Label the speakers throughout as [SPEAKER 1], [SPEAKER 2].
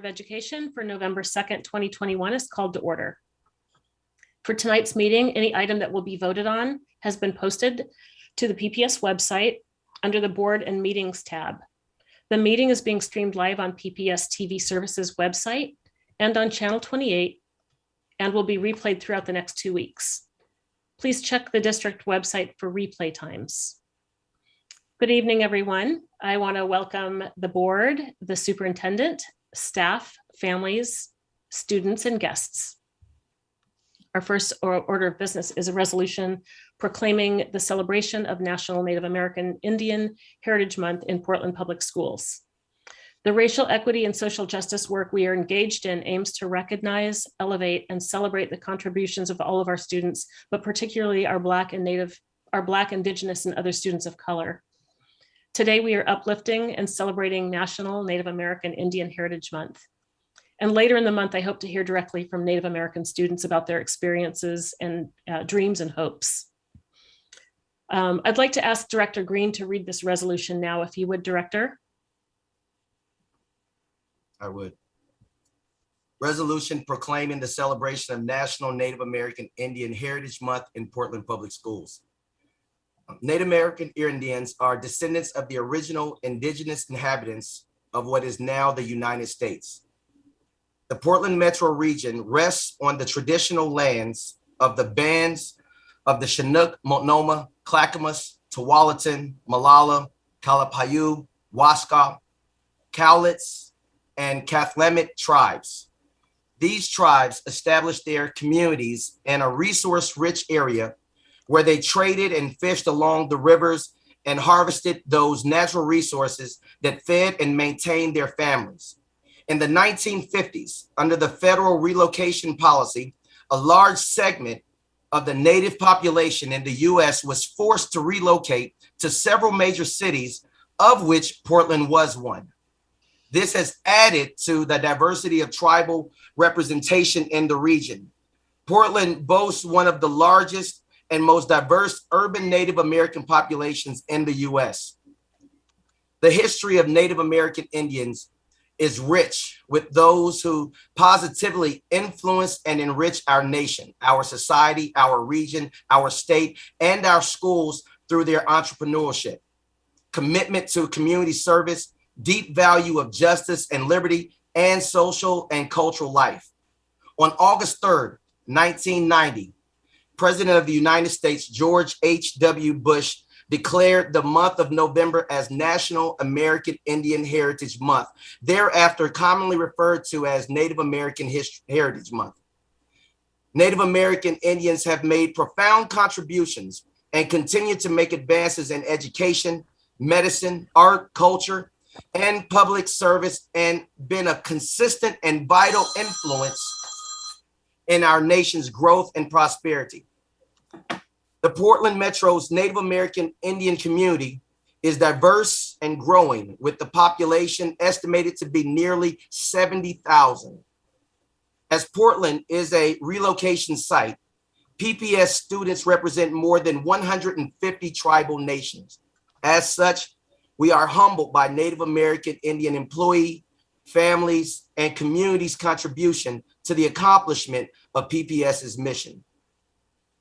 [SPEAKER 1] of Education for November 2nd, 2021 is called to order. For tonight's meeting, any item that will be voted on has been posted to the PPS website under the Board and Meetings tab. The meeting is being streamed live on PPS TV Services website and on Channel 28 and will be replayed throughout the next 2 weeks. Please check the district website for replay times. Good evening, everyone. I want to welcome the board, the superintendent, staff, families, students, and guests. Our first order of business is a resolution proclaiming the celebration of National Native American Indian Heritage Month in Portland Public Schools. The racial equity and social justice work we are engaged in aims to recognize, elevate, and celebrate the contributions of all of our students, but particularly our Black, Indigenous, and other students of color. Today, we are uplifting and celebrating National Native American Indian Heritage Month. And later in the month, I hope to hear directly from Native American students about their experiences and dreams and hopes. I'd like to ask Director Green to read this resolution now, if you would, Director.
[SPEAKER 2] I would. Resolution proclaiming the celebration of National Native American Indian Heritage Month in Portland Public Schools. Native American Indians are descendants of the original indigenous inhabitants of what is now the United States. The Portland metro region rests on the traditional lands of the bands of the Chinook, Multnomah, Clackamas, Tualatin, Malala, Kalapayu, Waska, Cowlitz, and Cathlamet tribes. These tribes established their communities in a resource-rich area where they traded and fished along the rivers and harvested those natural resources that fed and maintained their families. In the 1950s, under the federal relocation policy, a large segment of the native population in the US was forced to relocate to several major cities, of which Portland was one. This has added to the diversity of tribal representation in the region. Portland boasts one of the largest and most diverse urban Native American populations in the US. The history of Native American Indians is rich with those who positively influence and enrich our nation, our society, our region, our state, and our schools through their entrepreneurship, commitment to community service, deep value of justice and liberty, and social and cultural life. On August 3rd, 1990, President of the United States, George H.W. Bush, declared the month of November as National American Indian Heritage Month, thereafter commonly referred to as Native American Heritage Month. Native American Indians have made profound contributions and continue to make advances in education, medicine, art, culture, and public service, and been a consistent and vital influence in our nation's growth and prosperity. The Portland Metro's Native American Indian community is diverse and growing, with the population estimated to be nearly 70,000. As Portland is a relocation site, PPS students represent more than 150 tribal nations. As such, we are humbled by Native American Indian employee, families, and communities' contribution to the accomplishment of PPS's mission.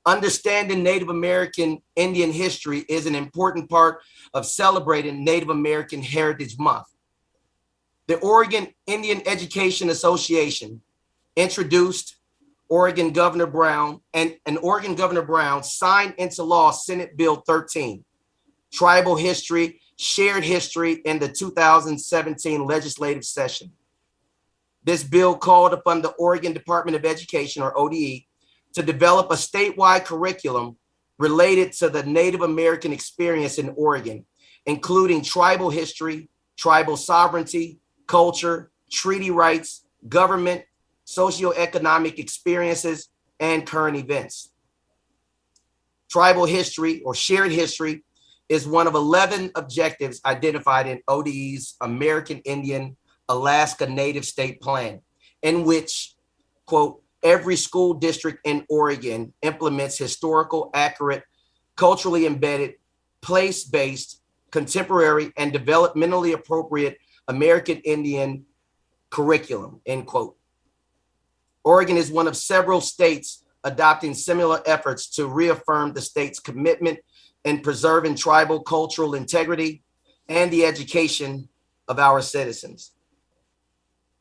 [SPEAKER 2] Understanding Native American Indian history is an important part of celebrating Native American Heritage Month. The Oregon Indian Education Association introduced Oregon Governor Brown, and Oregon Governor Brown signed into law Senate Bill 13, Tribal History, Shared History, in the 2017 legislative session. This bill called upon the Oregon Department of Education, or ODE, to develop a statewide curriculum related to the Native American experience in Oregon, including tribal history, tribal sovereignty, culture, treaty rights, government, socioeconomic experiences, and current events. Tribal history, or shared history, is one of 11 objectives identified in ODE's American Indian Alaska Native State Plan, in which, quote, every school district in Oregon implements historical, accurate, culturally embedded, place-based, contemporary, and developmentally appropriate American Indian curriculum, end quote. Oregon is one of several states adopting similar efforts to reaffirm the state's commitment in preserving tribal cultural integrity and the education of our citizens.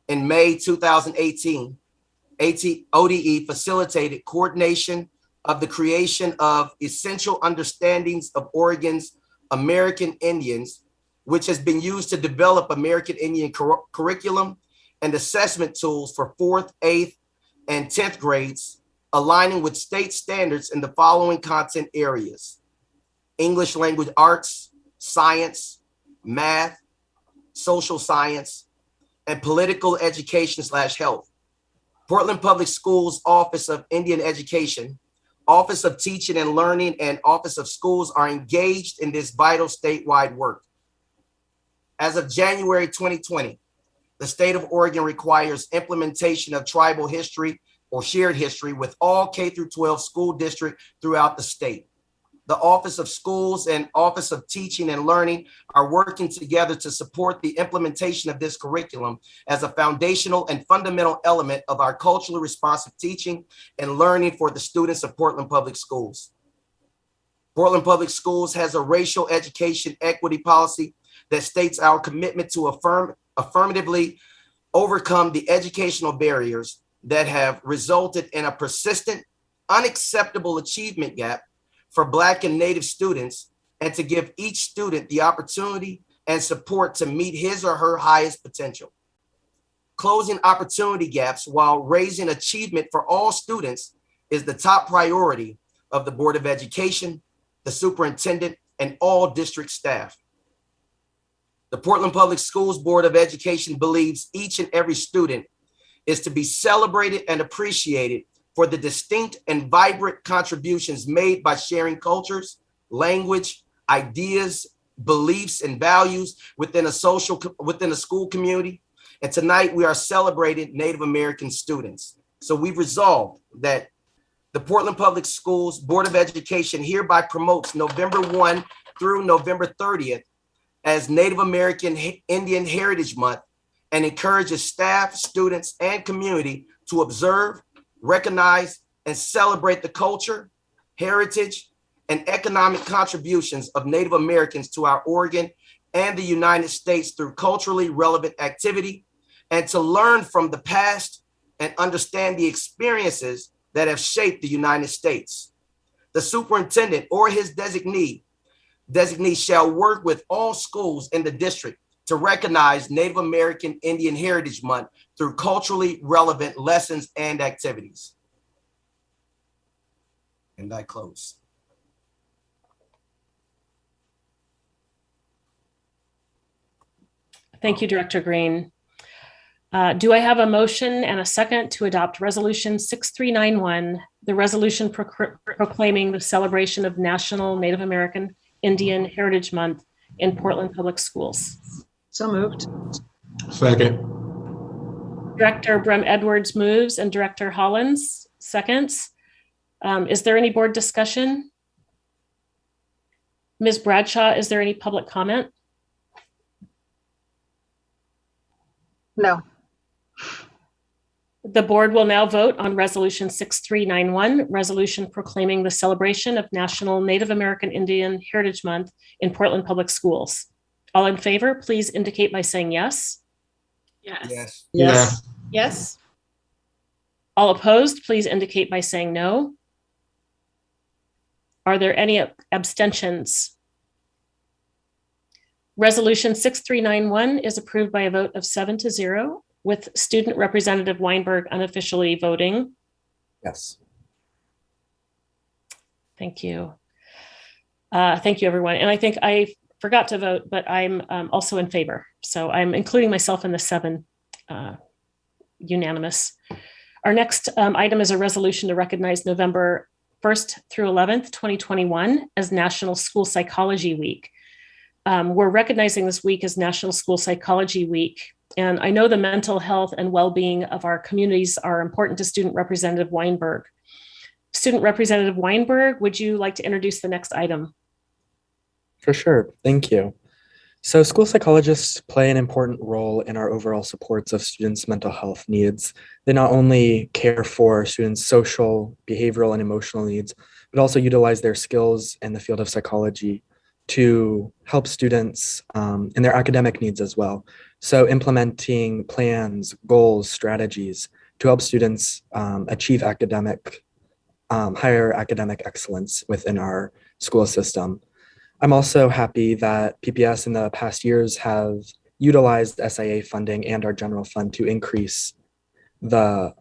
[SPEAKER 2] In May 2018, ODE facilitated coordination of the creation of essential understandings of Oregon's American Indians, which has been used to develop American Indian curriculum and assessment tools for 4th, 8th, and 10th grades, aligning with state standards in the following content areas: English language arts, science, math, social science, and political education/health. Portland Public Schools Office of Indian Education, Office of Teaching and Learning, and Office of Schools are engaged in this vital statewide work. As of January 2020, the state of Oregon requires implementation of tribal history or shared history with all K-12 school districts throughout the state. The Office of Schools and Office of Teaching and Learning are working together to support the implementation of this curriculum as a foundational and fundamental element of our culturally responsive teaching and learning for the students of Portland Public Schools. Portland Public Schools has a racial education equity policy that states our commitment to affirmatively overcome the educational barriers that have resulted in a persistent, unacceptable achievement gap for Black and Native students, and to give each student the opportunity and support to meet his or her highest potential. Closing opportunity gaps while raising achievement for all students is the top priority of the Board of Education, the superintendent, and all district staff. The Portland Public Schools Board of Education believes each and every student is to be celebrated and appreciated for the distinct and vibrant contributions made by sharing cultures, language, ideas, beliefs, and values within a school community. And tonight we are celebrating Native American students. So we've resolved that the Portland Public Schools Board of Education hereby promotes November 1 through November 30th as Native American Indian Heritage Month, and encourages staff, students, and community to observe, recognize, and celebrate the culture, heritage, and economic contributions of Native Americans to our Oregon and the United States through culturally relevant activity, and to learn from the past and understand the experiences that have shaped the United States. The superintendent or his designee shall work with all schools in the district to recognize Native American Indian Heritage Month through culturally relevant lessons and activities. And I close.
[SPEAKER 1] Thank you, Director Green. Do I have a motion and a second to adopt Resolution 6391, the resolution proclaiming the celebration of National Native American Indian Heritage Month in Portland Public Schools?
[SPEAKER 3] So moved.
[SPEAKER 4] Second.
[SPEAKER 1] Director Brem Edwards moves and Director Hollins seconds. Is there any board discussion? Ms. Bradshaw, is there any public comment?
[SPEAKER 3] No.
[SPEAKER 1] The board will now vote on Resolution 6391, resolution proclaiming the celebration of National Native American Indian Heritage Month in Portland Public Schools. All in favor, please indicate by saying yes.
[SPEAKER 3] Yes.
[SPEAKER 2] Yes.
[SPEAKER 3] Yes. Yes.
[SPEAKER 1] All opposed, please indicate by saying no. Are there any abstentions? Resolution 6391 is approved by a vote of 7-0, with Student Representative Weinberg unofficially voting.
[SPEAKER 2] Yes.
[SPEAKER 1] Thank you. Thank you, everyone. And I think I forgot to vote, but I'm also in favor. So I'm including myself in the 7 unanimous. Our next item is a resolution to recognize November 1st through 11th, 2021 as National School Psychology Week. We're recognizing this week as National School Psychology Week. And I know the mental health and well-being of our communities are important to Student Representative Weinberg. Student Representative Weinberg, would you like to introduce the next item?
[SPEAKER 5] For sure. Thank you.
[SPEAKER 4] So school psychologists play an important role in our overall supports of students' mental health needs. They not only care for students' social, behavioral, and emotional needs, but also utilize their skills in the field of psychology to help students in their academic needs as well. So implementing plans, goals, strategies to help students achieve higher academic excellence within our school system. I'm also happy that PPS in the past years have utilized SIA funding and our general fund to increase the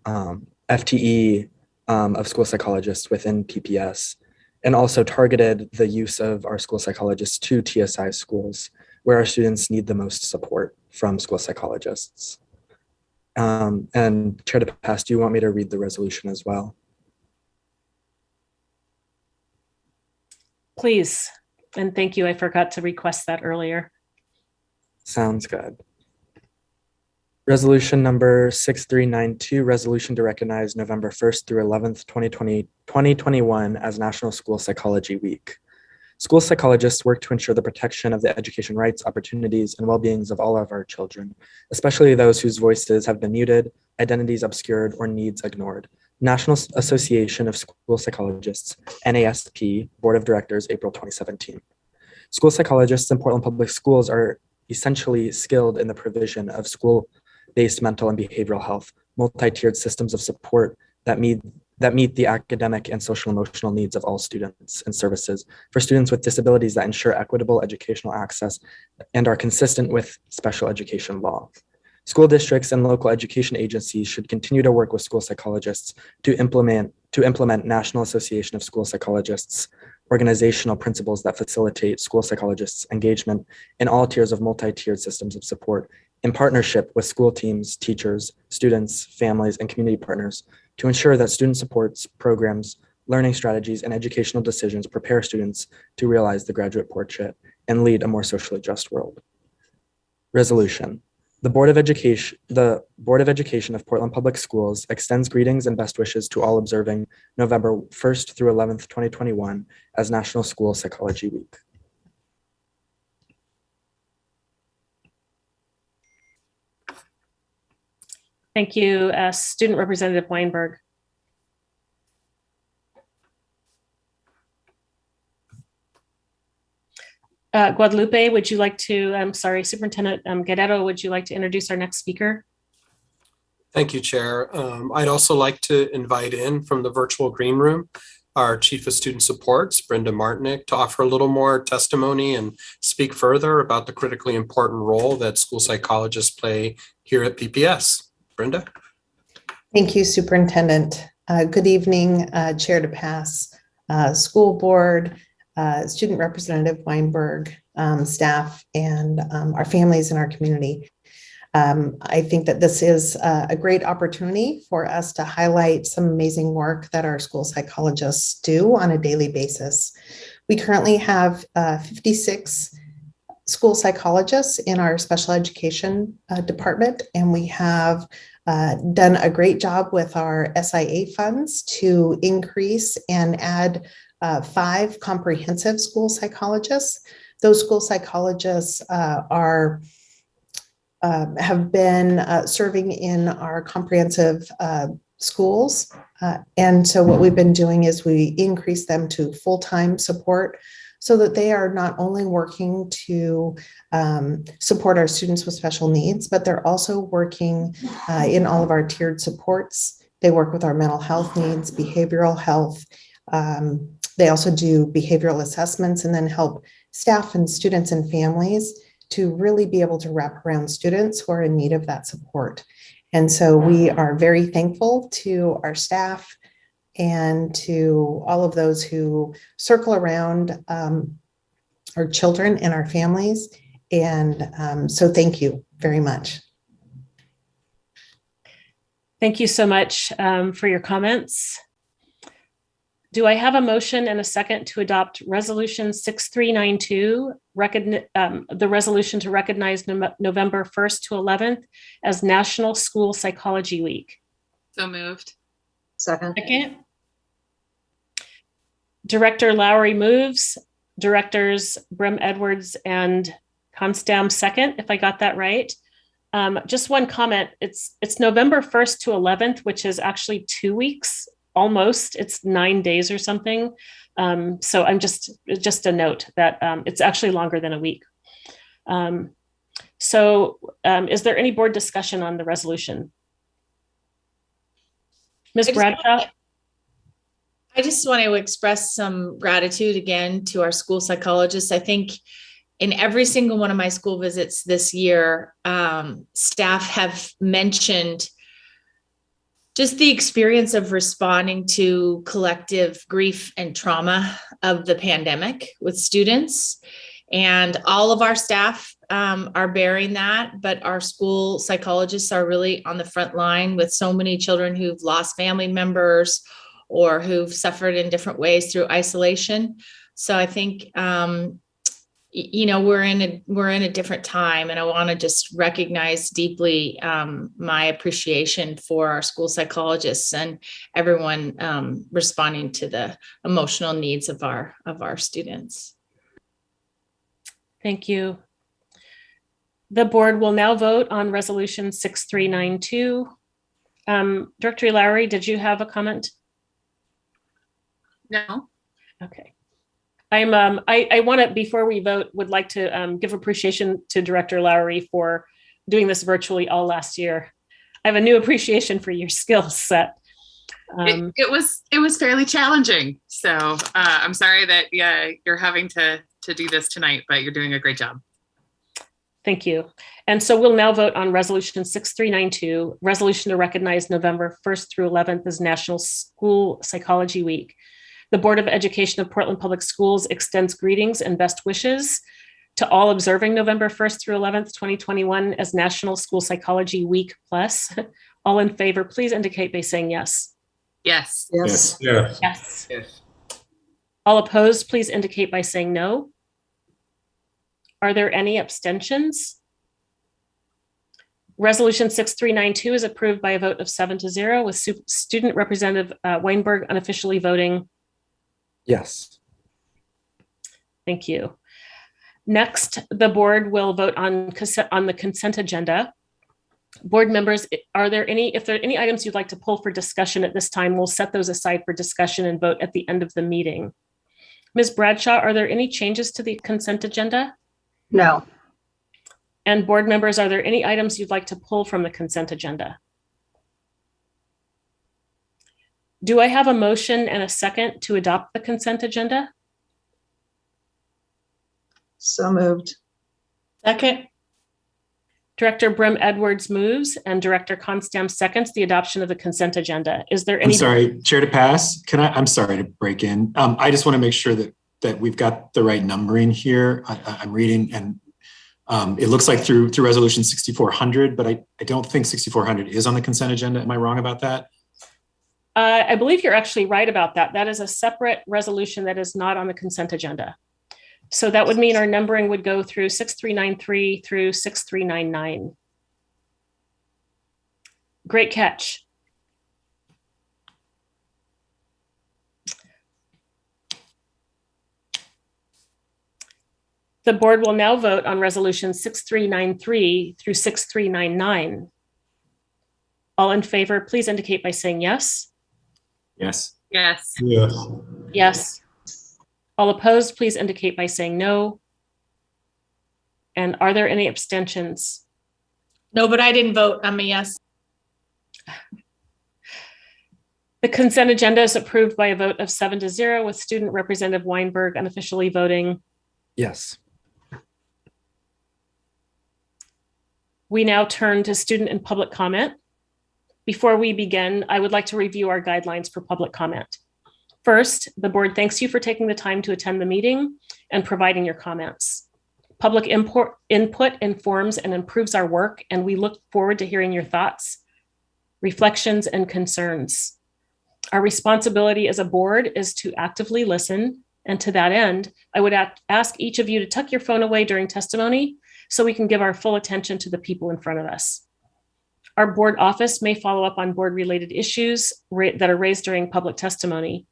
[SPEAKER 4] FTE of school psychologists within PPS, and also targeted the use of our school psychologists to TSI schools where our students need the most support from school psychologists. And Chair DePass, do you want me to read the resolution as well?
[SPEAKER 1] Please. And thank you. I forgot to request that earlier.
[SPEAKER 4] Sounds good. Resolution number 6392, resolution to recognize November 1st through 11th, 2021 as National School Psychology Week. School psychologists work to ensure the protection of the education rights, opportunities, and well-beings of all of our children, especially those whose voices have been muted, identities obscured, or needs ignored. National Association of School Psychologists, NASP, Board of Directors, April 2017. School psychologists in Portland Public Schools are essentially skilled in the provision of school-based mental and behavioral health, multi-tiered systems of support that meet the academic and social emotional needs of all students, and services for students with disabilities that ensure equitable educational access and are consistent with special education law. School districts and local education agencies should continue to work with school psychologists to implement National Association of School Psychologists organizational principles that facilitate school psychologists' engagement in all tiers of multi-tiered systems of support in partnership with school teams, teachers, students, families, and community partners to ensure that student supports, programs, learning strategies, and educational decisions prepare students to realize the graduate portrait and lead a more socially just world. Resolution. The Board of Education of Portland Public Schools extends greetings and best wishes to all observing November 1st through 11th, 2021 as National School Psychology Week.
[SPEAKER 1] Thank you, Student Representative Weinberg. Guadalupe, would you like to, Superintendent Guerrero, would you like to introduce our next speaker?
[SPEAKER 5] Thank you, Chair. I'd also like to invite in from the virtual green room our Chief of Student Supports, Brenda Martinick, to offer a little more testimony and speak further about the critically important role that school psychologists play here at PPS. Brenda?
[SPEAKER 6] Thank you, Superintendent. Good evening, Chair DePass, School Board, Student Representative Weinberg, staff, and our families in our community. I think that this is a great opportunity for us to highlight some amazing work that our school psychologists do on a daily basis. We currently have 56 school psychologists in our special education department, and we have done a great job with our SIA funds to increase and add 5 comprehensive school psychologists. Those school psychologists have been serving in our comprehensive schools. And so what we've been doing is we increase them to full-time support so that they are not only working to support our students with special needs, but they're also working in all of our tiered supports. They work with our mental health needs, behavioral health. They also do behavioral assessments and then help staff and students and families to really be able to wrap around students who are in need of that support. And so we are very thankful to our staff and to all of those who circle around our children and our families. And so thank you very much.
[SPEAKER 1] Thank you so much for your comments. Do I have a motion and a second to adopt Resolution 6392, the resolution to recognize November 1st to 11th as National School Psychology Week?
[SPEAKER 3] So moved.
[SPEAKER 1] Second. Director Lowry moves. Directors Brim Edwards and Constam second, if I got that right. Just one comment. It's November 1st to 11th, which is actually 2 weeks almost. It's 9 days or something. So I'm just a note that it's actually longer than a week. Is there any board discussion on the resolution? Ms. Bradshaw?
[SPEAKER 7] I just want to express some gratitude again to our school psychologists. I think in every single one of my school visits this year, staff have mentioned just the experience of responding to collective grief and trauma of the pandemic with students. And all of our staff are bearing that, but our school psychologists are really on the front line with so many children who've lost family members or who've suffered in different ways through isolation. So I think, we're in a different time, and I want to just recognize deeply my appreciation for our school psychologists and everyone responding to the emotional needs of our students.
[SPEAKER 1] Thank you. The board will now vote on resolution 6392. Director Lowry, did you have a comment?
[SPEAKER 3] No.
[SPEAKER 1] Okay. I want to, before we vote, would like to give appreciation to Director Lowry for doing this virtually all last year. I have a new appreciation for your skill set.
[SPEAKER 8] It was fairly challenging. So I'm sorry that you're having to do this tonight, but you're doing a great job.
[SPEAKER 1] Thank you. And so we'll now vote on resolution 6392, resolution to recognize November 1st through 11th as National School Psychology Week. The Board of Education of Portland Public Schools extends greetings and best wishes to all observing November 1st through 11th, 2021 as National School Psychology Week Plus. All in favor, please indicate by saying yes.
[SPEAKER 8] Yes.
[SPEAKER 3] Yes.
[SPEAKER 9] Yes.
[SPEAKER 1] Yes.
[SPEAKER 2] Yes.
[SPEAKER 1] All opposed, please indicate by saying no. Are there any abstentions? Resolution 6392 is approved by a vote of 7-0 with Student Representative Weinberg unofficially voting
[SPEAKER 4] Yes.
[SPEAKER 1] thank you. Next, the board will vote on the consent agenda. Board members, if there are any items you'd like to pull for discussion at this time, we'll set those aside for discussion and vote at the end of the meeting. Ms. Bradshaw, are there any changes to the consent agenda?
[SPEAKER 3] No.
[SPEAKER 1] And board members, are there any items you'd like to pull from the consent agenda? Do I have a motion and a second to adopt the consent agenda?
[SPEAKER 3] So moved.
[SPEAKER 7] Second.
[SPEAKER 1] Director Brim Edwards moves and Director Constam seconds the adoption of the consent agenda. Is there
[SPEAKER 9] I'm
[SPEAKER 1] any?
[SPEAKER 9] sorry, Chair to pass. I'm sorry to break in. I just want to make sure that we've got the right numbering here. I'm reading, and it looks like through resolution 6400, but I don't think 6400 is on the consent agenda. Am I wrong about that?
[SPEAKER 1] I believe you're actually right about that. That is a separate resolution that is not on the consent agenda. So that would mean our numbering would go through 6393 through 6399. Great catch. The board will now vote on resolution 6393 through 6399. All in favor, please indicate by saying yes.
[SPEAKER 9] Yes.
[SPEAKER 8] Yes.
[SPEAKER 9] Yes.
[SPEAKER 1] Yes. All opposed, please indicate by saying no. And are there any abstentions?
[SPEAKER 7] No, but I didn't vote. I'm a yes.
[SPEAKER 1] The consent agenda is approved by a vote of 7-0 with Student Representative Weinberg unofficially voting
[SPEAKER 4] Yes.
[SPEAKER 1] We now turn to student and public comment. Before we begin, I would like to review our guidelines for public comment. First, the board thanks you for taking the time to attend the meeting and providing your comments. Public input informs and improves our work, and we look forward to hearing your thoughts, reflections, and concerns. Our responsibility as a board is to actively listen, and to that end, I would ask each of you to tuck your phone away during testimony so we can give our full attention to the people in front of us. Our board office may follow up on board-related issues that are raised during public testimony.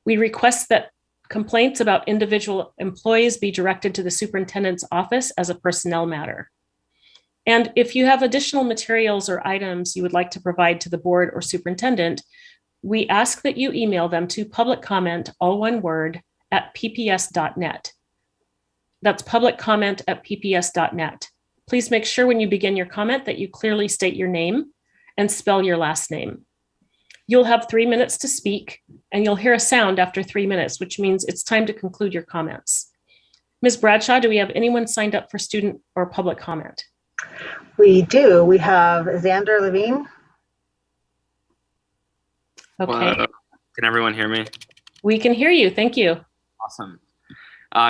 [SPEAKER 1] We request that Complaints about individual employees be directed to the superintendent's office as a personnel matter. And if you have additional materials or items you would like to provide to the board or superintendent, we ask that you email them to public comment, all one word, at pps.net. That's public comment at pps.net. Please make sure when you begin your comment that you clearly state your name and spell your last name. You'll have 3 minutes to speak, and you'll hear a sound after 3 minutes, which means it's time to conclude your comments. Ms. Bradshaw, do we have anyone signed up for student or public comment?
[SPEAKER 3] We do. We have Xander Levine.
[SPEAKER 1] Okay,
[SPEAKER 10] Hello. Can everyone hear me?
[SPEAKER 1] we can hear you. Thank you.
[SPEAKER 10] Awesome.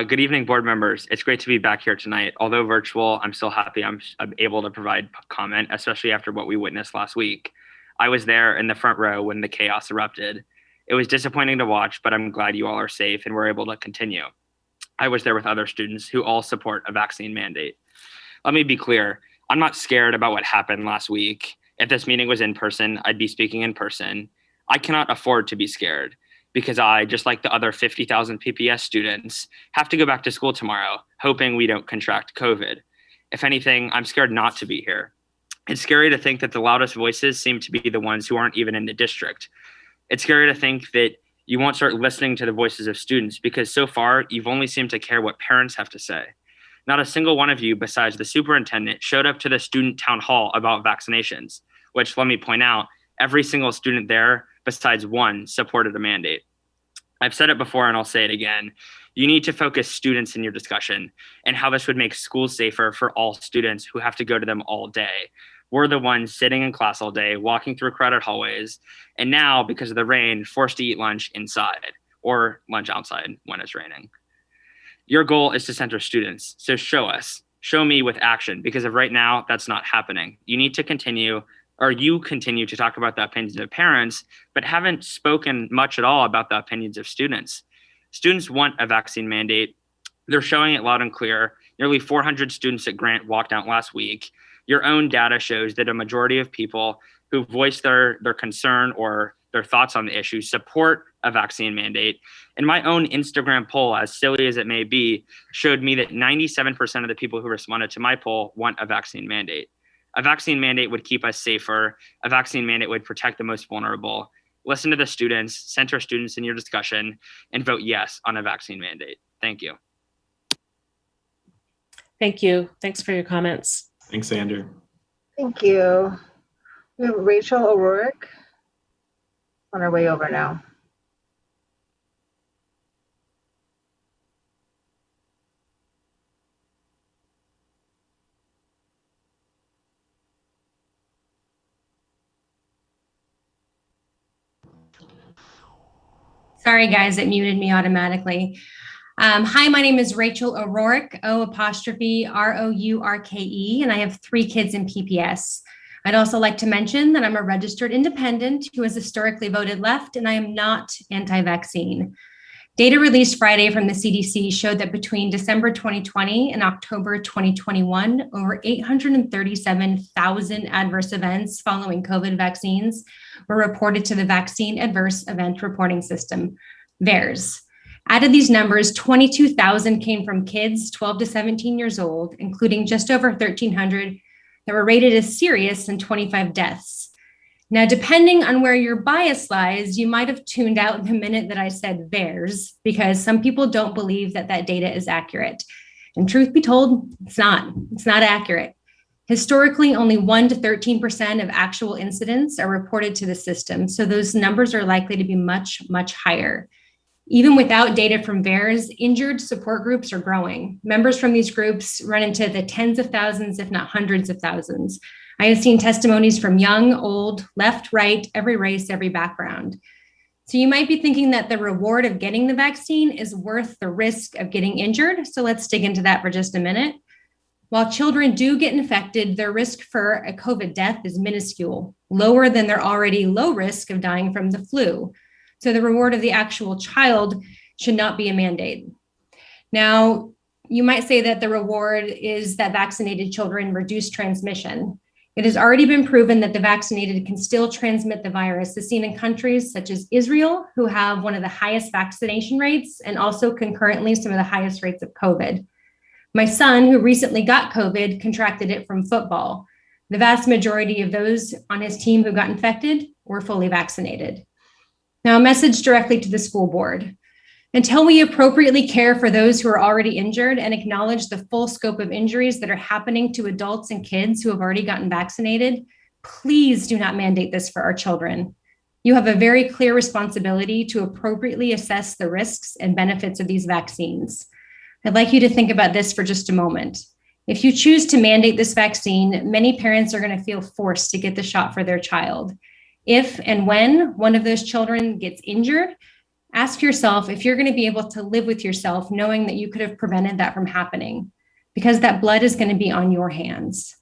[SPEAKER 10] Good evening, board members. It's great to be back here tonight. Although virtual, I'm still happy I'm able to provide comment, especially after what we witnessed last week. I was there in the front row when the chaos erupted. It was disappointing to watch, but I'm glad you all are safe and were able to continue. I was there with other students who all support a vaccine mandate. Let me be clear. I'm not scared about what happened last week. If this meeting was in person, I'd be speaking in person. I cannot afford to be scared because I, just like the other 50,000 PPS students, have to go back to school tomorrow, hoping we don't contract COVID. If anything, I'm scared not to be here. It's scary to think that the loudest voices seem to be the ones who aren't even in the district. It's scary to think that you won't start listening to the voices of students because so far you've only seemed to care what parents have to say. Not a single one of you besides the superintendent showed up to the student town hall about vaccinations, which, let me point out, every single student there besides one supported a mandate. I've said it before and I'll say it again. You need to focus students in your discussion and how this would make schools safer for all students who have to go to them all day. We're the ones sitting in class all day, walking through crowded hallways, and now, because of the rain, forced to eat lunch inside or lunch outside when it's raining. Your goal is to center students, so show me with action, because of right now, that's not happening. You need to continue to talk about the opinions of parents, but haven't spoken much at all about the opinions of students. Students want a vaccine mandate. They're showing it loud and clear. Nearly 400 students at Grant walked out last week. Your own data shows that a majority of people who voice their concern or their thoughts on the issue support a vaccine mandate. And my own Instagram poll, as silly as it may be, showed me that 97% of the people who responded to my poll want a vaccine mandate. A vaccine mandate would keep us safer. A vaccine mandate would protect the most vulnerable. Listen to the students, center students in your discussion, and vote yes on a vaccine mandate. Thank you.
[SPEAKER 1] Thank you. Thanks for your comments.
[SPEAKER 9] Thanks, Xander.
[SPEAKER 3] Thank you. We have Rachel ORourke on our way over now.
[SPEAKER 11] Sorry, guys, it muted me automatically. Hi, my name is Rachel ORourke, O''Rourke, and I have 3 kids in PPS. I'd also like to mention that I'm a registered independent who has historically voted left, and I am not anti-vaccine. Data released Friday from the CDC showed that between December 2020 and October 2021, over 837,000 adverse events following COVID vaccines were reported to the Vaccine Adverse Event Reporting System, VAERS. Out of these numbers, 22,000 came from kids 12 to 17 years old, including just over 1,300 that were rated as serious and 25 deaths. Now, depending on where your bias lies, you might have tuned out the minute that I said VAERS, because some people don't believe that that data is accurate. And truth be told, it's not accurate. Historically, only 1 to 13% of actual incidents are reported to the system. So those numbers are likely to be much, much higher. Even without data from VAERS, injured support groups are growing. Members from these groups run into the tens of thousands, if not hundreds of thousands. I have seen testimonies from young, old, left, right, every race, every background. So you might be thinking that the reward of getting the vaccine is worth the risk of getting injured. So let's dig into that for just a minute. While children do get infected, their risk for a COVID death is minuscule, lower than their already low risk of dying from the flu. So the reward of the actual child should not be a mandate. Now, you might say that the reward is that vaccinated children reduce transmission. It has already been proven that the vaccinated can still transmit the virus, as seen in countries such as Israel, who have one of the highest vaccination rates and also concurrently some of the highest rates of COVID. My son, who recently got COVID, contracted it from football. The vast majority of those on his team who got infected were fully vaccinated. Now, a message directly to the school board. Until we appropriately care for those who are already injured and acknowledge the full scope of injuries that are happening to adults and kids who have already gotten vaccinated, please do not mandate this for our children. You have a very clear responsibility to appropriately assess the risks and benefits of these vaccines. I'd like you to think about this for just a moment. If you choose to mandate this vaccine, many parents are going to feel forced to get the shot for their child. If and when one of those children gets injured, ask yourself if you're going to be able to live with yourself knowing that you could have prevented that from happening, because that blood is going to be on your hands.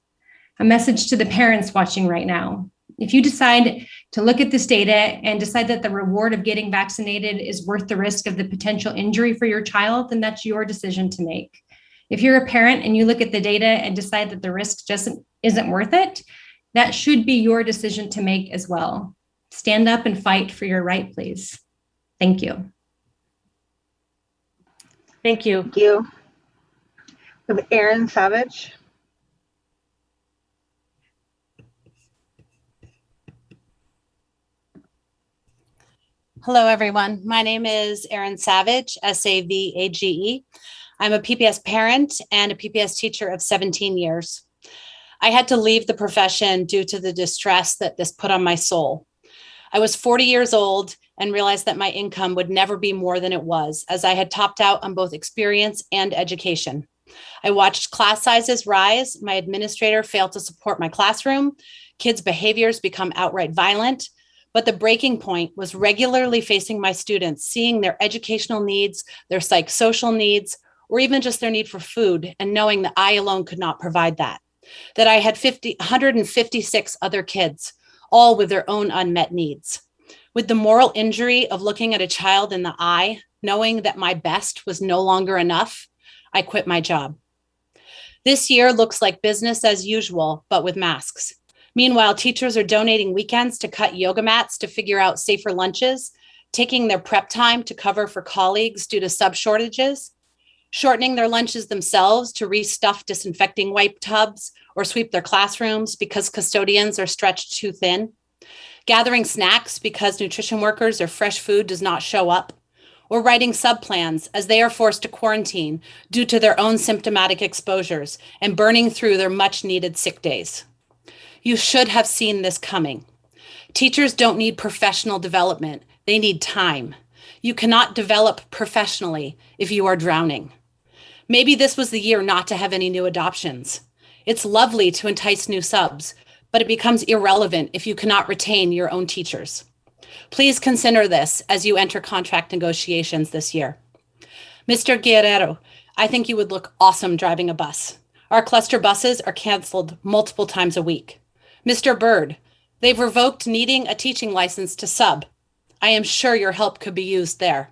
[SPEAKER 11] A message to the parents watching right now. If you decide to look at this data and decide that the reward of getting vaccinated is worth the risk of the potential injury for your child, then that's your decision to make. If you're a parent and you look at the data and decide that the risk just isn't worth it, that should be your decision to make as well. Stand up and fight for your right, please. Thank you.
[SPEAKER 1] Thank you.
[SPEAKER 3] Thank you. We have Aaron Savage.
[SPEAKER 12] Hello, everyone. My name is Erin Savage, S-A-V-A-G-E. I'm a PPS parent and a PPS teacher of 17 years. I had to leave the profession due to the distress that this put on my soul. I was 40 years old and realized that my income would never be more than it was, as I had topped out on both experience and education. I watched class sizes rise, my administrator fail to support my classroom, kids' behaviors become outright violent, but the breaking point was regularly facing my students, seeing their educational needs, their psychosocial needs, or even just their need for food, and knowing that I alone could not provide that I had 156 other kids, all with their own unmet needs. With the moral injury of looking at a child in the eye, knowing that my best was no longer enough, I quit my job. This year looks like business as usual, but with masks. Meanwhile, teachers are donating weekends to cut yoga mats to figure out safer lunches, taking their prep time to cover for colleagues due to sub shortages, shortening their lunches themselves to restuff disinfecting wipe tubs or sweep their classrooms because custodians are stretched too thin, gathering snacks because nutrition workers or fresh food does not show up, or writing sub-plans as they are forced to quarantine due to their own symptomatic exposures and burning through their much-needed sick days. You should have seen this coming. Teachers don't need professional development. They need time. You cannot develop professionally if you are drowning. Maybe this was the year not to have any new adoptions. It's lovely to entice new subs, but it becomes irrelevant if you cannot retain your own teachers. Please consider this as you enter contract negotiations this year. Mr. Guerrero, I think you would look awesome driving a bus. Our cluster buses are canceled multiple times a week. Mr. Bird, they've revoked needing a teaching license to sub. I am sure your help could be used there.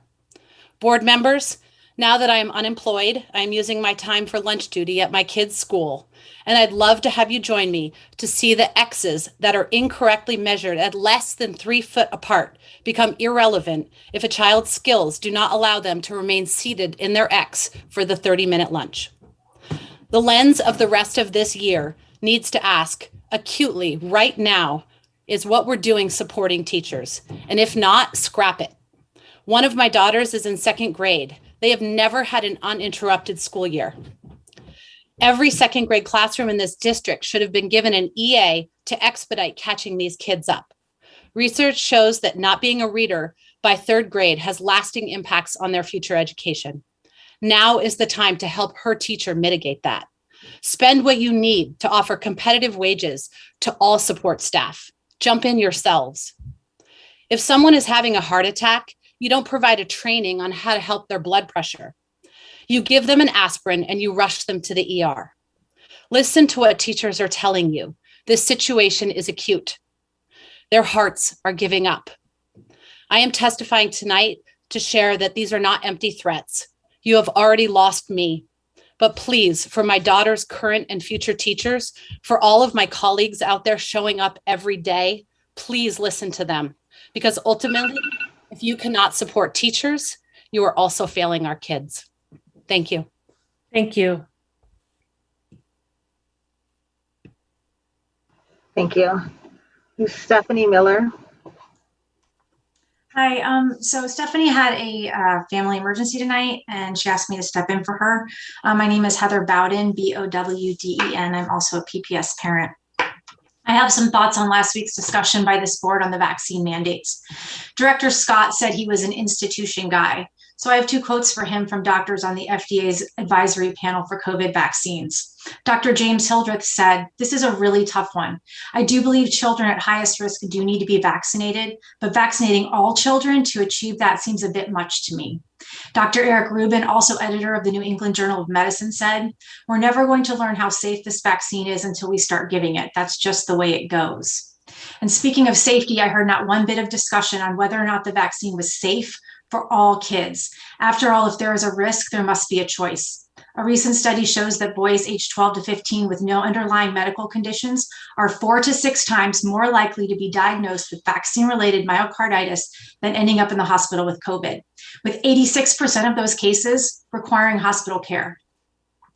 [SPEAKER 12] Board members, now that I am unemployed, I am using my time for lunch duty at my kids' school, and I'd love to have you join me to see the X's that are incorrectly measured at less than 3 foot apart become irrelevant if a child's skills do not allow them to remain seated in their X for the 30-minute lunch. The lens of the rest of this year needs to ask acutely right now, is what we're doing supporting teachers? And if not, scrap it. One of my daughters is in 2nd grade. They have never had an uninterrupted school year. Every 2nd grade classroom in this district should have been given an EA to expedite catching these kids up. Research shows that not being a reader by 3rd grade has lasting impacts on their future education. Now is the time to help her teacher mitigate that. Spend what you need to offer competitive wages to all support staff. Jump in yourselves. If someone is having a heart attack, you don't provide a training on how to help their blood pressure. You give them an aspirin and you rush them to the ER. Listen to what teachers are telling you. This situation is acute. Their hearts are giving up. I am testifying tonight to share that these are not empty threats. You have already lost me, But please, for my daughter's current and future teachers, for all of my colleagues out there showing up every day, please listen to them. Because ultimately, if you cannot support teachers, you are also failing our kids. Thank you.
[SPEAKER 1] Thank you.
[SPEAKER 3] Thank you. Stephanie Miller.
[SPEAKER 13] Hi, so Stephanie had a family emergency tonight and she asked me to step in for her. My name is Heather Bowden, Bowden. I'm also a PPS parent. I have some thoughts on last week's discussion by this board on the vaccine mandates. Director Scott said he was an institution guy. So I have two quotes for him from doctors on the FDA's advisory panel for COVID vaccines. Dr. James Hildreth said, "This is a really tough one. I do believe children at highest risk do need to be vaccinated, but vaccinating all children to achieve that seems a bit much to me." Dr. Eric Rubin, also editor of the New England Journal of Medicine, said, "We're never going to learn how safe this vaccine is until we start giving it. That's just the way it goes." And speaking of safety, I heard not one bit of discussion on whether or not the vaccine was safe for all kids. After all, if there is a risk, there must be a choice. A recent study shows that boys aged 12 to 15 with no underlying medical conditions are 4 to 6 times more likely to be diagnosed with vaccine-related myocarditis than ending up in the hospital with COVID, with 86% of those cases requiring hospital care.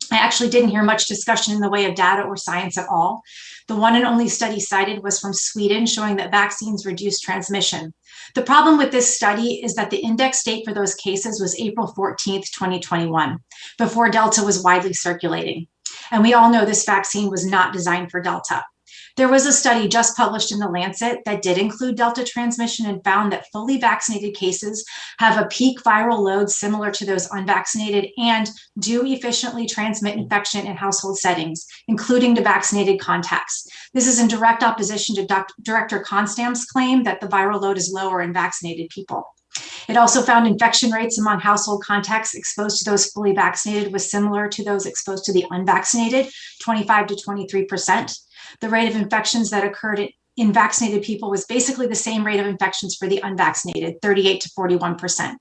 [SPEAKER 13] I actually didn't hear much discussion in the way of data or science at all. The one and only study cited was from Sweden, showing that vaccines reduce transmission. The problem with this study is that the index date for those cases was April 14th, 2021, before Delta was widely circulating. And we all know this vaccine was not designed for Delta. There was a study just published in The Lancet that did include Delta transmission and found that fully vaccinated cases have a peak viral load similar to those unvaccinated and do efficiently transmit infection in household settings, including to vaccinated contacts. This is in direct opposition to Director Constam's claim that the viral load is lower in vaccinated people. It also found infection rates among household contacts exposed to those fully vaccinated was similar to those exposed to the unvaccinated, 25 to 23%. The rate of infections that occurred in vaccinated people was basically the same rate of infections for the unvaccinated, 38 to 41%.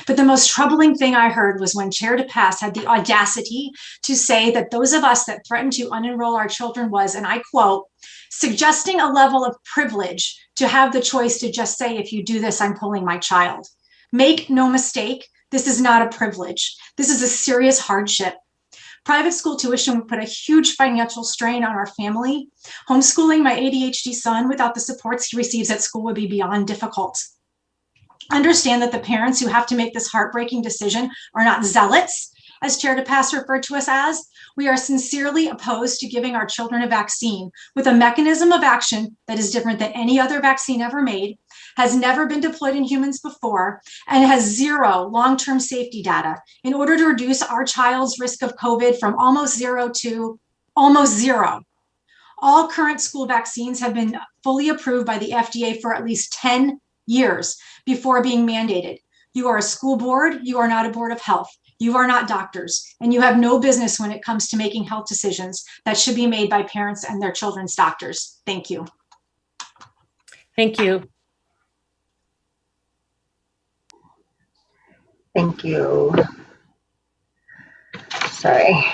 [SPEAKER 13] But the most troubling thing I heard was when Chair DePass had the audacity to say that those of us that threatened to unenroll our children was, and I quote, "suggesting a level of privilege to have the choice to just say, if you do this, I'm pulling my child." Make no mistake, this is not a privilege. This is a serious hardship. Private school tuition would put a huge financial strain on our family. Homeschooling my ADHD son without the supports he receives at school would be beyond difficult. Understand that the parents who have to make this heartbreaking decision are not zealots, as Chair DePass referred to us as. We are sincerely opposed to giving our children a vaccine with a mechanism of action that is different than any other vaccine ever made, has never been deployed in humans before, and has zero long-term safety data in order to reduce our child's risk of COVID from almost zero to almost zero. All current school vaccines have been fully approved by the FDA for at least 10 years before being mandated. You are a school board, you are not a board of health. You are not doctors, and you have no business when it comes to making health decisions that should be made by parents and their children's doctors. Thank you.
[SPEAKER 1] Thank you.
[SPEAKER 3] Thank you. Sorry.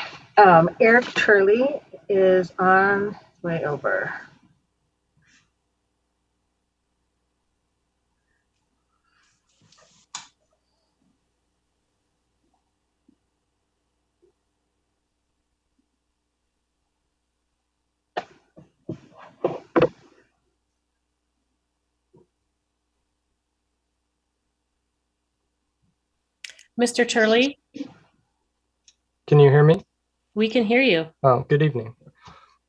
[SPEAKER 3] Eric Turley is on his way over.
[SPEAKER 1] Mr. Turley,
[SPEAKER 14] Can you hear me?
[SPEAKER 1] we can hear you.
[SPEAKER 14] Oh, good evening.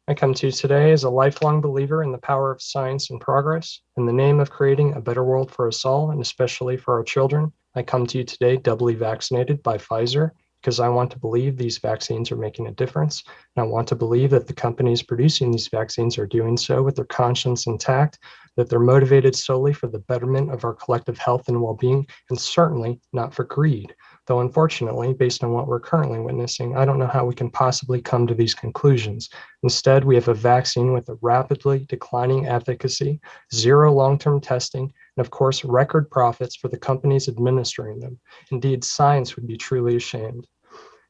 [SPEAKER 14] I come to you today as a lifelong believer in the power of science and progress. In the name of creating a better world for us all, and especially for our children, I come to you today doubly vaccinated by Pfizer because I want to believe these vaccines are making a difference. And I want to believe that the companies producing these vaccines are doing so with their conscience intact, that they're motivated solely for the betterment of our collective health and well-being, and certainly not for greed. Though unfortunately, based on what we're currently witnessing, I don't know how we can possibly come to these conclusions. Instead, we have a vaccine with a rapidly declining efficacy, zero long-term testing, and of course, record profits for the companies administering them. Indeed, science would be truly ashamed.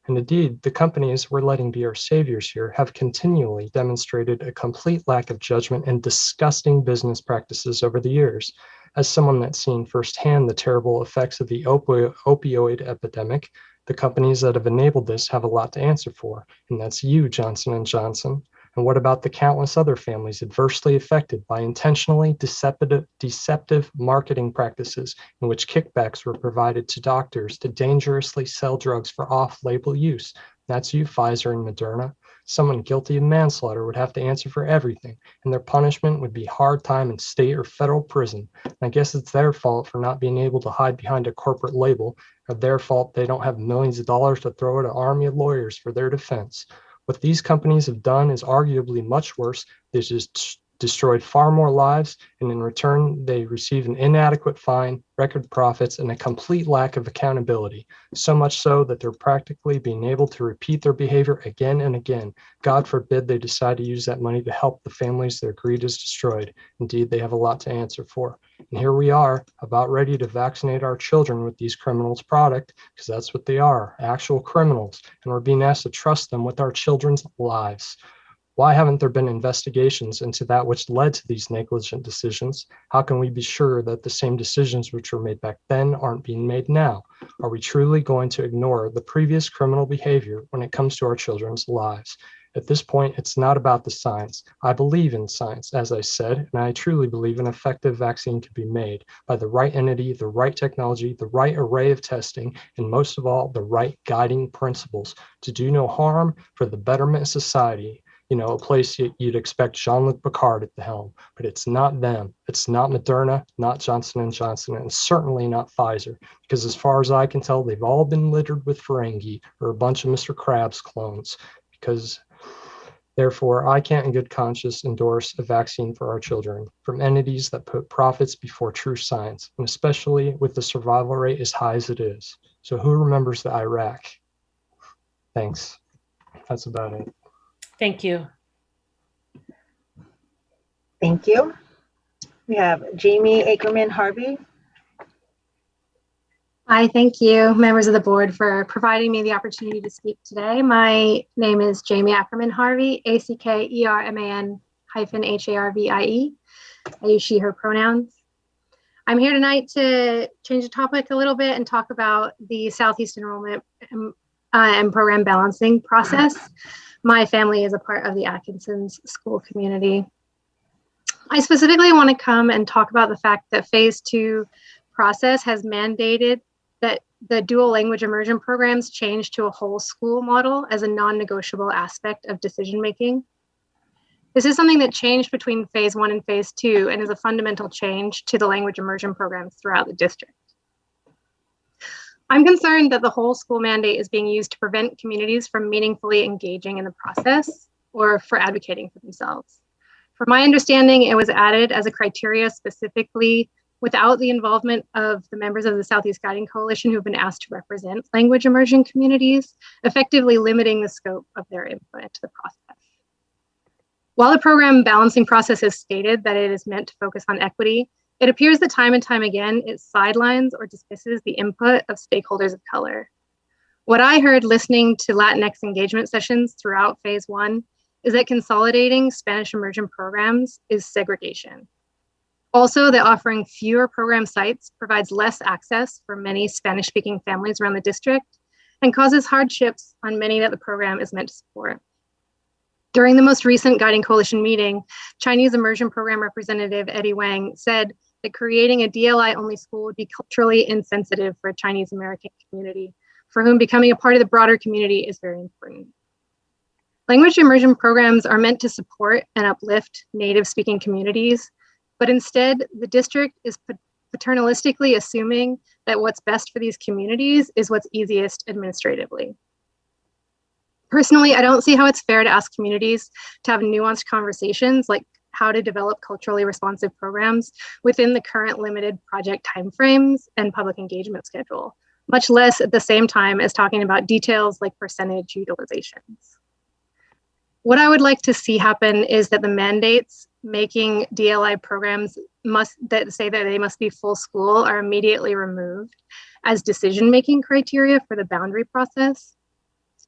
[SPEAKER 14] And indeed, the companies we're letting be our saviors here have continually demonstrated a complete lack of judgment and disgusting business practices over the years. As someone that's seen firsthand the terrible effects of the opioid epidemic, the companies that have enabled this have a lot to answer for, and that's you, Johnson & Johnson. And what about the countless other families adversely affected by intentionally deceptive marketing practices in which kickbacks were provided to doctors to dangerously sell drugs for off-label use? That's you, Pfizer and Moderna. Someone guilty of manslaughter would have to answer for everything, and their punishment would be hard time in state or federal prison. And I guess it's their fault for not being able to hide behind a corporate label, or their fault they don't have millions of dollars to throw at an army of lawyers for their defense. What these companies have done is arguably much worse. They just destroyed far more lives, and in return, they receive an inadequate fine, record profits, and a complete lack of accountability. So much so that they're practically being able to repeat their behavior again and again. God forbid they decide to use that money to help the families their greed has destroyed. Indeed, they have a lot to answer for. And here we are, about ready to vaccinate our children with these criminals' product, because that's what they are, actual criminals, and we're being asked to trust them with our children's lives. Why haven't there been investigations into that which led to these negligent decisions? How can we be sure that the same decisions which were made back then aren't being made now? Are we truly going to ignore the previous criminal behavior when it comes to our children's lives? At this point, it's not about the science. I believe in science, as I said, and I truly believe an effective vaccine can be made by the right entity, the right technology, the right array of testing, and most of all, the right guiding principles to do no harm for the betterment of society. You know, a place you'd expect Jean-Luc Picard at the helm, but it's not them. It's not Moderna, not Johnson & Johnson, and certainly not Pfizer, because as far as I can tell, they've all been littered with Ferengi or a bunch of Mr. Krabs clones, because therefore, I can't in good conscience endorse a vaccine for our children from entities that put profits before true science, and especially with the survival rate as high as it is. So who remembers the Iraq? Thanks. That's about it.
[SPEAKER 1] Thank you.
[SPEAKER 3] Thank you. We have Jamie AckermanHarvey.
[SPEAKER 15] Hi, thank you, members of the board, for providing me the opportunity to speak today. My name is Jamie AckermanHarvey, AckerMan-HARVIE. I use she, her pronouns. I'm here tonight to change the topic a little bit and talk about the Southeast enrollment and program balancing process. My family is a part of the Atkinson's school community. I specifically want to come and talk about the fact that phase 2 process has mandated that the dual language immersion programs change to a whole school model as a non-negotiable aspect of decision making. This is something that changed between phase 1 and phase 2 and is a fundamental change to the language immersion programs throughout the district. I'm concerned that the whole school mandate is being used to prevent communities from meaningfully engaging in the process or for advocating for themselves. From my understanding, it was added as a criteria specifically without the involvement of the members of the Southeast Guiding Coalition who have been asked to represent language immersion communities, effectively limiting the scope of their input into the process. While the program balancing process has stated that it is meant to focus on equity, it appears that time and time again, it sidelines or dismisses the input of stakeholders of color. What I heard listening to Latinx engagement sessions throughout phase 1 is that consolidating Spanish immersion programs is segregation. Also, that offering fewer program sites provides less access for many Spanish-speaking families around the district and causes hardships on many that the program is meant to support. During the most recent Guiding Coalition meeting, Chinese immersion program representative Eddie Wang said that creating a DLI-only school would be culturally insensitive for a Chinese American community, for whom becoming a part of the broader community is very important. Language immersion programs are meant to support and uplift native-speaking communities, but instead, the district is paternalistically assuming that what's best for these communities is what's easiest administratively. Personally, I don't see how it's fair to ask communities to have nuanced conversations like how to develop culturally responsive programs within the current limited project timeframes and public engagement schedule, much less at the same time as talking about details like percentage utilizations. What I would like to see happen is that the mandates making DLI programs that say that they must be full school are immediately removed as decision-making criteria for the boundary process.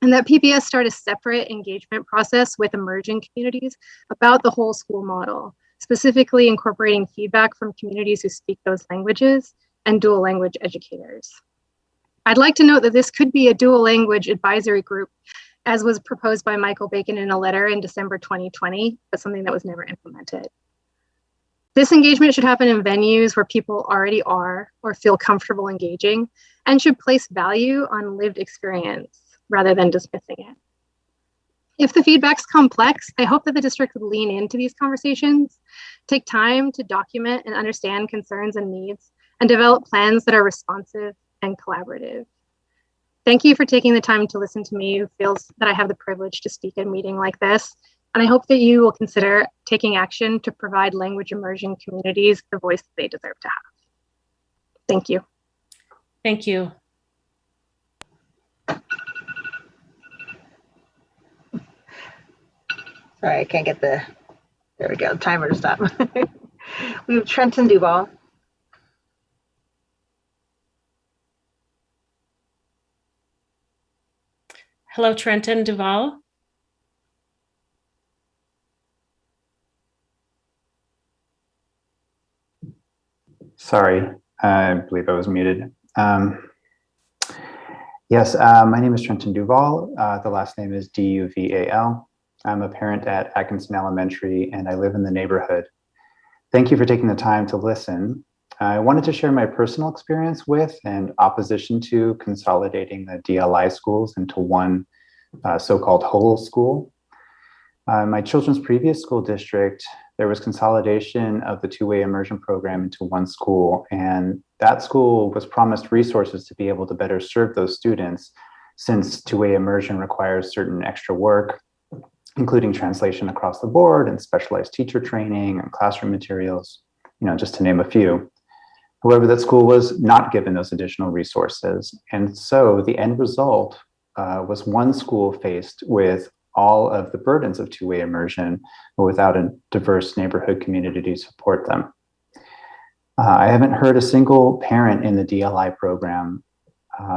[SPEAKER 15] and that PPS start a separate engagement process with emerging communities about the whole school model, specifically incorporating feedback from communities who speak those languages and dual language educators. I'd like to note that this could be a dual language advisory group, as was proposed by Michael Bacon in a letter in December 2020, but something that was never implemented. This engagement should happen in venues where people already are or feel comfortable engaging, and should place value on lived experience rather than dismissing it. If the feedback's complex, I hope that the district would lean into these conversations, take time to document and understand concerns and needs, and develop plans that are responsive and collaborative. Thank you for taking the time to listen to me, who feels that I have the privilege to speak at a meeting like this. And I hope that you will consider taking action to provide language immersion communities the voice that they deserve to have. Thank you.
[SPEAKER 1] Thank you.
[SPEAKER 3] Sorry, I can't get there we go, timer to stop. We have Trenton Duvall.
[SPEAKER 1] Hello, Trenton Duvall.
[SPEAKER 16] Sorry, I believe I was muted. Yes, my name is Trenton Duvall. The last name is Duval. I'm a parent at Atkinson Elementary, and I live in the neighborhood. Thank you for taking the time to listen. I wanted to share my personal experience with and opposition to consolidating the DLI schools into one so-called whole school. My children's previous school district, there was consolidation of the two-way immersion program into one school, and that school was promised resources to be able to better serve those students, since two-way immersion requires certain extra work, including translation across the board and specialized teacher training and classroom materials, just to name a few. However, that school was not given those additional resources. And so the end result was one school faced with all of the burdens of two-way immersion, but without a diverse neighborhood community to support them. I haven't heard a single parent in the DLI program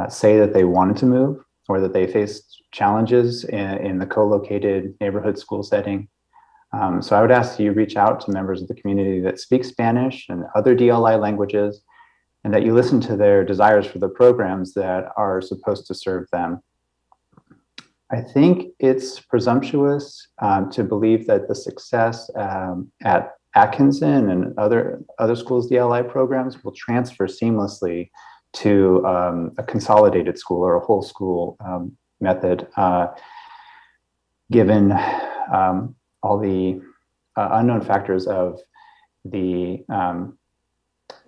[SPEAKER 16] say that they wanted to move or that they faced challenges in the co-located neighborhood school setting. So I would ask you reach out to members of the community that speak Spanish and other DLI languages, and that you listen to their desires for the programs that are supposed to serve them. I think it's presumptuous to believe that the success at Atkinson and other schools' DLI programs will transfer seamlessly to a consolidated school or a whole school method, given all the unknown factors of the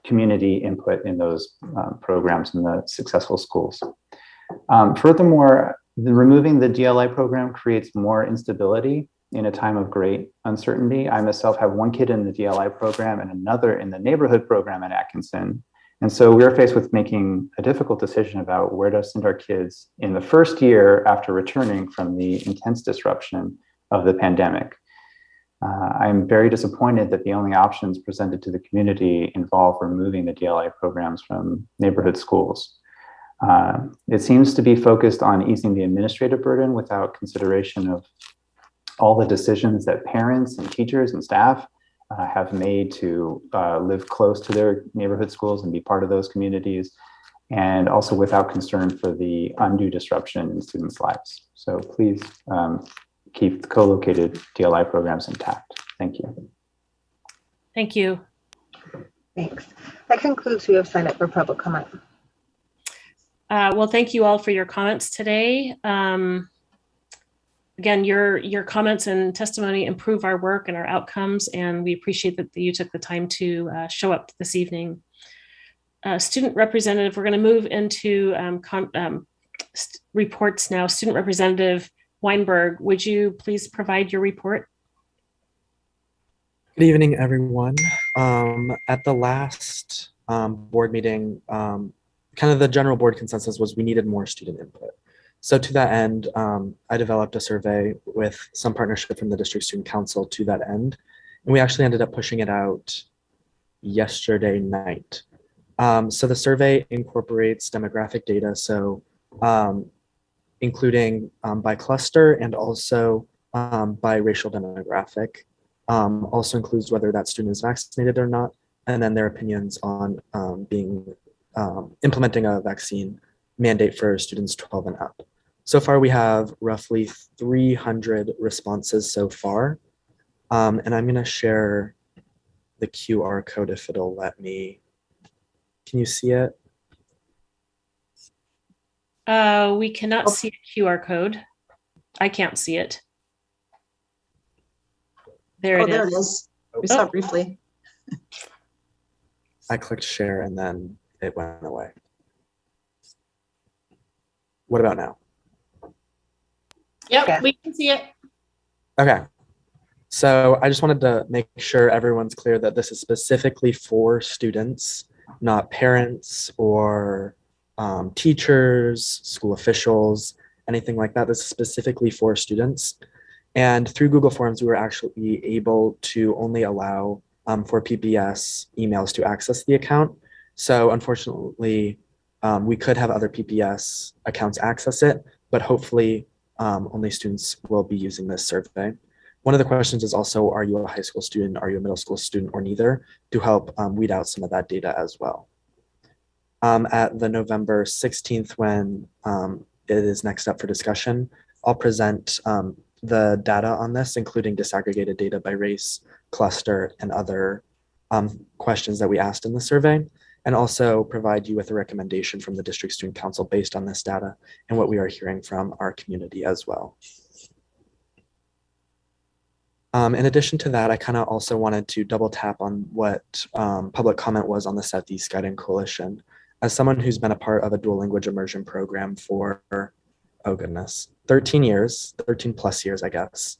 [SPEAKER 16] community input in those programs in the successful schools. Furthermore, removing the DLI program creates more instability in a time of great uncertainty. I myself have one kid in the DLI program and another in the neighborhood program at Atkinson. And so we're faced with making a difficult decision about where to send our kids in the first year after returning from the intense disruption of the pandemic. I'm very disappointed that the only options presented to the community involve removing the DLI programs from neighborhood schools. It seems to be focused on easing the administrative burden without consideration of all the decisions that parents and teachers and staff have made to live close to their neighborhood schools and be part of those communities, and also without concern for the undue disruption in students' lives. So please keep the co-located DLI programs intact. Thank you.
[SPEAKER 1] Thank you.
[SPEAKER 3] Thanks. That concludes who have signed up for public comment.
[SPEAKER 1] Well, thank you all for your comments today. Again, your comments and testimony improve our work and our outcomes, and we appreciate that you took the time to show up this evening. Student representative, we're going to move into reports now. Student Representative Weinberg, would you please provide your report?
[SPEAKER 4] Good evening, everyone. At the last board meeting, kind of the general board consensus was we needed more student input. So to that end, I developed a survey with some partnership from the district student council to that end. And we actually ended up pushing it out yesterday night. So the survey incorporates demographic data. So including by cluster and also by racial demographic. Also includes whether that student is vaccinated or not, and then their opinions on implementing a vaccine mandate for students 12 and up. So far, we have roughly 300 responses so far. And I'm gonna share the QR code if it'll let me. Can you see it?
[SPEAKER 1] We cannot see a QR code. I can't see it. There it is.
[SPEAKER 17] We saw it briefly.
[SPEAKER 4] I clicked share and then it went away. What about now?
[SPEAKER 7] Yep, we can see it.
[SPEAKER 4] Okay. So I just wanted to make sure everyone's clear that this is specifically for students, not parents or teachers, school officials, anything like that. This is specifically for students. And through Google Forms, we were actually able to only allow for PPS emails to access the account. So unfortunately, we could have other PPS accounts access it, but hopefully only students will be using this survey. One of the questions is also, are you a high school student, are you a middle school student, or neither, to help weed out some of that data as well. At the November 16th, when it is next up for discussion, I'll present the data on this, including disaggregated data by race, cluster, and other questions that we asked in the survey, and also provide you with a recommendation from the District Student Council based on this data and what we are hearing from our community as well. In addition to that, I kind of also wanted to double tap on what public comment was on the Southeast Guiding Coalition. As someone who's been a part of a dual language immersion program for, oh goodness, 13 plus years, I guess.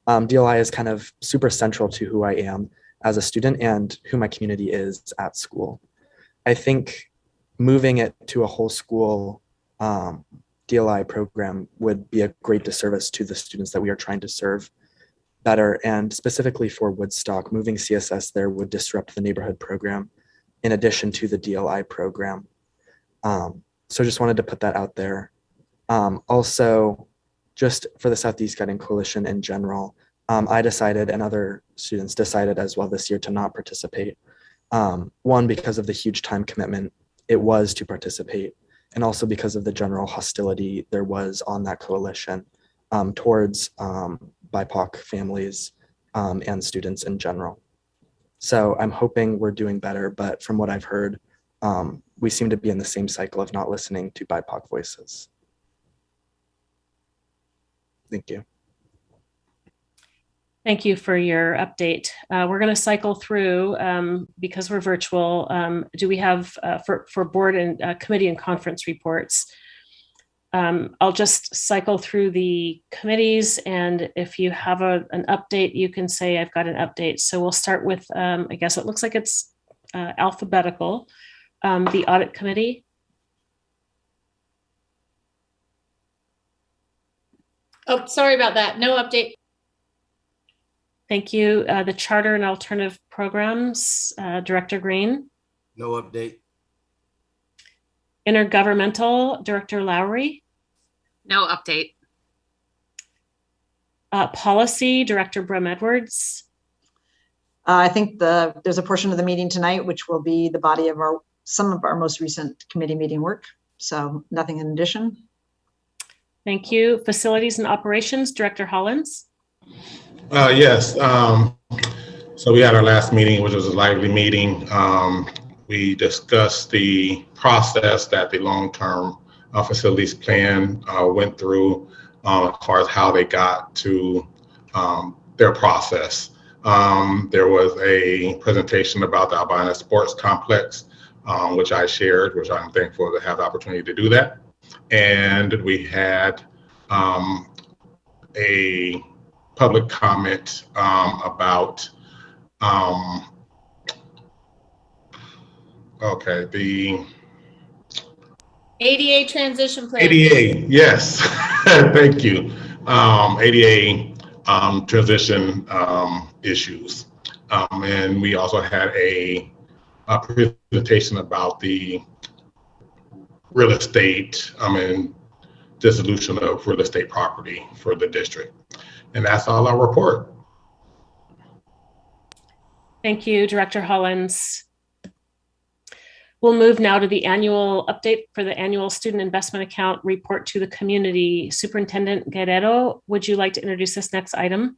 [SPEAKER 4] DLI is kind of super central to who I am as a student and who my community is at school. I think moving it to a whole school DLI program would be a great disservice to the students that we are trying to serve better. And specifically for Woodstock, moving CSS there would disrupt the neighborhood program in addition to the DLI program. So just wanted to put that out there. Also, just for the Southeast Guiding Coalition in general, I decided and other students decided as well this year to not participate. One, because of the huge time commitment it was to participate, and also because of the general hostility there was on that coalition towards BIPOC families and students in general. So I'm hoping we're doing better, but from what I've heard, we seem to be in the same cycle of not listening to BIPOC voices. Thank you.
[SPEAKER 1] Thank you for your update. We're going to cycle through because we're virtual. Do we have for board and committee and conference reports? I'll just cycle through the committees, and if you have an update, you can say I've got an update. So we'll start with, I guess it looks like it's alphabetical. The audit committee.
[SPEAKER 7] Oh, sorry about that. No update.
[SPEAKER 1] Thank you. The Charter and Alternative Programs, Director Green.
[SPEAKER 2] No update.
[SPEAKER 1] Intergovernmental, Director Lowry.
[SPEAKER 8] No update.
[SPEAKER 1] Policy, Director Brum Edwards.
[SPEAKER 17] I think there's a portion of the meeting tonight which will be the body of some of our most recent committee meeting work. So nothing in addition.
[SPEAKER 1] Thank you. Facilities and Operations, Director Hollins.
[SPEAKER 18] Yes. So we had our last meeting, which was a lively meeting. We discussed the process that the long-term facilities plan went through as far as how they got to their process. There was a presentation about the Albina Sports Complex, which I shared, which I'm thankful to have the opportunity to do that. And we had a public comment about the
[SPEAKER 7] ADA transition plan.
[SPEAKER 18] ADA, yes. Thank you. ADA transition issues. And we also had a presentation about the real estate dissolution of real estate property for the district. And that's all I'll report.
[SPEAKER 1] Thank you, Director Hollins. We'll move now to the annual update for the annual student investment account report to the community. Superintendent Guerrero, would you like to introduce this next item?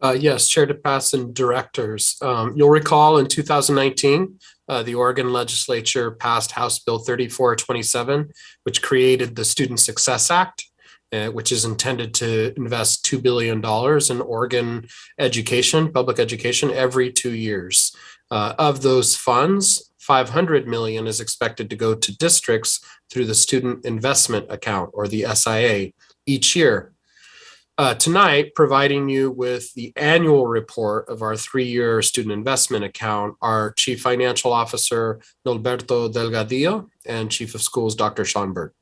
[SPEAKER 5] Yes, Chair DePass and directors. You'll recall in 2019, the Oregon legislature passed House Bill 3427, which created the Student Success Act, which is intended to invest $2 billion in Oregon education, public education, every 2 years. Of those funds, $500 million is expected to go to districts through the Student Investment Account, or the SIA, each year. Tonight, providing you with the annual report of our 3-year student investment account, our Chief Financial Officer, Norberto Delgadillo, and Chief of Schools, Dr. Sean Bird.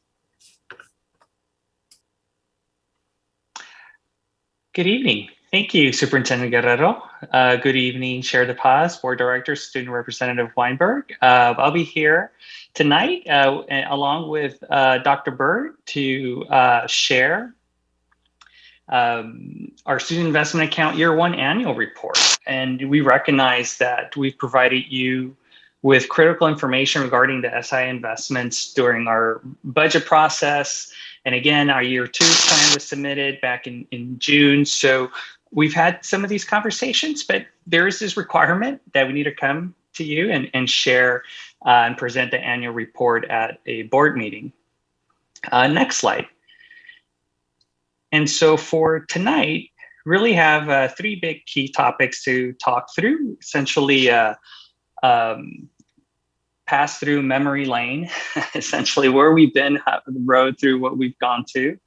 [SPEAKER 19] Good evening. Thank you, Superintendent Guerrero. Good evening, Chair DePaz, Board Director, Student Representative Weinberg. I'll be here tonight along with Dr. Bird to share our Student Investment Account Year 1 annual report. And we recognize that we've provided you with critical information regarding the SI investments during our budget process. And again, our Year 2 plan was submitted back in June. So we've had some of these conversations, but there is this requirement that we need to come to you and share and present the annual report at a board meeting. Next slide. And so for tonight, really have 3 big key topics to talk through. Essentially, pass through memory lane, essentially where we've been, the road through what we've gone to.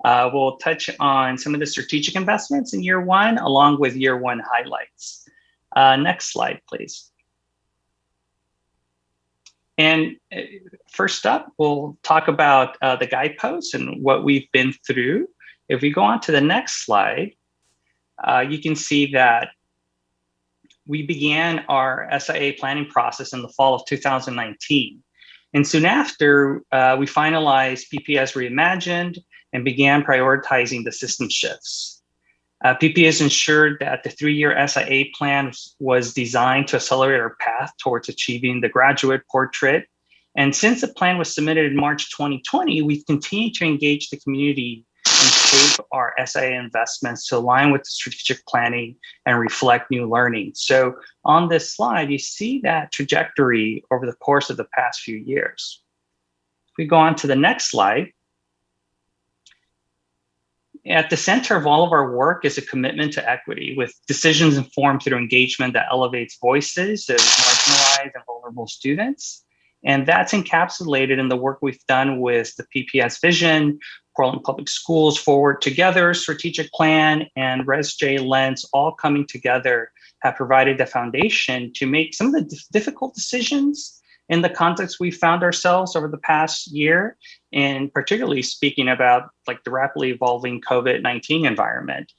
[SPEAKER 19] We'll touch on some of the strategic investments in Year 1, along with Year 1 highlights. Next slide, please. And first up, we'll talk about the guideposts and what we've been through. If we go on to the next slide, you can see that we began our SIA planning process in the fall of 2019. And soon after, we finalized PPS Reimagined and began prioritizing the system shifts. PPS ensured that the 3-year SIA plan was designed to accelerate our path towards achieving the graduate portrait. And since the plan was submitted in March 2020, we've continued to engage the community and shape our SIA investments to align with the strategic planning and reflect new learning. So on this slide, you see that trajectory over the course of the past few years. If we go on to the next slide, at the center of all of our work is a commitment to equity, with decisions informed through engagement that elevates voices of marginalized and vulnerable students. And that's encapsulated in the work we've done with the PPS Vision, Portland Public Schools Forward Together strategic plan, and ResJ Lens, all coming together, have provided the foundation to make some of the difficult decisions in the context we found ourselves over the past year, and particularly speaking about like the rapidly evolving COVID-19 environment.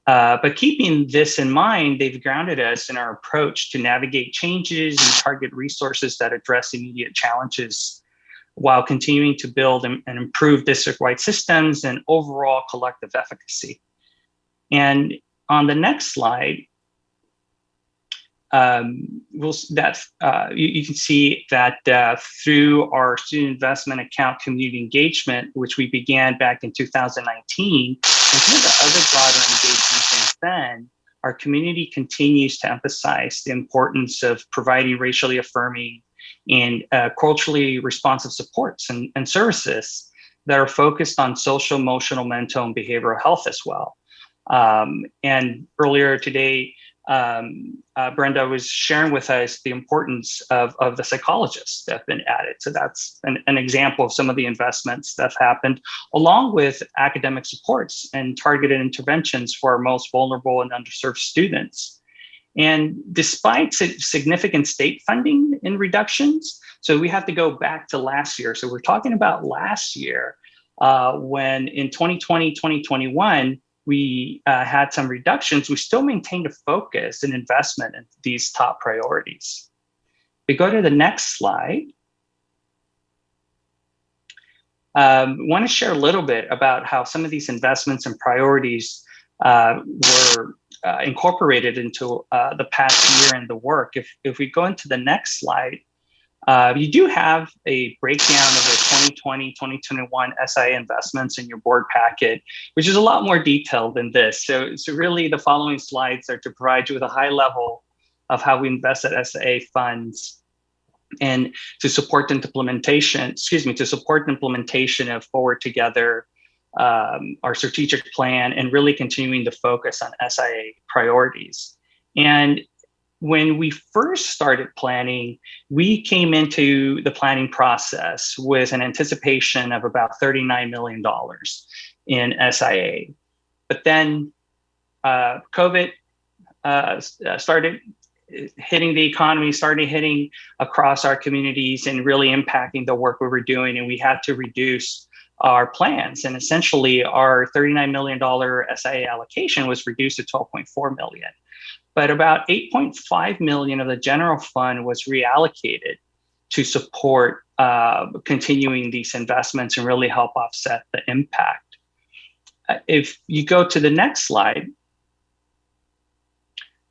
[SPEAKER 19] But keeping this in mind, they've grounded us in our approach to navigate changes and target resources that address immediate challenges while continuing to build and improve district-wide systems and overall collective efficacy. And on the next slide, you can see that through our student investment account community engagement, which we began back in 2019, and some of the other broader engagement since then, our community continues to emphasize the importance of providing racially affirming and culturally responsive supports and services that are focused on social, emotional, mental, and behavioral health as well. And earlier today, Brenda was sharing with us the importance of the psychologists that have been added. So that's an example of some of the investments that have happened, along with academic supports and targeted interventions for our most vulnerable and underserved students. And despite significant state funding and reductions, so we have to go back to last year. So we're talking about last year when in 2020, 2021, we had some reductions, we still maintained a focus and investment in these top priorities. We go to the next slide. Want to share a little bit about how some of these investments and priorities were incorporated into the past year in the work. If we go into the next slide, you do have a breakdown of the 2020-2021 SIA investments in your board packet, which is a lot more detailed than this. So really the following slides are to provide you with a high level of how we invested SIA funds and to support implementation, of Forward Together, our strategic plan, and really continuing to focus on SIA priorities. And when we first started planning, we came into the planning process with an anticipation of about $39 million in SIA. But then COVID started hitting the economy, started hitting across our communities and really impacting the work we were doing. And we had to reduce our plans. And essentially our $39 million SIA allocation was reduced to $12.4 million. But about $8.5 million of the general fund was reallocated to support continuing these investments and really help offset the impact. If you go to the next slide,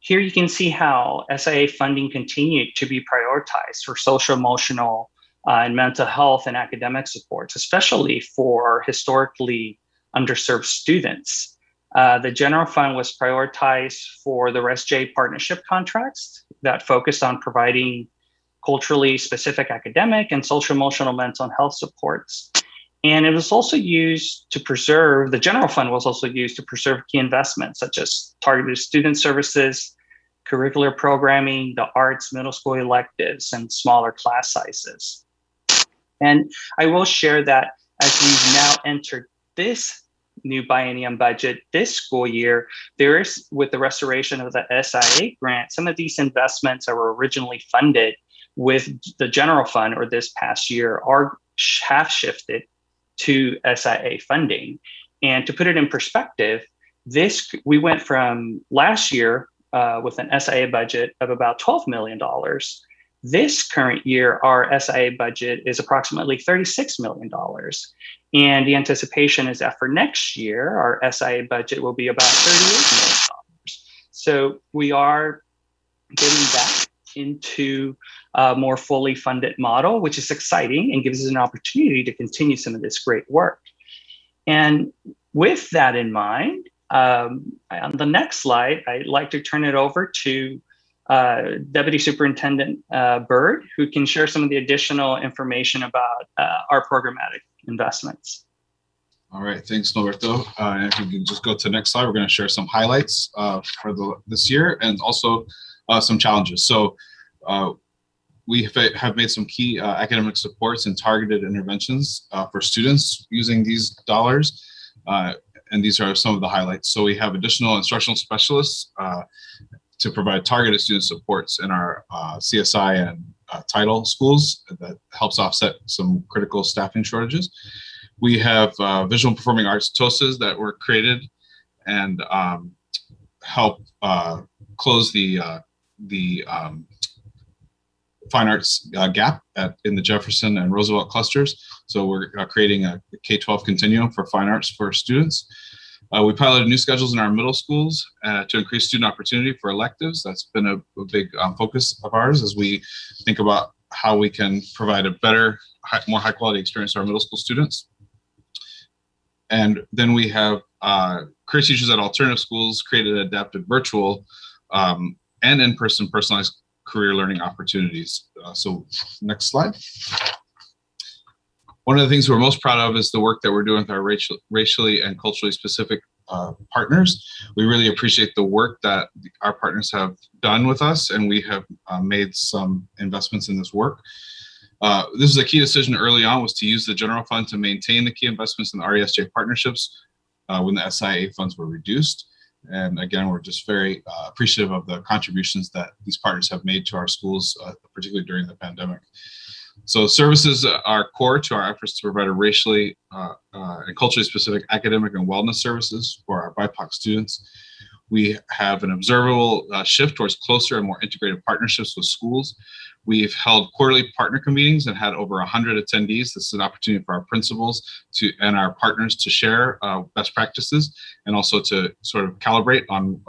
[SPEAKER 19] here you can see how SIA funding continued to be prioritized for social, emotional, and mental health and academic supports, especially for historically underserved students. The general fund was prioritized for the RESJ partnership contracts that focused on providing culturally specific academic and social, emotional, mental and health supports. And it was also used to preserve, the general fund was also used to preserve key investments such as targeted student services, curricular programming, the arts, middle school electives, and smaller class sizes. And I will share that as we've now entered this new biennium budget this school year, there is, with the restoration of the SIA grant, some of these investments that were originally funded with the general fund or this past year have shifted to SIA funding. And to put it in perspective, we went from last year with an SIA budget of about $12 million. This current year, our SIA budget is approximately $36 million. And the anticipation is that for next year, our SIA budget will be about $38 million. So we are getting back into a more fully funded model, which is exciting and gives us an opportunity to continue some of this great work. And with that in mind, on the next slide, I'd like to turn it over to Deputy Superintendent Bird, who can share some of the additional information about our programmatic investments.
[SPEAKER 20] All right, thanks, Norberto. And if we can just go to the next slide, we're going to share some highlights for this year and also some challenges. So we have made some key academic supports and targeted interventions for students using these dollars. And these are some of the highlights. So we have additional instructional specialists to provide targeted student supports in our CSI and title schools that helps offset some critical staffing shortages. We have visual and performing arts TOSAs that were created and help close the fine arts gap in the Jefferson and Roosevelt clusters. So we're creating a K-12 continuum for fine arts for students. We piloted new schedules in our middle schools to increase student opportunity for electives. That's been a big focus of ours as we think about how we can provide a better, more high quality experience to our middle school students. And then we have career teachers at alternative schools created adapted virtual and in-person personalized career learning opportunities. So next slide. One of the things we're most proud of is the work that we're doing with our racially and culturally specific partners. We really appreciate the work that our partners have done with us, and we have made some investments in this work. This is a key decision early on, was to use the general fund to maintain the key investments in the RESJ partnerships when the SIA funds were reduced. And again, we're just very appreciative of the contributions that these partners have made to our schools, particularly during the pandemic. So services are core to our efforts to provide a racially and culturally specific academic and wellness services for our BIPOC students. We have an observable shift towards closer and more integrated partnerships with schools. We've held quarterly partner meetings and had over 100 attendees. This is an opportunity for our principals and our partners to share best practices and also to sort of calibrate on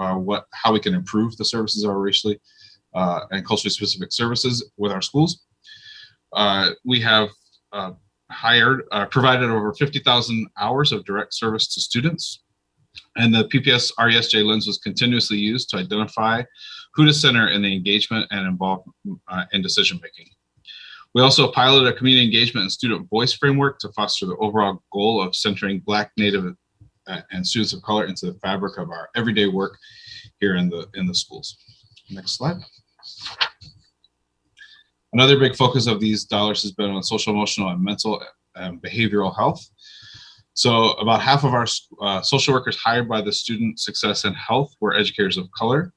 [SPEAKER 20] how we can improve the services of our racially and culturally specific services with our schools. We have provided over 50,000 hours of direct service to students. And the PPS RESJ lens was continuously used to identify who to center in the engagement and involve in decision-making. We also piloted a community engagement and student voice framework to foster the overall goal of centering Black, Native, and students of color into the fabric of our everyday work here in the schools. Next slide. Another big focus of these dollars has been on social, emotional, and mental and behavioral health. So about half of our social workers hired by the Student Success and Health were educators of color.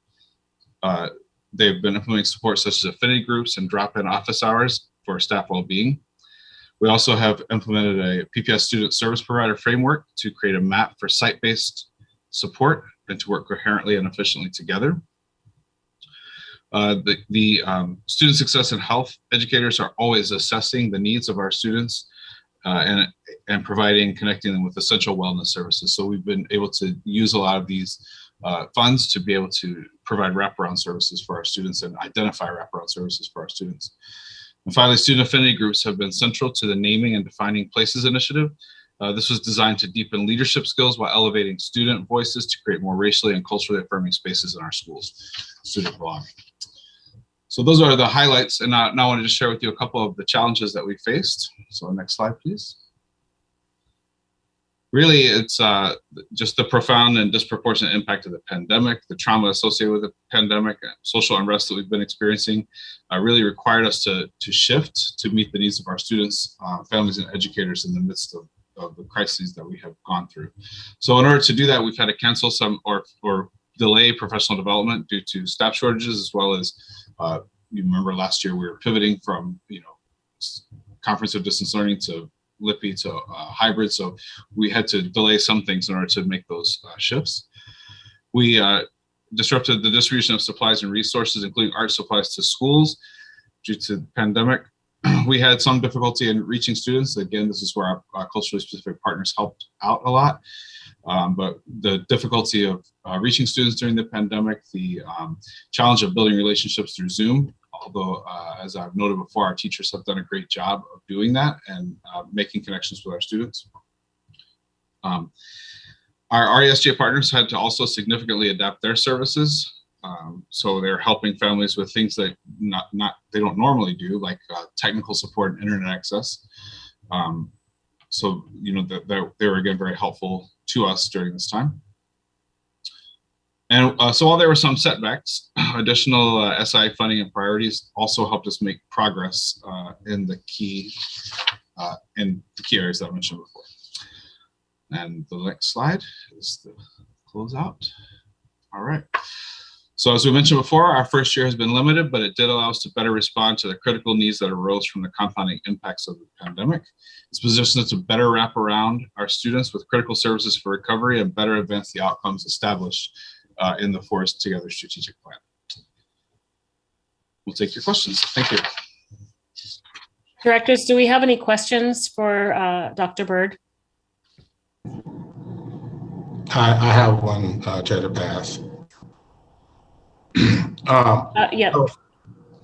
[SPEAKER 20] They've been implementing support such as affinity groups and drop-in office hours for staff well-being. We also have implemented a PPS student service provider framework to create a map for site-based support and to work coherently and efficiently together. The Student Success and Health educators are always assessing the needs of our students and connecting them with essential wellness services. So we've been able to use a lot of these funds to be able to provide wraparound services for our students and identify wraparound services for our students. And finally, student affinity groups have been central to the Naming and Defining Places initiative. This was designed to deepen leadership skills while elevating student voices to create more racially and culturally affirming spaces in our schools, student belonging. So those are the highlights, and now I wanted to share with you a couple of the challenges that we faced. So next slide, please. Really, it's just the profound and disproportionate impact of the pandemic, the trauma associated with the pandemic, social unrest that we've been experiencing really required us to shift to meet the needs of our students, families, and educators in the midst of the crises that we have gone through. So in order to do that, we've had to cancel some or delay professional development due to staff shortages, as well as you remember last year we were pivoting from comprehensive distance learning to LIPI to hybrid, so we had to delay some things in order to make those shifts. We disrupted the distribution of supplies and resources, including art supplies, to schools due to the pandemic. We had some difficulty in reaching students. Again, this is where our culturally specific partners helped out a lot. But the difficulty of reaching students during the pandemic, the challenge of building relationships through Zoom, although as I've noted before, our teachers have done a great job of doing that and making connections with our students. Our RESJ partners had to also significantly adapt their services. So they're helping families with things that they don't normally do, like technical support and internet access. So they were again very helpful to us during this time. And so while there were some setbacks, additional SI funding and priorities also helped us make progress in the key areas that I mentioned before. And the next slide is the closeout. All right. So as we mentioned before, our first year has been limited, but it did allow us to better respond to the critical needs that arose from the compounding impacts of the pandemic. It's positioned us to better wrap around our students with critical services for recovery and better advance the outcomes established in the Forest Together strategic plan. We'll take your questions. Thank you.
[SPEAKER 1] Directors, do we have any questions for Dr. Bird?
[SPEAKER 18] I have one, Chair to pass.
[SPEAKER 1] Yeah.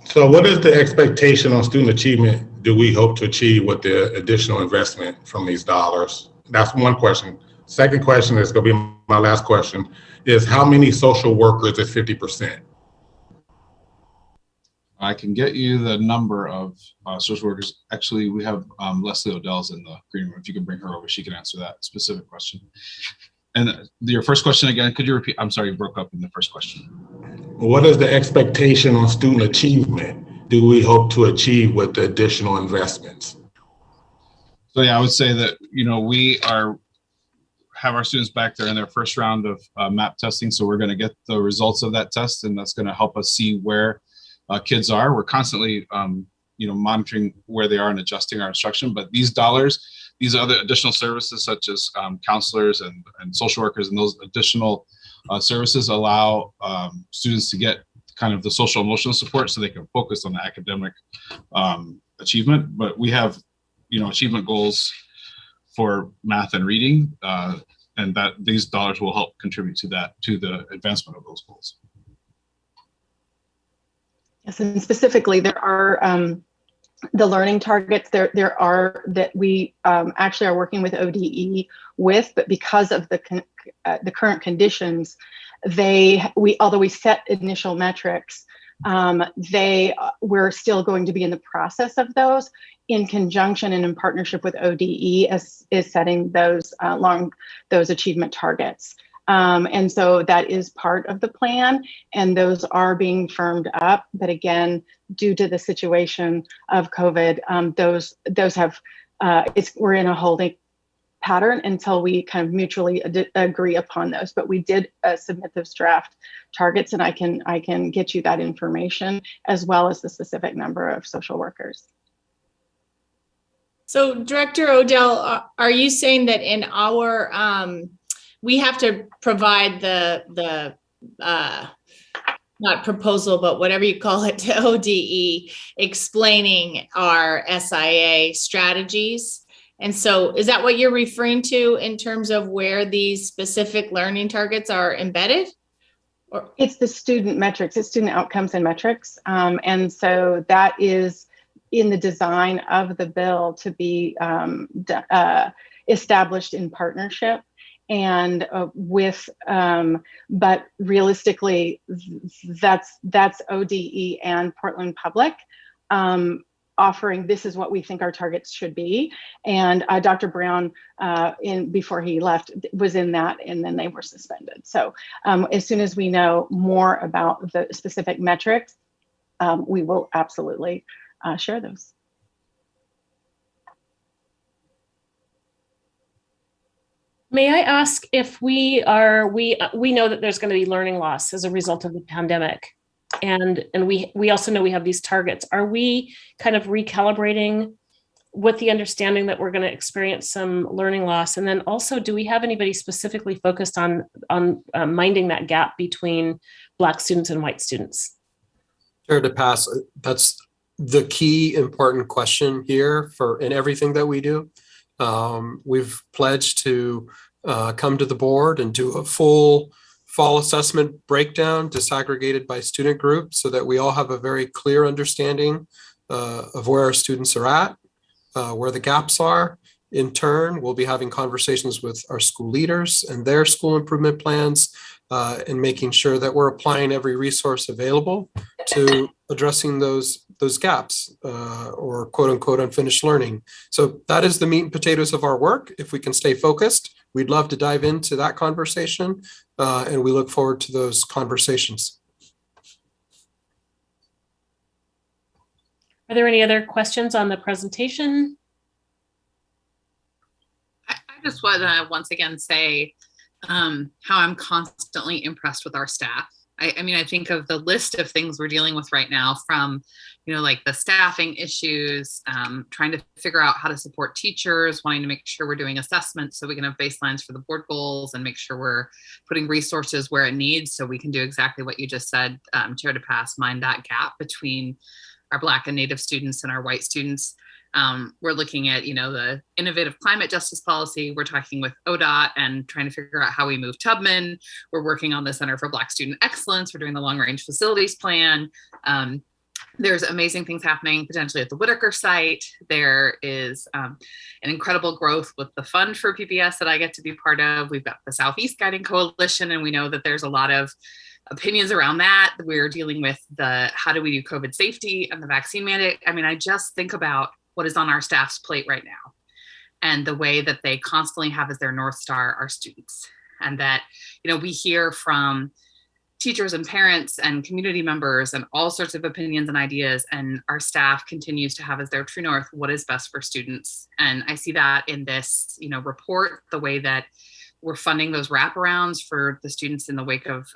[SPEAKER 18] So what is the expectation on student achievement do we hope to achieve with the additional investment from these dollars? That's one question. Second question is going to be my last question, is how many social workers is 50%?
[SPEAKER 20] I can get you the number of social workers. Actually, we have Leslie Odell's in the green room. If you can bring her over, she can answer that specific question. And your first question again, could you repeat? I'm sorry, you broke up in the first question.
[SPEAKER 18] What is the expectation on student achievement do we hope to achieve with the additional investments?
[SPEAKER 20] So yeah, I would say that, we have our students back there in their first round of MAP testing. So we're going to get the results of that test, and that's going to help us see where kids are. We're constantly, monitoring where they are and adjusting our instruction, but these dollars, these other additional services such as counselors and social workers and those additional services allow students to get kind of the social emotional support so they can focus on the academic achievement. But we have, achievement goals for math and reading, and that these dollars will help contribute to the advancement of those goals.
[SPEAKER 21] Yes, and specifically, there are the learning targets. There are that we actually are working with ODE with, but because of the current conditions, although we set initial metrics, we're still going to be in the process of those in conjunction and in partnership with ODE is setting those achievement targets. And so that is part of the plan, and those are being firmed up. But again, due to the situation of COVID, those have we're in a holding pattern until we kind of mutually agree upon those. But we did submit those draft targets, and I can get you that information as well as the specific number of social workers.
[SPEAKER 7] So, Director Odell, are you saying that in our we have to provide the not proposal, but whatever you call it, to ODE, explaining our SIA strategies? And so is that what you're referring to in terms of where these specific learning targets are embedded? Or
[SPEAKER 21] it's the student metrics, it's student outcomes and metrics. And so that is in the design of the bill to be established in partnership. And but realistically, that's ODE and Portland Public offering, this is what we think our targets should be. And Dr. Brown, before he left, was in that, and then they were suspended. So as soon as we know more about the specific metrics, we will absolutely share those.
[SPEAKER 1] May I ask if we know that there's going to be learning loss as a result of the pandemic, and we also know we have these targets. Are we kind of recalibrating with the understanding that we're going to experience some learning loss? And then also, do we have anybody specifically focused on minding that gap between Black students and white students?
[SPEAKER 5] Chair DePass, that's the key important question here in everything that we do. We've pledged to come to the board and do a full fall assessment breakdown disaggregated by student group so that we all have a very clear understanding of where our students are at, where the gaps are. In turn, we'll be having conversations with our school leaders and their school improvement plans and making sure that we're applying every resource available to addressing those gaps or quote unquote unfinished learning. So that is the meat and potatoes of our work. If we can stay focused, we'd love to dive into that conversation and we look forward to those conversations.
[SPEAKER 1] Are there any other questions on the presentation?
[SPEAKER 8] I just want to once again say how I'm constantly impressed with our staff. I mean, I think of the list of things we're dealing with right now, from, like the staffing issues, trying to figure out how to support teachers, wanting to make sure we're doing assessments so we can have baselines for the board goals and make sure we're putting resources where it needs so we can do exactly what you just said, Chair DePass, mind that gap between our Black and Native students and our white students. We're looking at, the innovative climate justice policy. We're talking with ODOT and trying to figure out how we move Tubman. We're working on the Center for Black Student Excellence. We're doing the long range facilities plan. There's amazing things happening potentially at the Whitaker site. There is an incredible growth with the fund for PPS that I get to be part of. We've got the Southeast Guiding Coalition, and we know that there's a lot of opinions around that. We're dealing with how do we do COVID safety and the vaccine mandate. I mean, I just think about what is on our staff's plate right now and the way that they constantly have as their North Star our students. And that, we hear from teachers and parents and community members and all sorts of opinions and ideas, and our staff continues to have as their true north what is best for students. And I see that in this, report, the way that we're funding those wraparounds for the students in the wake of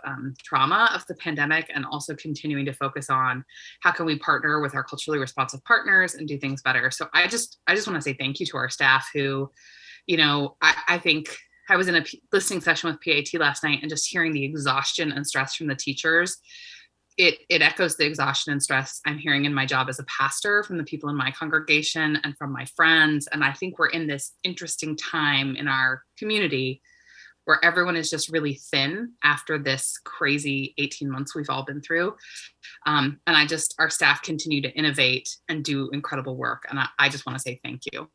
[SPEAKER 8] trauma of the pandemic, and also continuing to focus on how can we partner with our culturally responsive partners and do things better. So I just want to say thank you to our staff who, I think I was in a listening session with PAT last night, and just hearing the exhaustion and stress from the teachers, it echoes the exhaustion and stress I'm hearing in my job as a pastor from the people in my congregation and from my friends. And I think we're in this interesting time in our community where everyone is just really thin after this crazy 18 months we've all been through. And our staff continue to innovate and do incredible work. And I just want to say thank you.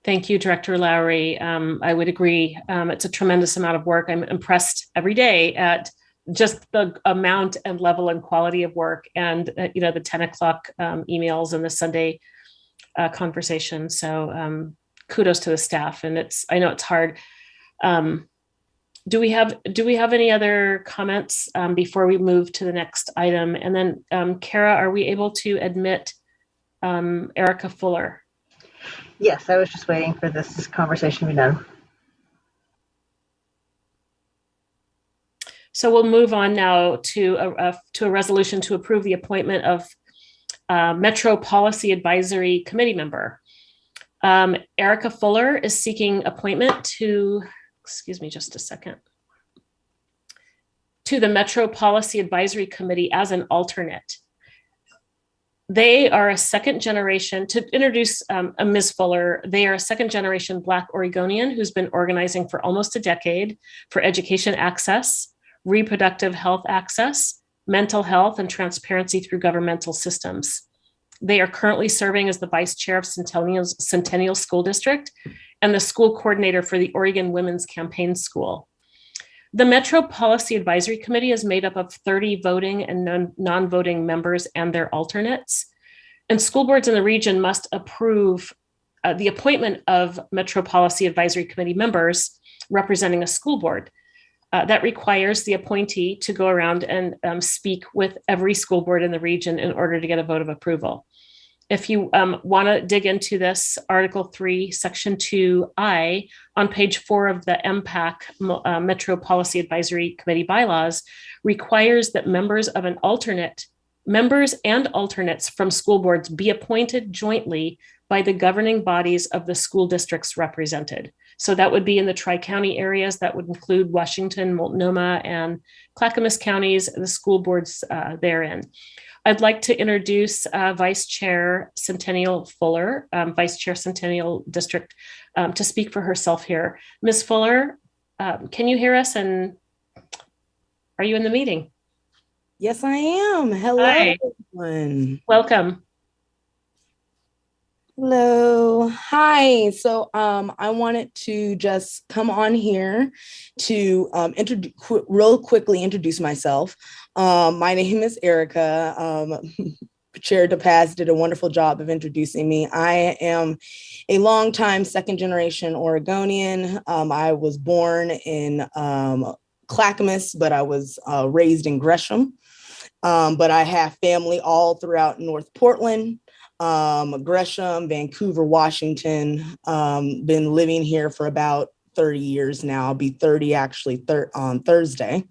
[SPEAKER 1] Thank you, Director Lowry. I would agree. It's a tremendous amount of work. I'm impressed every day at just the amount and level and quality of work, and the 10 o'clock emails and the Sunday conversation. So kudos to the staff. And I know it's hard. Do we have any other comments before we move to the next item? And then Kara, are we able to admit Erica Fuller?
[SPEAKER 3] Yes, I was just waiting for this conversation to be done.
[SPEAKER 1] So we'll move on now to a resolution to approve the appointment of Metro Policy Advisory Committee member. Erica Fuller is seeking appointment to, excuse me just a second, to the Metro Policy Advisory Committee as an alternate. They are a second generation, to introduce Ms. Fuller, they are a second generation Black Oregonian who's been organizing for almost a decade for education access, reproductive health access, mental health, and transparency through governmental systems. They are currently serving as the vice chair of Centennial School District and the school coordinator for the Oregon Women's Campaign School. The Metro Policy Advisory Committee is made up of 30 voting and non-voting members and their alternates. And school boards in the region must approve the appointment of Metro Policy Advisory Committee members representing a school board. That requires the appointee to go around and speak with every school board in the region in order to get a vote of approval. If you want to dig into this, Article 3, Section 2I, on page 4 of the MPAC Metro Policy Advisory Committee bylaws, requires that members and alternates from school boards be appointed jointly by the governing bodies of the school districts represented. So that would be in the Tri-County areas. That would include Washington, Multnomah, and Clackamas counties, the school boards therein. I'd like to introduce Vice Chair Centennial Fuller, Vice Chair Centennial District, to speak for herself here. Ms. Fuller, can you hear us, and are you in the meeting?
[SPEAKER 6] Yes, I am. Hello,
[SPEAKER 1] Hi.
[SPEAKER 6] everyone.
[SPEAKER 1] Welcome.
[SPEAKER 6] Hello. Hi. So I wanted to just come on here to real quickly introduce myself. My name is Erica. Chair DePaz did a wonderful job of introducing me. I am a longtime second generation Oregonian. I was born in Clackamas, but I was raised in Gresham. But I have family all throughout North Portland, Gresham, Vancouver, Washington. Been living here for about 30 years now. I'll be 30 actually on Thursday.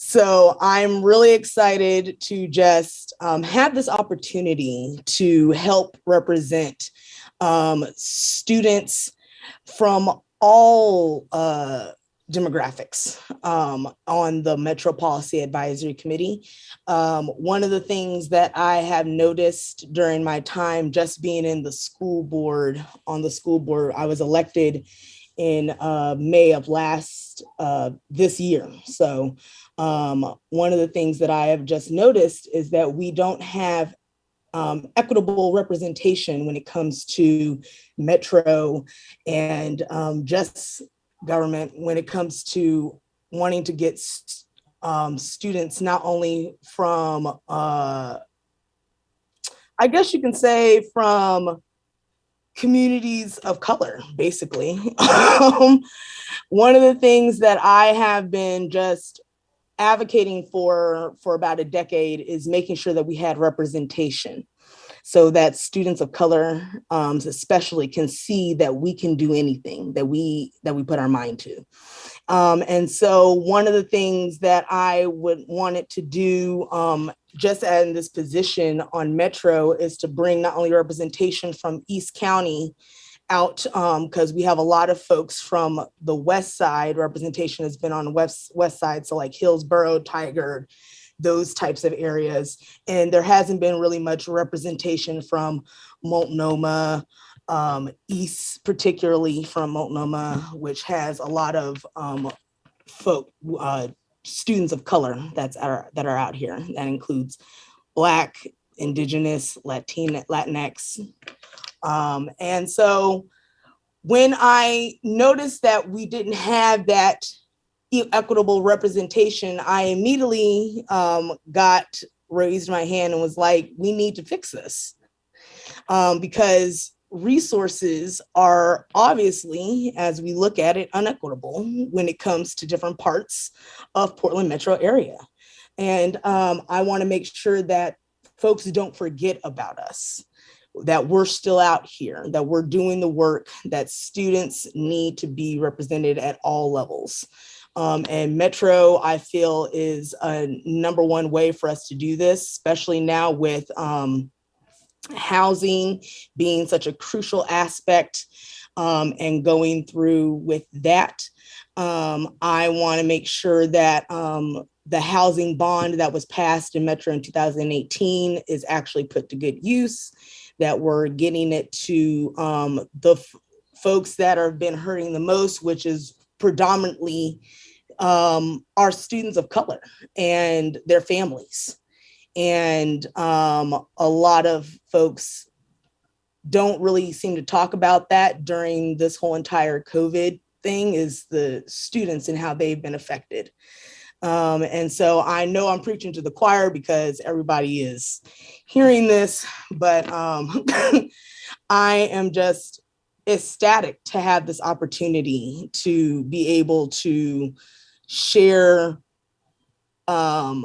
[SPEAKER 6] So I'm really excited to just have this opportunity to help represent students from all demographics on the Metro Policy Advisory Committee. One of the things that I have noticed during my time just being in the school board, I was elected in May of this year. So one of the things that I have just noticed is that we don't have equitable representation when it comes to Metro and just government, when it comes to wanting to get students not only from, I guess you can say from communities of color, basically. One of the things that I have been just advocating for about a decade is making sure that we had representation so that students of color especially can see that we can do anything that we put our mind to. And so one of the things that I would want it to do just in this position on Metro is to bring not only representation from East County out because we have a lot of folks from the west side. Representation has been on the west side, so like Hillsborough, Tigard, those types of areas. And there hasn't been really much representation from Multnomah, East, particularly from Multnomah, which has a lot of students of color that are out here. That includes Black, Indigenous, Latinx. And so when I noticed that we didn't have that equitable representation, I immediately raised my hand and was like, we need to fix this. Because resources are obviously, as we look at it, unequitable when it comes to different parts of Portland metro area. And I want to make sure that folks don't forget about us, that we're still out here, that we're doing the work, that students need to be represented at all levels. And Metro, I feel, is a number one way for us to do this, especially now with housing being such a crucial aspect and going through with that. I want to make sure that the housing bond that was passed in Metro in 2018 is actually put to good use, that we're getting it to the folks that have been hurting the most, which is predominantly our students of color and their families. And a lot of folks don't really seem to talk about that during this whole entire COVID thing, is the students and how they've been affected. And so I know I'm preaching to the choir because everybody is hearing this, but I am just ecstatic to have this opportunity to be able to share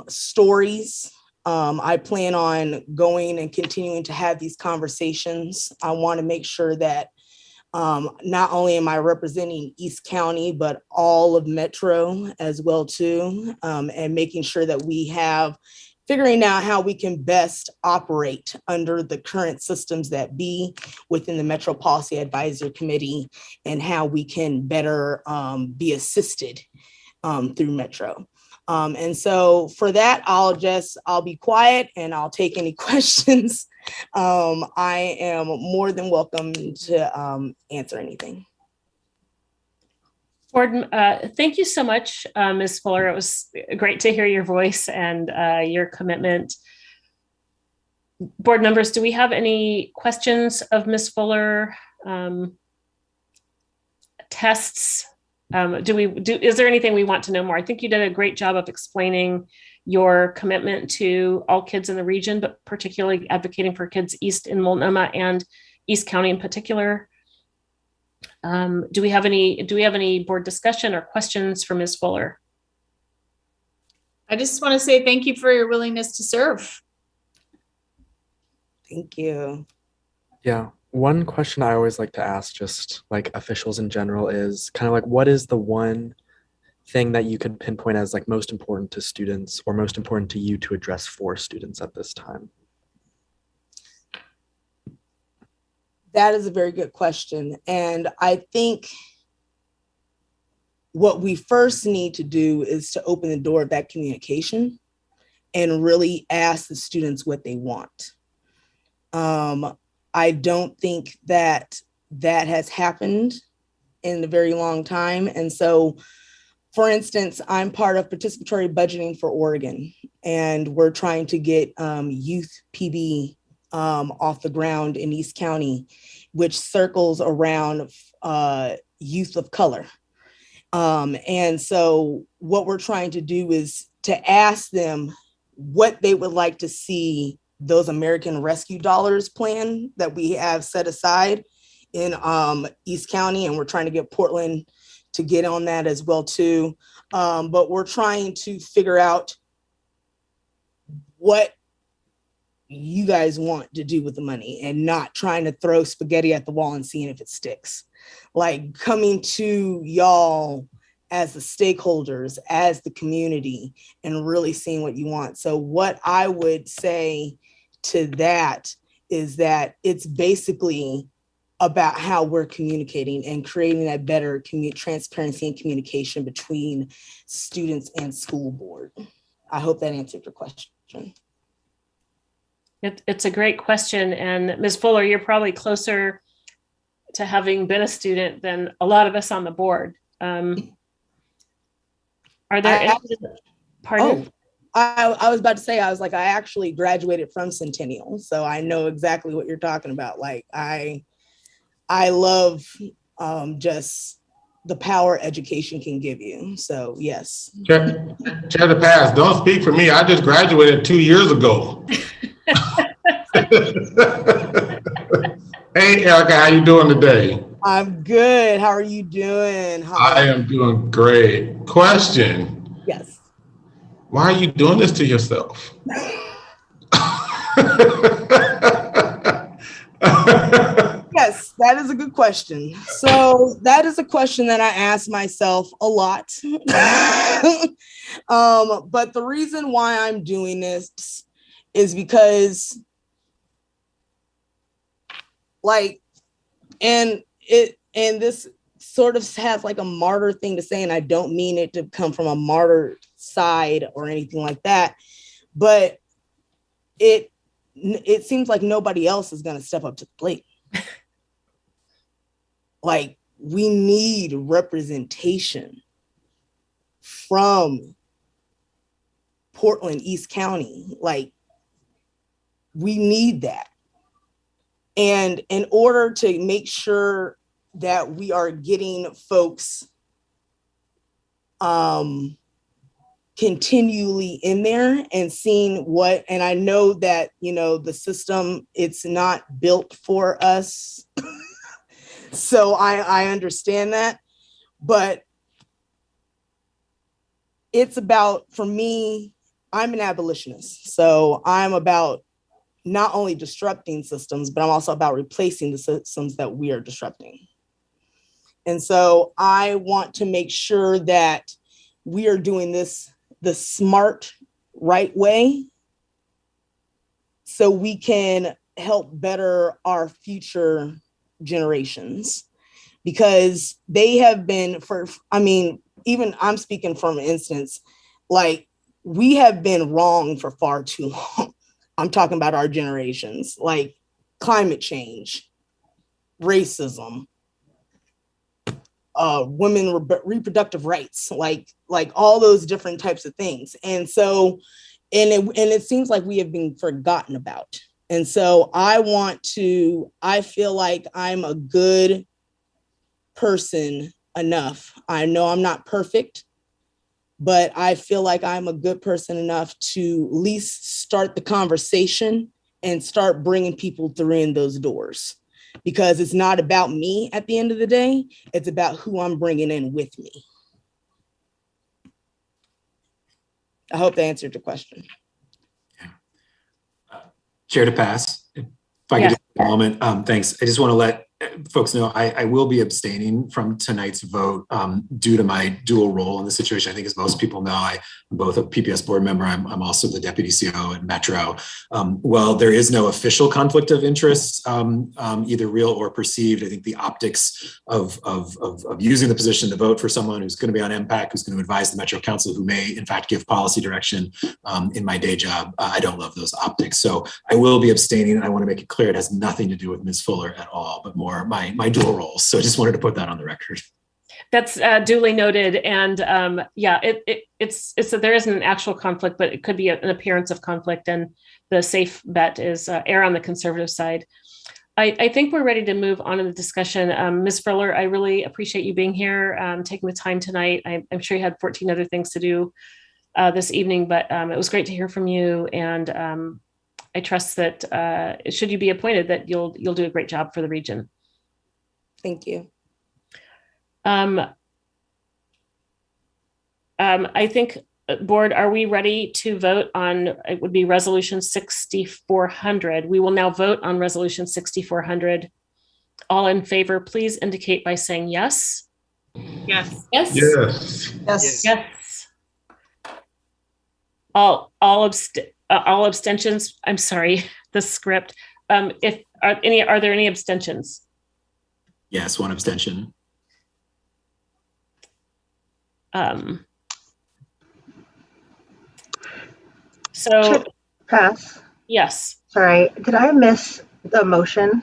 [SPEAKER 6] stories. I plan on going and continuing to have these conversations. I want to make sure that not only am I representing East County, but all of Metro as well too, and making sure that we have figuring out how we can best operate under the current systems that be within the Metro Policy Advisory Committee, and how we can better be assisted through Metro. And so for that, I'll be quiet and I'll take any questions. I am more than welcome to answer anything.
[SPEAKER 1] Board, thank you so much, Ms. Fuller. It was great to hear your voice and your commitment. Board members, do we have any questions of Ms. Fuller? Tests? Is there anything we want to know more? I think you did a great job of explaining your commitment to all kids in the region, but particularly advocating for kids east in Multnomah and East County in particular. Do we have any board discussion or questions for Ms. Fuller?
[SPEAKER 7] I just want to say thank you for your willingness to serve.
[SPEAKER 6] Thank you.
[SPEAKER 4] Yeah. One question I always like to ask, just like officials in general, is kind of like, what is the one thing that you could pinpoint as like most important to students or most important to you to address for students at this time?
[SPEAKER 6] That is a very good question. And I think what we first need to do is to open the door of that communication and really ask the students what they want. I don't think that has happened in a very long time. And so, for instance, I'm part of participatory budgeting for Oregon, and we're trying to get youth PB off the ground in East County, which circles around youth of color. And so what we're trying to do is to ask them what they would like to see those American Rescue Dollars plan that we have set aside in East County, and we're trying to get Portland to get on that as well too. But we're trying to figure out what you guys want to do with the money, and not trying to throw spaghetti at the wall and seeing if it sticks. Like coming to y'all as the stakeholders, as the community, and really seeing what you want. So what I would say to that is that it's basically about how we're communicating and creating that better transparency and communication between students and school board. I hope that answered your question.
[SPEAKER 1] It's a great question. And Ms. Fuller, you're probably closer to having been a student than a lot of us on the board. Are there pardon?
[SPEAKER 6] I was about to say, I was like, I actually graduated from Centennial, so I know exactly what you're talking about. Like, I love just the power education can give you. So yes.
[SPEAKER 18] Chair to pass. Don't speak for me. I just graduated 2 years ago. Hey, Erica, how you doing today?
[SPEAKER 6] I'm good. How are you doing?
[SPEAKER 18] I am doing great. Question.
[SPEAKER 6] Yes.
[SPEAKER 18] Why are you doing this to yourself?
[SPEAKER 6] Yes, that is a good question. So that is a question that I ask myself a lot. But the reason why I'm doing this is because, like, and this sort of has like a martyr thing to say, and I don't mean it to come from a martyr side or anything like that, but it seems like nobody else is going to step up to the plate. Like, we need representation from Portland, East County. Like, we need that. And in order to make sure that we are getting folks continually in there and seeing what, and I know that, you know, the system, it's not built for us. So I understand that, but it's about, for me, I'm an abolitionist. So I'm about not only disrupting systems, but I'm also about replacing the systems that we are disrupting. And so I want to make sure that we are doing this the smart, right way, so we can help better our future generations, because they have been, even I'm speaking from an instance, like, we have been wrong for far too long. I'm talking about our generations, like climate change, racism, women reproductive rights, like all those different types of things. And so, and it seems like we have been forgotten about. And so I feel like I'm a good person enough. I know I'm not perfect, but I feel like I'm a good person enough to at least start the conversation and start bringing people through in those doors. Because it's not about me at the end of the day, it's about who I'm bringing in with me. I hope that answered your question.
[SPEAKER 9] Chair to pass. If I could just take a moment, thanks. I just want to let folks know I will be abstaining from tonight's vote due to my dual role in the situation. I think, as most people know, I'm both a PPS board member. I'm also the deputy CO at Metro. While there is no official conflict of interest, either real or perceived, I think the optics of using the position to vote for someone who's going to be on MPAC, who's going to advise the Metro Council, who may in fact give policy direction in my day job, I don't love those optics. So I will be abstaining. I want to make it clear it has nothing to do with Ms. Fuller at all, but more my dual roles. So I just wanted to put that on the record.
[SPEAKER 1] That's duly noted. And it's that there isn't an actual conflict, but it could be an appearance of conflict. And the safe bet is err on the conservative side. I think we're ready to move on in the discussion. Ms. Fuller, I really appreciate you being here, taking the time tonight. I'm sure you had 14 other things to do this evening, but it was great to hear from you. And I trust that should you be appointed, that you'll do a great job for the region.
[SPEAKER 6] Thank you.
[SPEAKER 1] I think, board, are we ready to vote on, it would be resolution 6400. We will now vote on resolution 6400. All in favor, please indicate by saying yes.
[SPEAKER 8] Yes.
[SPEAKER 1] Yes.
[SPEAKER 20] Yes.
[SPEAKER 6] Yes.
[SPEAKER 1] Yes. All abstentions. I'm sorry, the script. Are there any abstentions?
[SPEAKER 9] Yes, one abstention.
[SPEAKER 1] So,
[SPEAKER 3] Pass.
[SPEAKER 1] yes.
[SPEAKER 3] Sorry, did I miss the motion?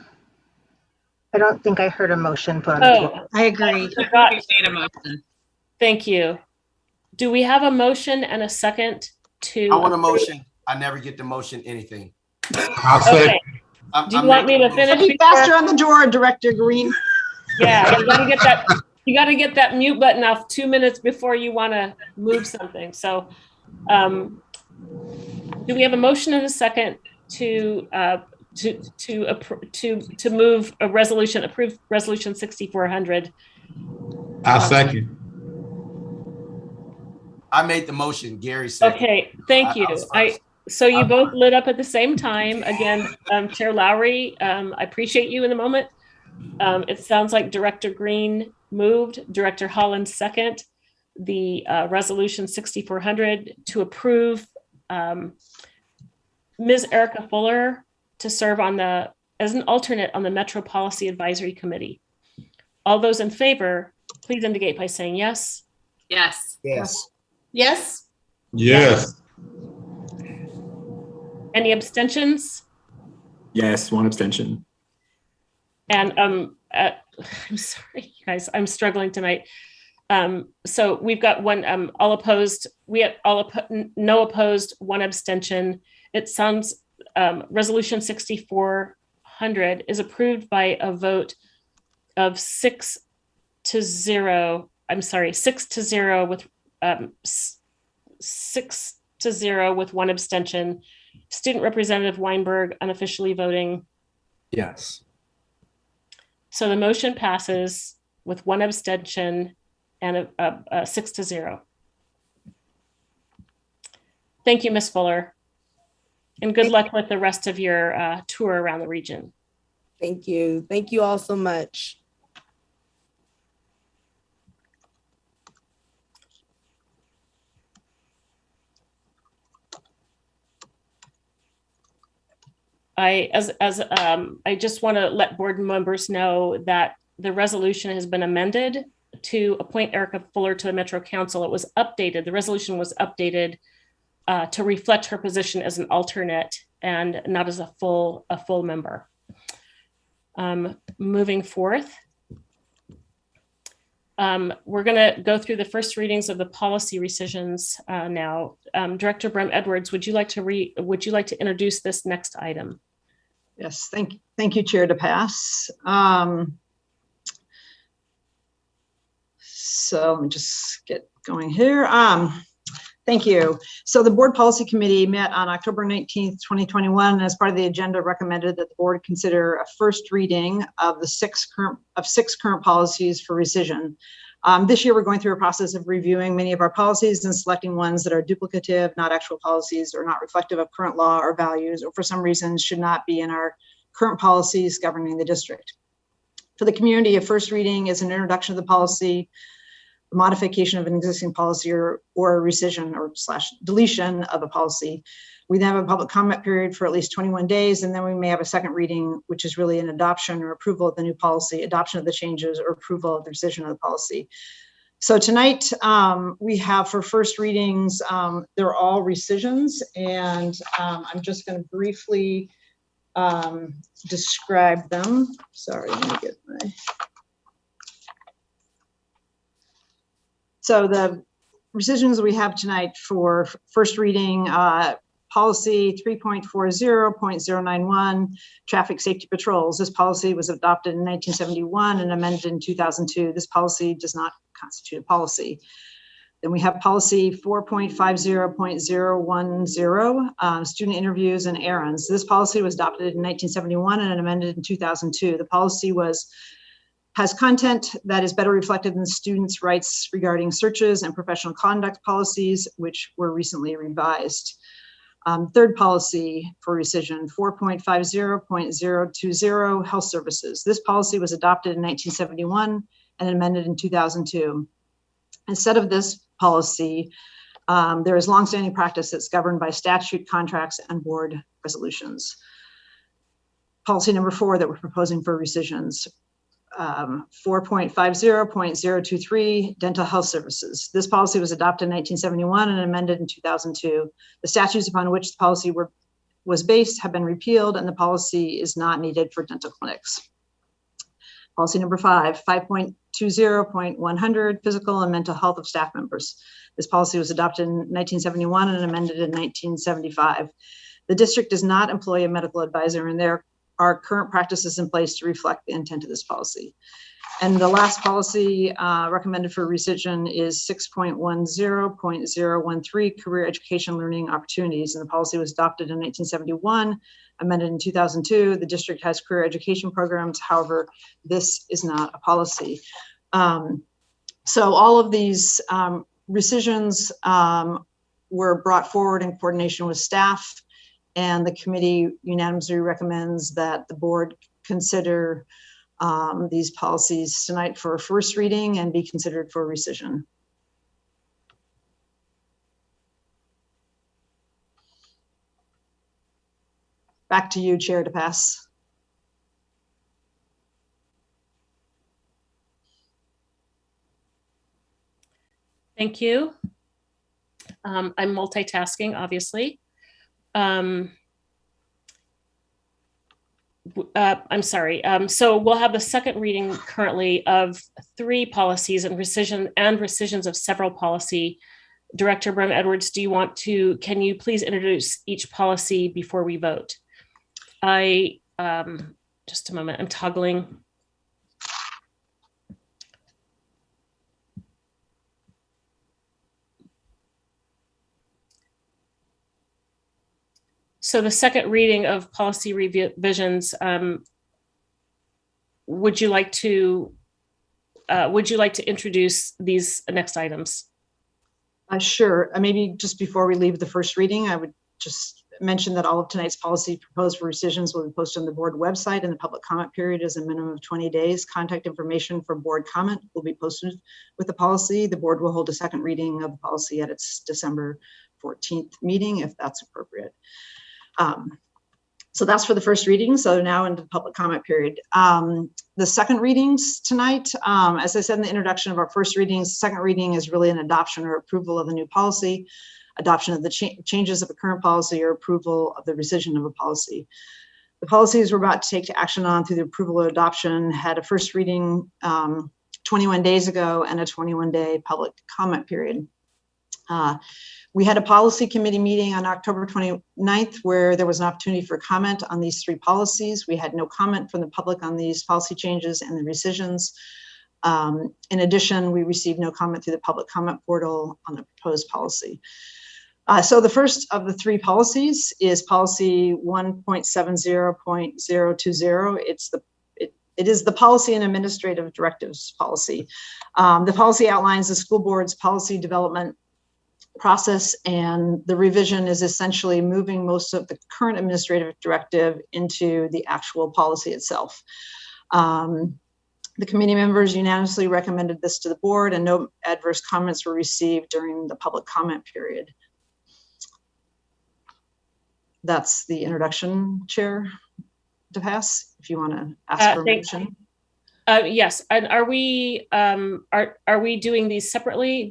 [SPEAKER 3] I don't think I heard a motion put on the table.
[SPEAKER 1] Oh,
[SPEAKER 7] I agree.
[SPEAKER 1] forgot.
[SPEAKER 8] You made a motion.
[SPEAKER 1] Thank you. Do we have a motion and a second to?
[SPEAKER 2] I want a motion. I never get to motion anything.
[SPEAKER 1] Okay. Do you want me to finish?
[SPEAKER 17] Be faster on the drawer, Director Green.
[SPEAKER 1] Yeah, you gotta get that. You gotta get that mute button off 2 minutes before you want to move something. So, do we have a motion and a second to move a resolution, approve resolution 6400?
[SPEAKER 18] I'll second.
[SPEAKER 2] I made the motion. Gary said.
[SPEAKER 1] Okay, thank you. So you both lit up at the same time. Again, Chair Lowry, I appreciate you in the moment. It sounds like Director Green moved, Director Holland second, the resolution 6400 to approve Ms. Erica Fuller to serve as an alternate on the Metro Policy Advisory Committee. All those in favor, please indicate by saying yes.
[SPEAKER 8] Yes.
[SPEAKER 2] Yes.
[SPEAKER 7] Yes.
[SPEAKER 18] Yes.
[SPEAKER 1] Any abstentions?
[SPEAKER 9] Yes, one abstention.
[SPEAKER 1] And I'm sorry, guys, I'm struggling tonight. So we've got one all opposed. We have no opposed, one abstention. It sounds resolution 6400 is approved by a vote of 6-0. I'm sorry, 6-0 with 6-0 with one abstention. Student Representative Weinberg unofficially voting
[SPEAKER 4] Yes.
[SPEAKER 1] So the motion passes with one abstention and a 6-0. Thank you, Ms. Fuller. And good luck with the rest of your tour around the region.
[SPEAKER 6] Thank you. Thank you all so much.
[SPEAKER 1] I just want to let board members know that the resolution has been amended to appoint Erica Fuller to the Metro Council. It was updated. The resolution was updated to reflect her position as an alternate and not as a full member. Moving forth, we're going to go through the first readings of the policy rescissions now. Director Brem Edwards, would you like to introduce this next item?
[SPEAKER 17] Yes, thank you, Chair DePass. So let me just get going here. Thank you. So the Board Policy Committee met on October 19th, 2021. As part of the agenda, recommended that the board consider a first reading of the six current policies for rescission. This year, we're going through a process of reviewing many of our policies and selecting ones that are duplicative, not actual policies, or not reflective of current law or values, or for some reason should not be in our current policies governing the district. For the community, a first reading is an introduction of the policy, modification of an existing policy, or a rescission or / deletion of a policy. We then have a public comment period for at least 21 days, and then we may have a second reading, which is really an adoption or approval of the new policy, adoption of the changes, or approval of the rescission of the policy. So tonight we have for first readings, they're all rescissions, and I'm just going to briefly describe them. Sorry, let me get my... So the rescissions we have tonight for first reading, policy 3.40.091, traffic safety patrols. This policy was adopted in 1971 and amended in 2002. This policy does not constitute a policy. Then we have policy 4.50.010, student interviews and errands. This policy was adopted in 1971 and amended in 2002. The policy has content that is better reflected in students' rights regarding searches and professional conduct policies, which were recently revised. Third policy for rescission, 4.50.020, health services. This policy was adopted in 1971 and amended in 2002. Instead of this policy, there is longstanding practice that's governed by statute, contracts, and board resolutions. Policy number 4 that we're proposing for rescissions. 4.50.023 dental health services. This policy was adopted in 1971 and amended in 2002. The statutes upon which the policy was based have been repealed, and the policy is not needed for dental clinics. Policy number 5.20.100 physical and mental health of staff members. This policy was adopted in 1971 and amended in 1975. The district does not employ a medical advisor, and there are current practices in place to reflect the intent of this policy. And the last policy recommended for rescission is 6.10.013 career education learning opportunities. And the policy was adopted in 1971, amended in 2002. The district has career education programs. However, this is not a policy. So all of these rescissions were brought forward in coordination with staff, and the committee unanimously recommends that the board consider these policies tonight for a first reading and be considered for rescission. Back to you, Chair, to pass.
[SPEAKER 1] Thank you. I'm multitasking, obviously. I'm sorry. So we'll have the second reading currently of 3 policies and rescissions of several policy. Director Brim-Edwards, can you please introduce each policy before we vote? Just a moment, I'm toggling. So the second reading of policy revisions, would you like to introduce these next items?
[SPEAKER 17] Sure. Maybe just before we leave the first reading, I would just mention that all of tonight's policy proposed for rescissions will be posted on the board website, and the public comment period is a minimum of 20 days. Contact information for board comment will be posted with the policy. The board will hold a second reading of the policy at its December 14th meeting, if that's appropriate. So that's for the first reading. So now into the public comment period. The second readings tonight, as I said in the introduction of our first readings, the second reading is really an adoption or approval of the new policy, adoption of the changes of a current policy, or approval of the rescission of a policy. The policies we're about to take action on through the approval or adoption had a first reading 21 days ago and a 21-day public comment period. We had a policy committee meeting on October 29th where there was an opportunity for comment on these 3 policies. We had no comment from the public on these policy changes and the rescissions. In addition, we received no comment through the public comment portal on the proposed policy. So the first of the 3 policies is policy 1.70.020. It is the policy and administrative directives policy. The policy outlines the school board's policy development process, and the revision is essentially moving most of the current administrative directive into the actual policy itself. The committee members unanimously recommended this to the board, and no adverse comments were received during the public comment period. That's the introduction, Chair DePass, if you want to ask for a motion.
[SPEAKER 1] Yes, and are we doing these separately,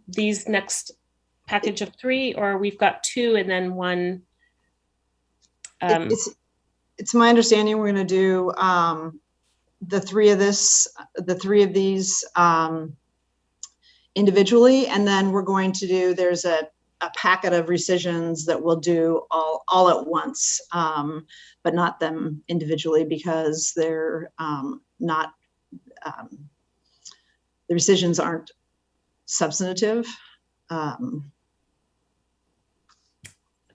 [SPEAKER 1] these next package of 3, or we've got 2 and then 1?
[SPEAKER 17] It's my understanding we're going to do the 3 of these individually, and then we're going to do, there's a packet of rescissions that we'll do all at once, but not them individually, because they're not, the rescissions aren't substantive.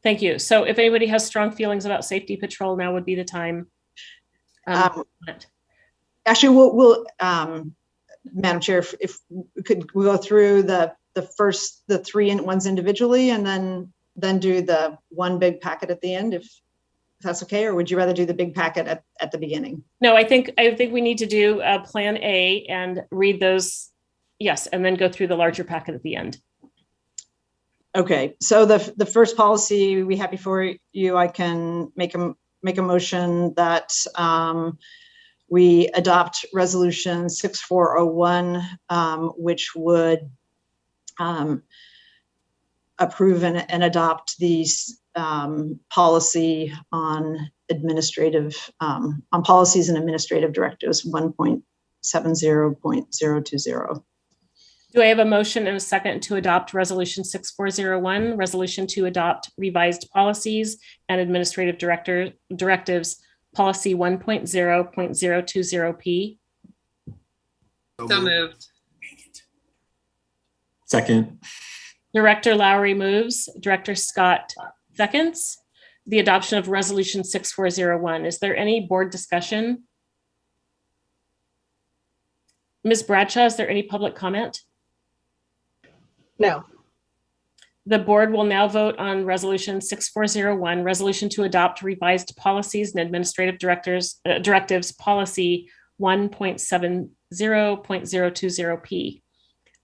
[SPEAKER 1] Thank you. So if anybody has strong feelings about safety patrol, now would be the time.
[SPEAKER 17] Actually, we'll Madam Chair, if we could go through the 3 ones individually, and then do the one big packet at the end, if that's okay, or would you rather do the big packet at the beginning?
[SPEAKER 1] No, I think we need to do Plan A and read those. Yes, and then go through the larger packet at the end.
[SPEAKER 17] Okay, so the first policy we have before you, I can make a motion that we adopt resolution 6401, which would approve and adopt these policy on administrative on policies and administrative directives 1.70.020.
[SPEAKER 1] Do I have a motion and a second to adopt resolution 6401, resolution to adopt revised policies and administrative directives, policy 1.0.020P?
[SPEAKER 8] So moved.
[SPEAKER 9] Second.
[SPEAKER 1] Director Lowry moves, Director Scott seconds the adoption of resolution 6401. Is there any board discussion? Ms. Bradshaw, is there any public comment?
[SPEAKER 3] No.
[SPEAKER 1] The board will now vote on resolution 6401, resolution to adopt revised policies and administrative directives, policy 1.70.020P.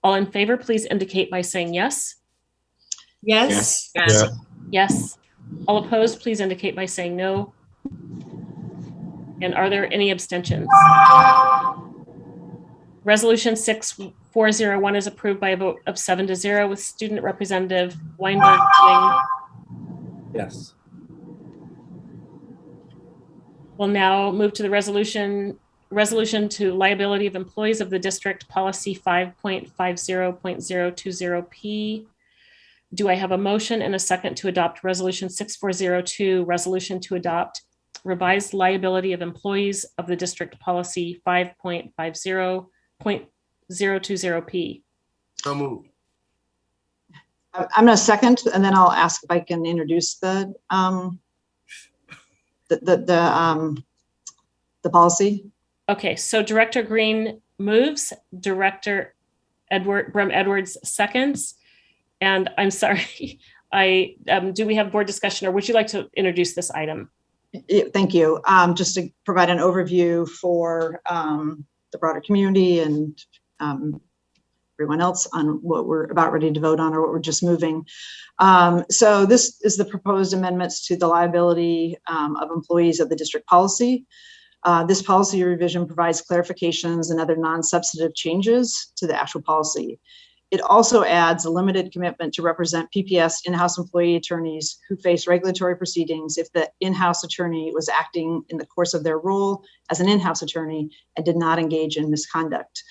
[SPEAKER 1] All in favor, please indicate by saying yes.
[SPEAKER 7] Yes.
[SPEAKER 8] Yes.
[SPEAKER 1] Yes. All opposed, please indicate by saying no. And are there any abstentions? Resolution 6401 is approved by a vote of 7-0 with Student Representative Weinberg voting
[SPEAKER 4] Yes.
[SPEAKER 1] We'll now move to the resolution to liability of employees of the district, policy 5.50.020P. Do I have a motion and a second to adopt resolution 6402, resolution to adopt revised liability of employees of the district, policy 5.50.020P?
[SPEAKER 2] So moved.
[SPEAKER 17] I'm going to second, and then I'll ask if I can introduce the policy.
[SPEAKER 1] Okay, so Director Green moves, Director Brem Edwards seconds, and I'm sorry, do we have board discussion, or would you like to introduce this item?
[SPEAKER 17] Thank you. Just to provide an overview for the broader community and everyone else on what we're about ready to vote on or what we're just moving. So this is the proposed amendments to the liability of employees of the district policy. This policy revision provides clarifications and other non-substantive changes to the actual policy. It also adds a limited commitment to represent PPS in-house employee attorneys who face regulatory proceedings if the in-house attorney was acting in the course of their role as an in-house attorney and did not engage in misconduct.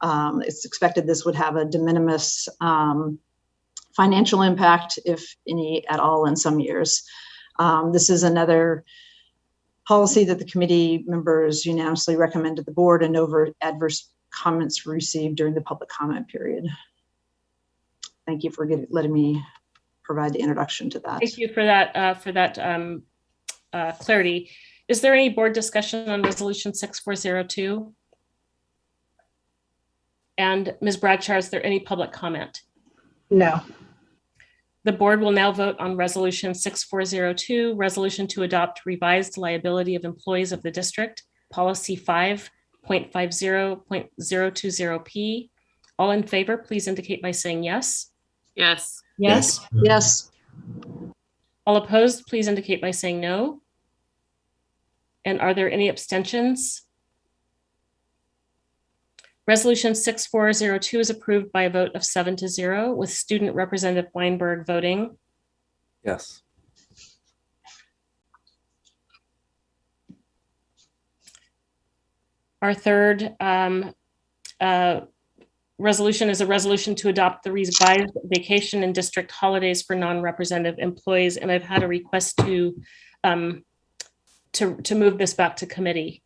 [SPEAKER 17] It's expected this would have a de minimis financial impact, if any at all, in some years. This is another policy that the committee members unanimously recommended the board, and no adverse comments received during the public comment period. Thank you for letting me provide the introduction to that.
[SPEAKER 1] Thank you for that clarity. Is there any board discussion on resolution 6402? And Ms. Bradshaw, is there any public comment?
[SPEAKER 3] No.
[SPEAKER 1] The board will now vote on resolution 6402, resolution to adopt revised liability of employees of the district, policy 5.50.020P. All in favor, please indicate by saying yes.
[SPEAKER 8] Yes.
[SPEAKER 17] Yes. Yes.
[SPEAKER 1] All opposed, please indicate by saying no. And are there any abstentions? Resolution 6402 is approved by a vote of 7-0 with Student Representative Weinberg voting
[SPEAKER 4] Yes.
[SPEAKER 1] Our third resolution is a resolution to adopt the revised vacation and district holidays for non-representative employees, and I've had a request to move this back to committee.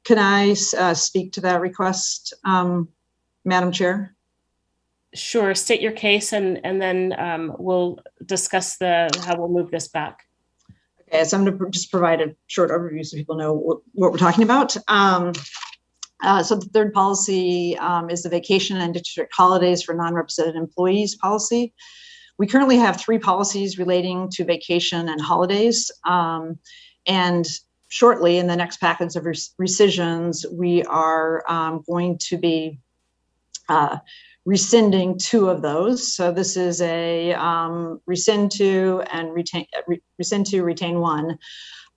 [SPEAKER 17] Can I speak to that request, Madam Chair?
[SPEAKER 1] Sure, state your case, and then we'll discuss how we'll move this back.
[SPEAKER 17] Okay, so I'm going to just provide a short overview so people know what we're talking about. So the third policy is the vacation and district holidays for non-represented employees policy. We currently have 3 policies relating to vacation and holidays. And shortly in the next package of rescissions, we are going to be rescinding 2 of those. So this is a rescind 2 and retain 1.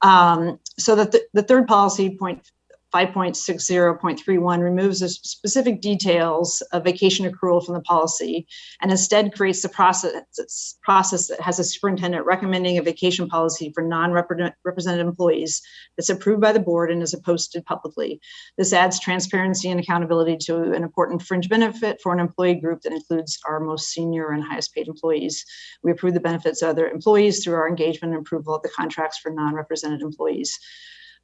[SPEAKER 17] So that the third policy, point 5.60.31, removes the specific details of vacation accrual from the policy and instead creates the process that has a superintendent recommending a vacation policy for non-represented employees that's approved by the board and is posted publicly. This adds transparency and accountability to an important fringe benefit for an employee group that includes our most senior and highest paid employees. We approve the benefits of other employees through our engagement and approval of the contracts for non-represented employees.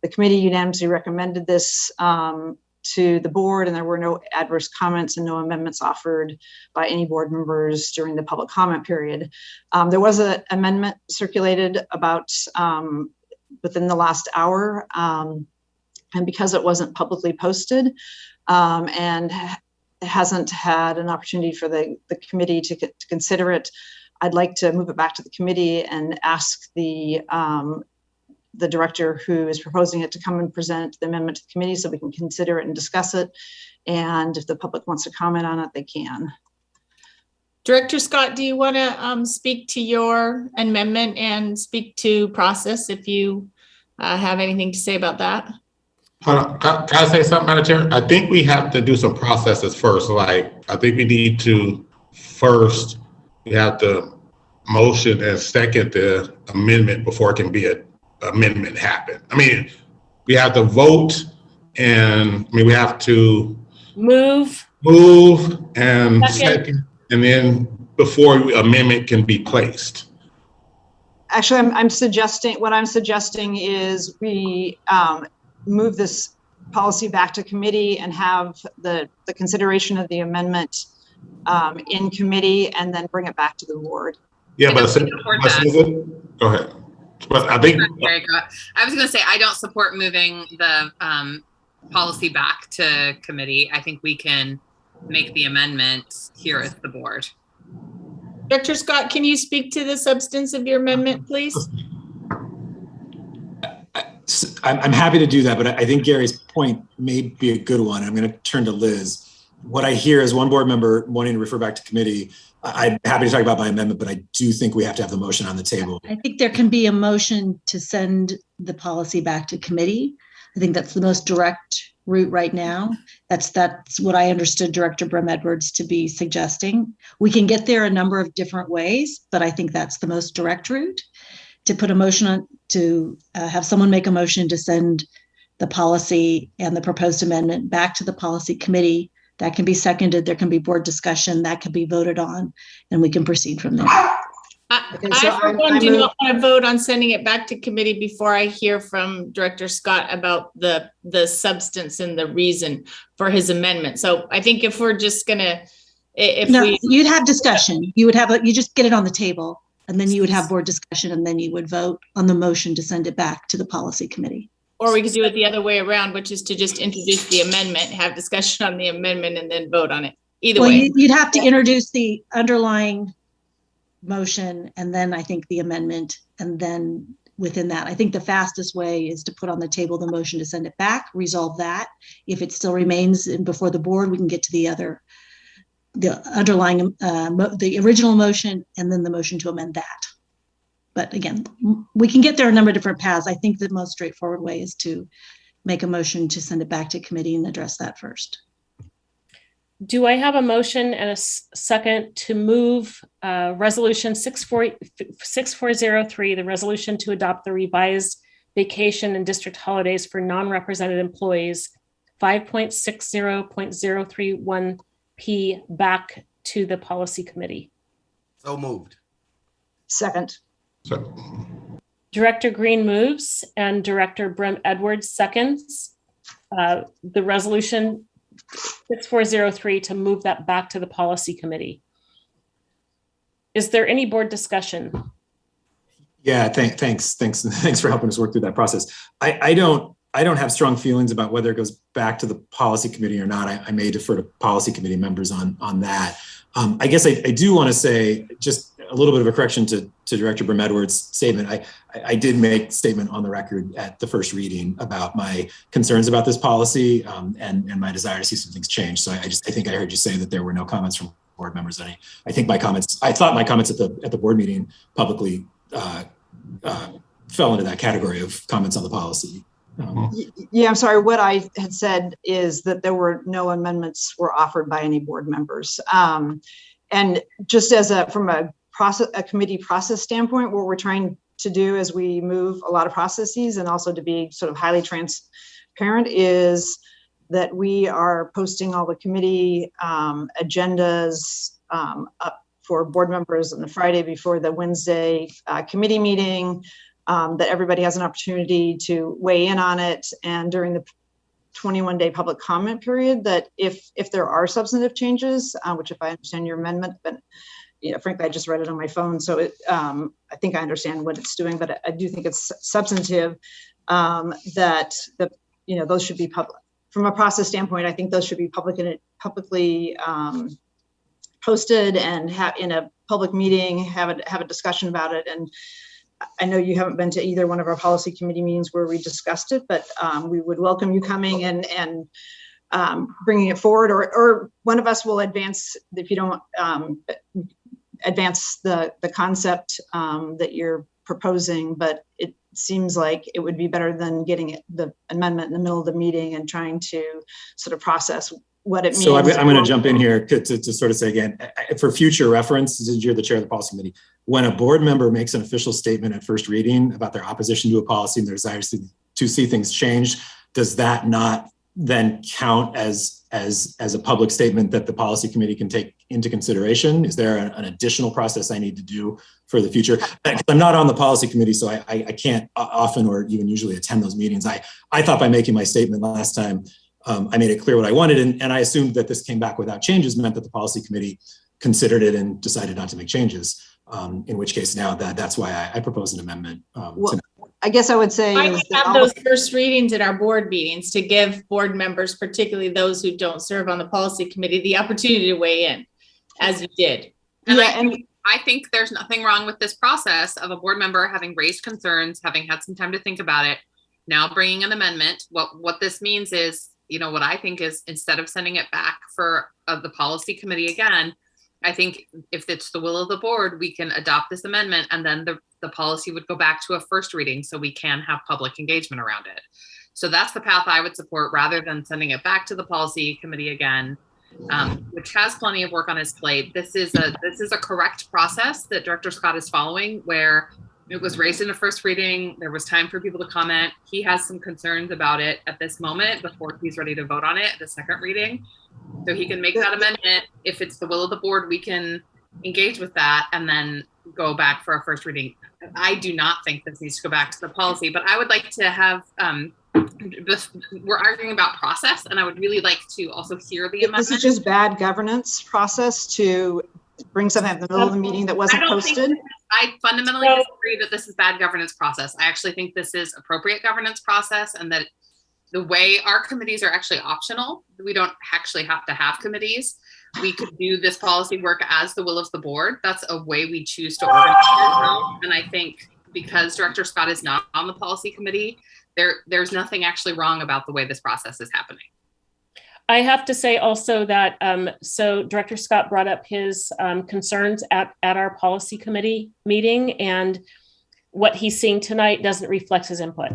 [SPEAKER 17] The committee unanimously recommended this to the board, and there were no adverse comments and no amendments offered by any board members during the public comment period. There was an amendment circulated about within the last hour, and because it wasn't publicly posted and hasn't had an opportunity for the committee to consider it, I'd like to move it back to the committee and ask the director who is proposing it to come and present the amendment to the committee so we can consider it and discuss it. And if the public wants to comment on it, they can.
[SPEAKER 7] Director Scott, do you want to speak to your amendment and speak to process if you have anything to say about that?
[SPEAKER 18] Can I say something, Madam Chair? I think we have to do some processes first. Like, I think we need to first, we have to motion and second the amendment before it can be an amendment happen. I mean, we have to vote and we have to
[SPEAKER 1] move
[SPEAKER 18] and second, and then before amendment can be placed.
[SPEAKER 17] Actually, what I'm suggesting is we move this policy back to committee and have the consideration of the amendment in committee and then bring it back to the board.
[SPEAKER 18] Yeah, but go ahead. But I think
[SPEAKER 8] I was going to say I don't support moving the policy back to committee. I think we can make the amendment here at the board.
[SPEAKER 7] Dr. Scott, can you speak to the substance of your amendment, please?
[SPEAKER 9] I'm happy to do that, but I think Gary's point may be a good one. I'm going to turn to Liz. What I hear is one board member wanting to refer back to committee. I'm happy to talk about my amendment, but I do think we have to have the motion on the table.
[SPEAKER 10] I think there can be a motion to send the policy back to committee. I think that's the most direct route right now. That's what I understood Director Brim-Edwards to be suggesting. We can get there a number of different ways, but I think that's the most direct route. To put a motion on, to have someone make a motion to send the policy and the proposed amendment back to the policy committee. That can be seconded. There can be board discussion that can be voted on, and we can proceed from there.
[SPEAKER 7] I for one do not want to vote on sending it back to committee before I hear from Director Scott about the substance and the reason for his amendment. So I think if we're just gonna,
[SPEAKER 10] you'd have discussion. You just get it on the table, and then you would have board discussion, and then you would vote on the motion to send it back to the policy committee.
[SPEAKER 7] Or we could do it the other way around, which is to just introduce the amendment, have discussion on the amendment, and then vote on it. Either way.
[SPEAKER 10] You'd have to introduce the underlying motion, and then I think the amendment, and then within that, I think the fastest way is to put on the table the motion to send it back, resolve that. If it still remains before the board, we can get to the underlying, the original motion, and then the motion to amend that. But again, we can get there a number of different paths. I think the most straightforward way is to make a motion to send it back to committee and address that first.
[SPEAKER 1] Do I have a motion and a second to move resolution 6403, the resolution to adopt the revised vacation and district holidays for non-represented employees, 5.60.031P back to the policy committee?
[SPEAKER 2] So moved.
[SPEAKER 17] Second.
[SPEAKER 1] Director Green moves and Director Brim-Edwards seconds the resolution 6403 to move that back to the policy committee. Is there any board discussion?
[SPEAKER 9] Yeah, thanks for helping us work through that process. I don't have strong feelings about whether it goes back to the policy committee or not. I may defer to policy committee members on that. I guess I do want to say just a little bit of a correction to Director Brim-Edwards' statement. I did make statement on the record at the first reading about my concerns about this policy and my desire to see some things change. So I think I heard you say that there were no comments from board members. I thought my comments at the board meeting publicly fell into that category of comments on the policy.
[SPEAKER 17] Yeah, I'm sorry. What I had said is that there were no amendments were offered by any board members. And just as from a committee process standpoint, what we're trying to do as we move a lot of processes and also to be sort of highly transparent is that we are posting all the committee agendas up for board members on the Friday before the Wednesday committee meeting, that everybody has an opportunity to weigh in on it. And during the 21-day public comment period, that if there are substantive changes, which if I understand your amendment, but frankly, I just read it on my phone, so I think I understand what it's doing, but I do think it's substantive, that those should be public. From a process standpoint, I think those should be publicly posted and have in a public meeting, have a discussion about it. And I know you haven't been to either one of our policy committee meetings where we discussed it, but we would welcome you coming and bringing it forward, or one of us will advance, if you don't advance the concept that you're proposing, but it seems like it would be better than getting the amendment in the middle of the meeting and trying to sort of process what it means.
[SPEAKER 9] So I'm going to jump in here to sort of say again, for future reference, since you're the chair of the policy committee, when a board member makes an official statement at first reading about their opposition to a policy and their desire to see things changed, does that not then count as a public statement that the policy committee can take into consideration? Is there an additional process I need to do for the future? I'm not on the policy committee, so I can't often or even usually attend those meetings. I thought by making my statement last time, I made it clear what I wanted, and I assumed that this came back without changes meant that the policy committee considered it and decided not to make changes. In which case now that's why I propose an amendment.
[SPEAKER 17] I guess I would say
[SPEAKER 7] we have those first readings at our board meetings to give board members, particularly those who don't serve on the policy committee, the opportunity to weigh in, as you did.
[SPEAKER 8] And I think there's nothing wrong with this process of a board member having raised concerns, having had some time to think about it, now bringing an amendment. What this means is, what I think is, instead of sending it back for the policy committee again, I think if it's the will of the board, we can adopt this amendment, and then the policy would go back to a first reading so we can have public engagement around it. So that's the path I would support, rather than sending it back to the policy committee again, which has plenty of work on his plate. This is a correct process that Director Scott is following, where it was raised in a first reading. There was time for people to comment. He has some concerns about it at this moment before he's ready to vote on it at the second reading. So he can make that amendment. If it's the will of the board, we can engage with that and then go back for a first reading. I do not think this needs to go back to the policy, but I would like to have, we're arguing about process, and I would really like to also hear the amendment.
[SPEAKER 17] This is just bad governance process to bring something in the middle of the meeting that wasn't posted.
[SPEAKER 8] I fundamentally disagree that this is bad governance process. I actually think this is appropriate governance process, and that the way our committees are actually optional. We don't actually have to have committees. We could do this policy work as the will of the board. That's a way we choose to organize ourselves. And I think because Director Scott is not on the policy committee, there's nothing actually wrong about the way this process is happening.
[SPEAKER 1] I have to say also that, so Director Scott brought up his concerns at our policy committee meeting, and what he's seeing tonight doesn't reflect his input.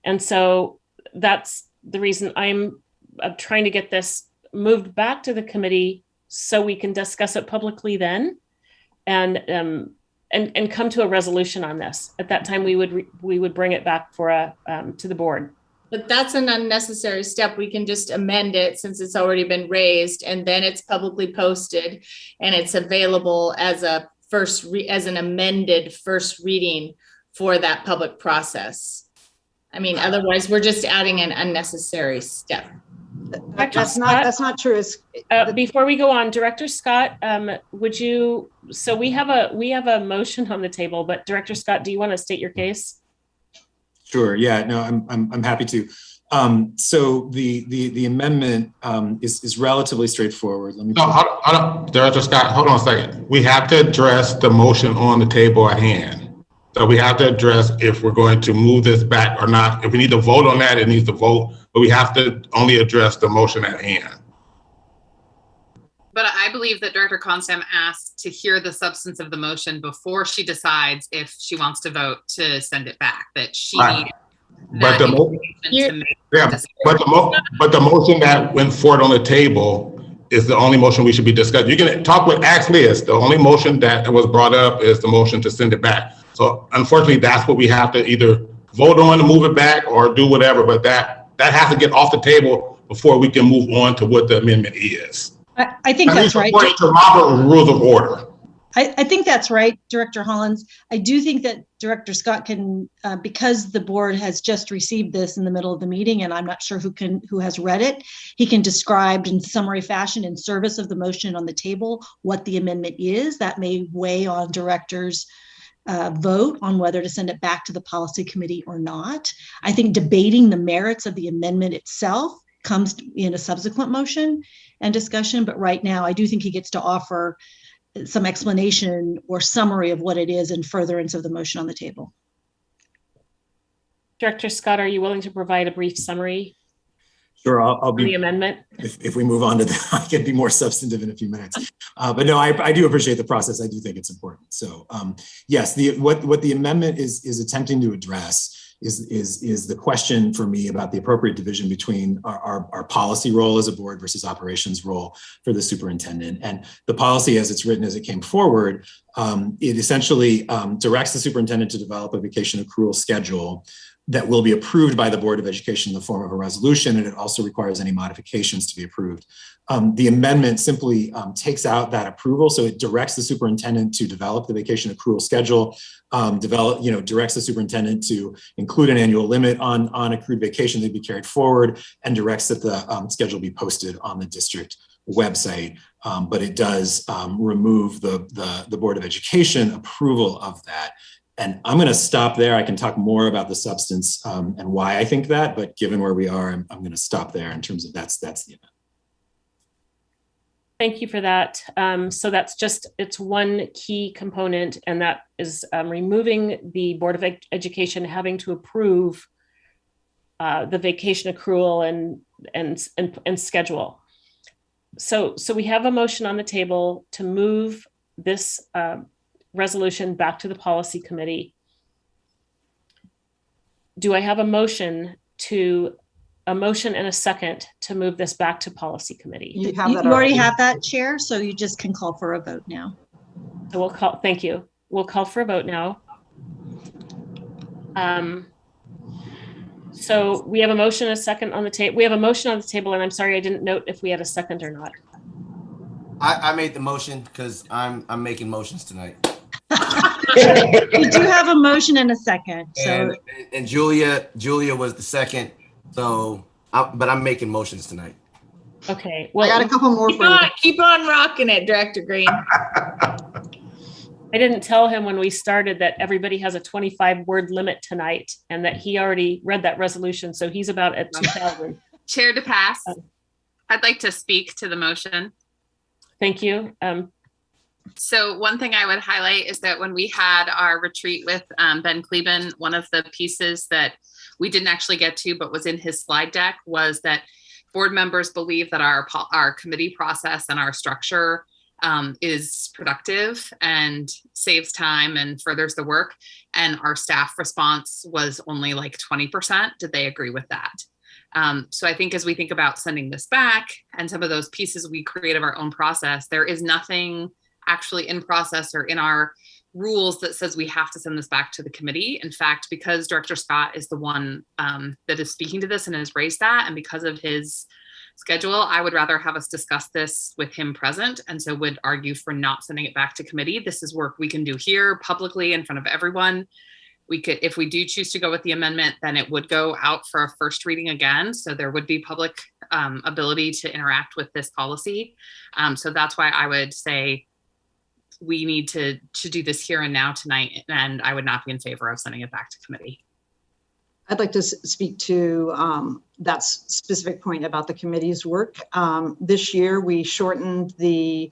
[SPEAKER 1] And so that's the reason I'm trying to get this moved back to the committee so we can discuss it publicly then, and come to a resolution on this. At that time, we would bring it back for to the board.
[SPEAKER 7] But that's an unnecessary step. We can just amend it since it's already been raised, and then it's publicly posted and it's available as as an amended first reading for that public process. I mean, otherwise we're just adding an unnecessary step.
[SPEAKER 17] That's not true.
[SPEAKER 1] Before we go on, Director Scott, would you? So we have a motion on the table, but Director Scott, do you want to state your case?
[SPEAKER 9] Sure. Yeah. No, I'm happy to. So the amendment is relatively straightforward. Let me.
[SPEAKER 18] No, hold on, Director Scott. Hold on a second. We have to address the motion on the table at hand. So we have to address if we're going to move this back or not. If we need to vote on that, it needs to vote. But we have to only address the motion at hand.
[SPEAKER 8] But I believe that Director Constam asked to hear the substance of the motion before she decides if she wants to vote to send it back, that she needs
[SPEAKER 18] But the motion that went forward on the table is the only motion we should be discussing. You can talk with Ask Liz. The only motion that was brought up is the motion to send it back. So unfortunately, that's what we have to either vote on to move it back or do whatever, but that has to get off the table before we can move on to what the amendment is.
[SPEAKER 10] I think that's right.
[SPEAKER 18] According to Robert Rules of Order.
[SPEAKER 10] I think that's right, Director Hollins. I do think that Director Scott can, because the board has just received this in the middle of the meeting, and I'm not sure who has read it, he can describe in summary fashion in service of the motion on the table what the amendment is. That may weigh on directors' vote on whether to send it back to the policy committee or not. I think debating the merits of the amendment itself comes in a subsequent motion and discussion, but right now I do think he gets to offer some explanation or summary of what it is in furtherance of the motion on the table.
[SPEAKER 1] Director Scott, are you willing to provide a brief summary?
[SPEAKER 9] Sure, I'll be
[SPEAKER 1] the amendment.
[SPEAKER 9] If we move on to that, I can be more substantive in a few minutes. But no, I do appreciate the process. I do think it's important. So yes, what the amendment is attempting to address is the question for me about the appropriate division between our policy role as a board versus operations role for the superintendent. And the policy as it's written, as it came forward, it essentially directs the superintendent to develop a vacation accrual schedule that will be approved by the Board of Education in the form of a resolution, and it also requires any modifications to be approved. The amendment simply takes out that approval, so it directs the superintendent to develop the vacation accrual schedule, directs the superintendent to include an annual limit on accrued vacation that be carried forward, and directs that the schedule be posted on the district website. But it does remove the Board of Education approval of that. And I'm going to stop there. I can talk more about the substance and why I think that, but given where we are, I'm going to stop there in terms of that's the event.
[SPEAKER 1] Thank you for that. So it's one key component, and that is removing the Board of Education having to approve the vacation accrual and schedule. So we have a motion on the table to move this resolution back to the policy committee. Do I have a motion and a second to move this back to policy committee?
[SPEAKER 10] You already have that, Chair, so you just can call for a vote now.
[SPEAKER 1] So thank you. We'll call for a vote now. So we have a motion and a second on the table. We have a motion on the table, and I'm sorry, I didn't note if we had a second or not.
[SPEAKER 2] I made the motion because I'm making motions tonight.
[SPEAKER 10] We do have a motion and a second. So
[SPEAKER 2] and Julia was the second. So, but I'm making motions tonight.
[SPEAKER 1] Okay. Well,
[SPEAKER 17] I got a couple more.
[SPEAKER 7] Keep on rocking it, Director Green.
[SPEAKER 1] I didn't tell him when we started that everybody has a 25-word limit tonight, and that he already read that resolution, so he's about at 2,000.
[SPEAKER 8] Chair to pass. I'd like to speak to the motion.
[SPEAKER 1] Thank you.
[SPEAKER 8] So one thing I would highlight is that when we had our retreat with Ben Kleben, one of the pieces that we didn't actually get to, but was in his slide deck, was that board members believe that our committee process and our structure is productive and saves time and furthers the work. And our staff response was only like 20%. Did they agree with that? So I think as we think about sending this back and some of those pieces we create of our own process, there is nothing actually in process or in our rules that says we have to send this back to the committee. In fact, because Director Scott is the one that is speaking to this and has raised that, and because of his schedule, I would rather have us discuss this with him present, and so would argue for not sending it back to committee. This is work we can do here publicly in front of everyone. We could, if we do choose to go with the amendment, then it would go out for a first reading again. So there would be public ability to interact with this policy. So that's why I would say we need to do this here and now tonight, and I would not be in favor of sending it back to committee.
[SPEAKER 17] I'd like to speak to that specific point about the committee's work. This year, we shortened the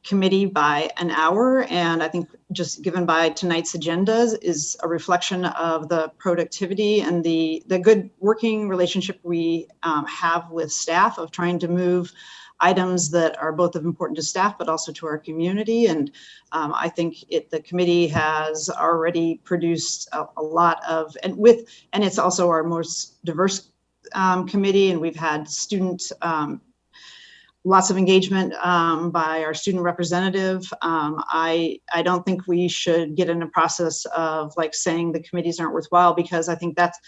[SPEAKER 17] committee by an hour, and I think just given by tonight's agendas is a reflection of the productivity and the good working relationship we have with staff of trying to move items that are both of important to staff, but also to our community. And I think the committee has already produced a lot of, and it's also our most diverse committee, and we've had lots of engagement by our student representative. I don't think we should get in a process of like saying the committees aren't worthwhile, because I think that's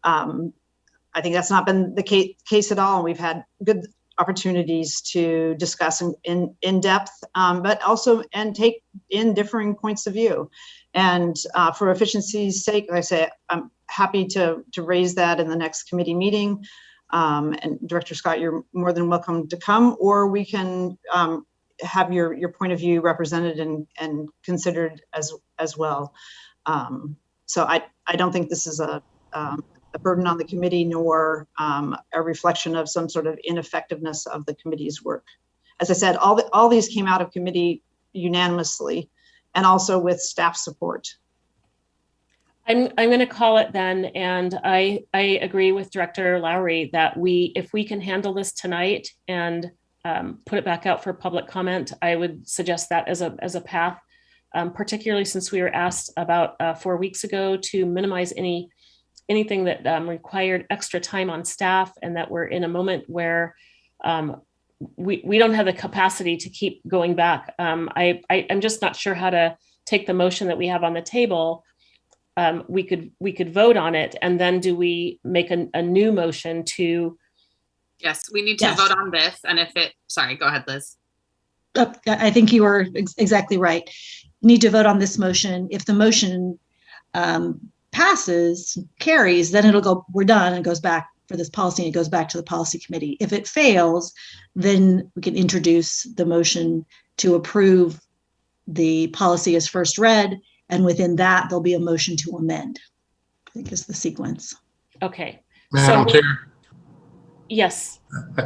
[SPEAKER 17] not been the case at all. And we've had good opportunities to discuss in depth, but also and take in differing points of view. And for efficiency's sake, like I say, I'm happy to raise that in the next committee meeting. And Director Scott, you're more than welcome to come, or we can have your point of view represented and considered as well. So I don't think this is a burden on the committee, nor a reflection of some sort of ineffectiveness of the committee's work. As I said, all these came out of committee unanimously, and also with staff support.
[SPEAKER 1] I'm going to call it then, and I agree with Director Lowry that if we can handle this tonight and put it back out for public comment, I would suggest that as a path, particularly since we were asked about 4 weeks ago to minimize anything that required extra time on staff, and that we're in a moment where we don't have the capacity to keep going back. I'm just not sure how to take the motion that we have on the table. We could vote on it, and then do we make a new motion to?
[SPEAKER 8] Yes, we need to vote on this. And sorry, go ahead, Liz.
[SPEAKER 10] I think you are exactly right. Need to vote on this motion. If the motion carries, then we're done, and goes back for this policy, and it goes back to the policy committee. If it fails, then we can introduce the motion to approve the policy as first read. And within that, there'll be a motion to amend, I think is the sequence.
[SPEAKER 1] Okay.
[SPEAKER 18] Madam Chair.
[SPEAKER 1] Yes.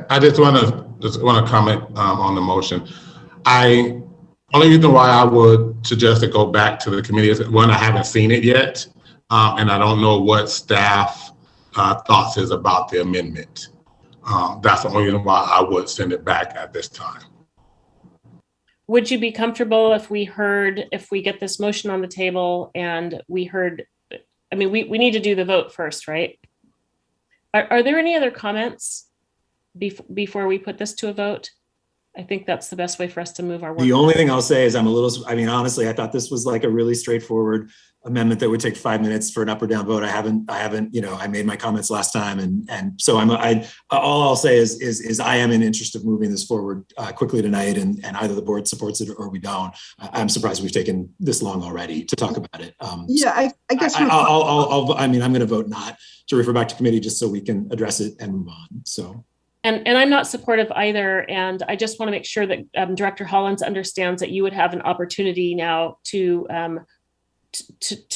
[SPEAKER 18] I just want to comment on the motion. Only reason why I would suggest to go back to the committee is, one, I haven't seen it yet, and I don't know what staff thoughts is about the amendment. That's the only reason why I would send it back at this time.
[SPEAKER 1] Would you be comfortable if we get this motion on the table and we heard, I mean, we need to do the vote first, right? Are there any other comments before we put this to a vote? I think that's the best way for us to move our work.
[SPEAKER 9] The only thing I'll say is honestly, I thought this was like a really straightforward amendment that would take 5 minutes for an up or down vote. I haven't, I made my comments last time. And so all I'll say is I am in interest of moving this forward quickly tonight, and either the board supports it or we don't. I'm surprised we've taken this long already to talk about it.
[SPEAKER 17] I guess
[SPEAKER 9] I'm going to vote not to refer back to committee, just so we can address it and move on. So.
[SPEAKER 1] And I'm not supportive either. And I just want to make sure that Director Hollins understands that you would have an opportunity now to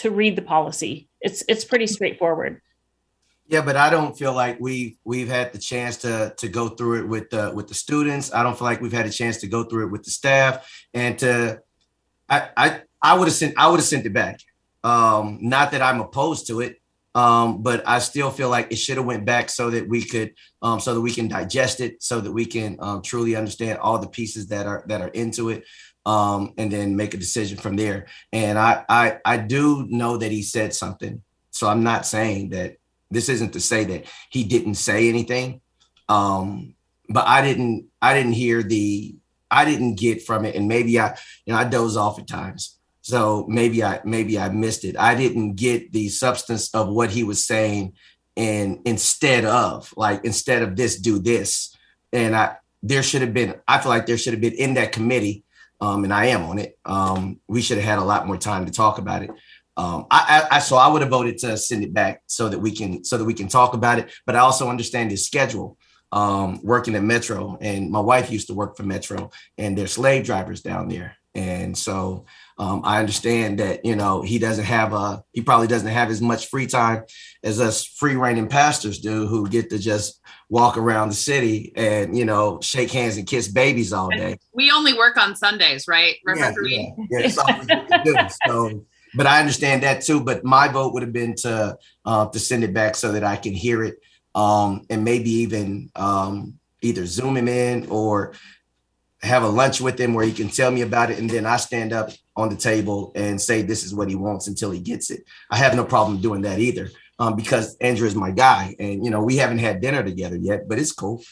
[SPEAKER 1] read the policy. It's pretty straightforward.
[SPEAKER 2] Yeah, but I don't feel like we've had the chance to go through it with the students. I don't feel like we've had a chance to go through it with the staff. And I would have sent it back. Not that I'm opposed to it. But I still feel like it should have went back so that we can digest it, so that we can truly understand all the pieces that are into it, and then make a decision from there. And I do know that he said something, so I'm not saying that this isn't to say that he didn't say anything, but I didn't get from it, and maybe I doze off at times. So maybe I missed it. I didn't get the substance of what he was saying, and instead of this, do this. And I feel like there should have been in that committee, and I am on it. We should have had a lot more time to talk about it. So I would have voted to send it back so that we can talk about it. But I also understand his schedule, working at Metro, and my wife used to work for Metro, and they're slave drivers down there. And so I understand that, he probably doesn't have as much free time as us free reigning pastors do, who get to just walk around the city and, shake hands and kiss babies all day.
[SPEAKER 8] We only work on Sundays, right?
[SPEAKER 2] Yeah, that's all we can do. So, but I understand that too. But my vote would have been to send it back so that I can hear it, and maybe even either Zoom him in or have a lunch with him where he can tell me about it. And then I stand up on the table and say, this is what he wants until he gets it. I have no problem doing that either, because Andrew is my guy. And, we haven't had dinner together yet, but it's cool.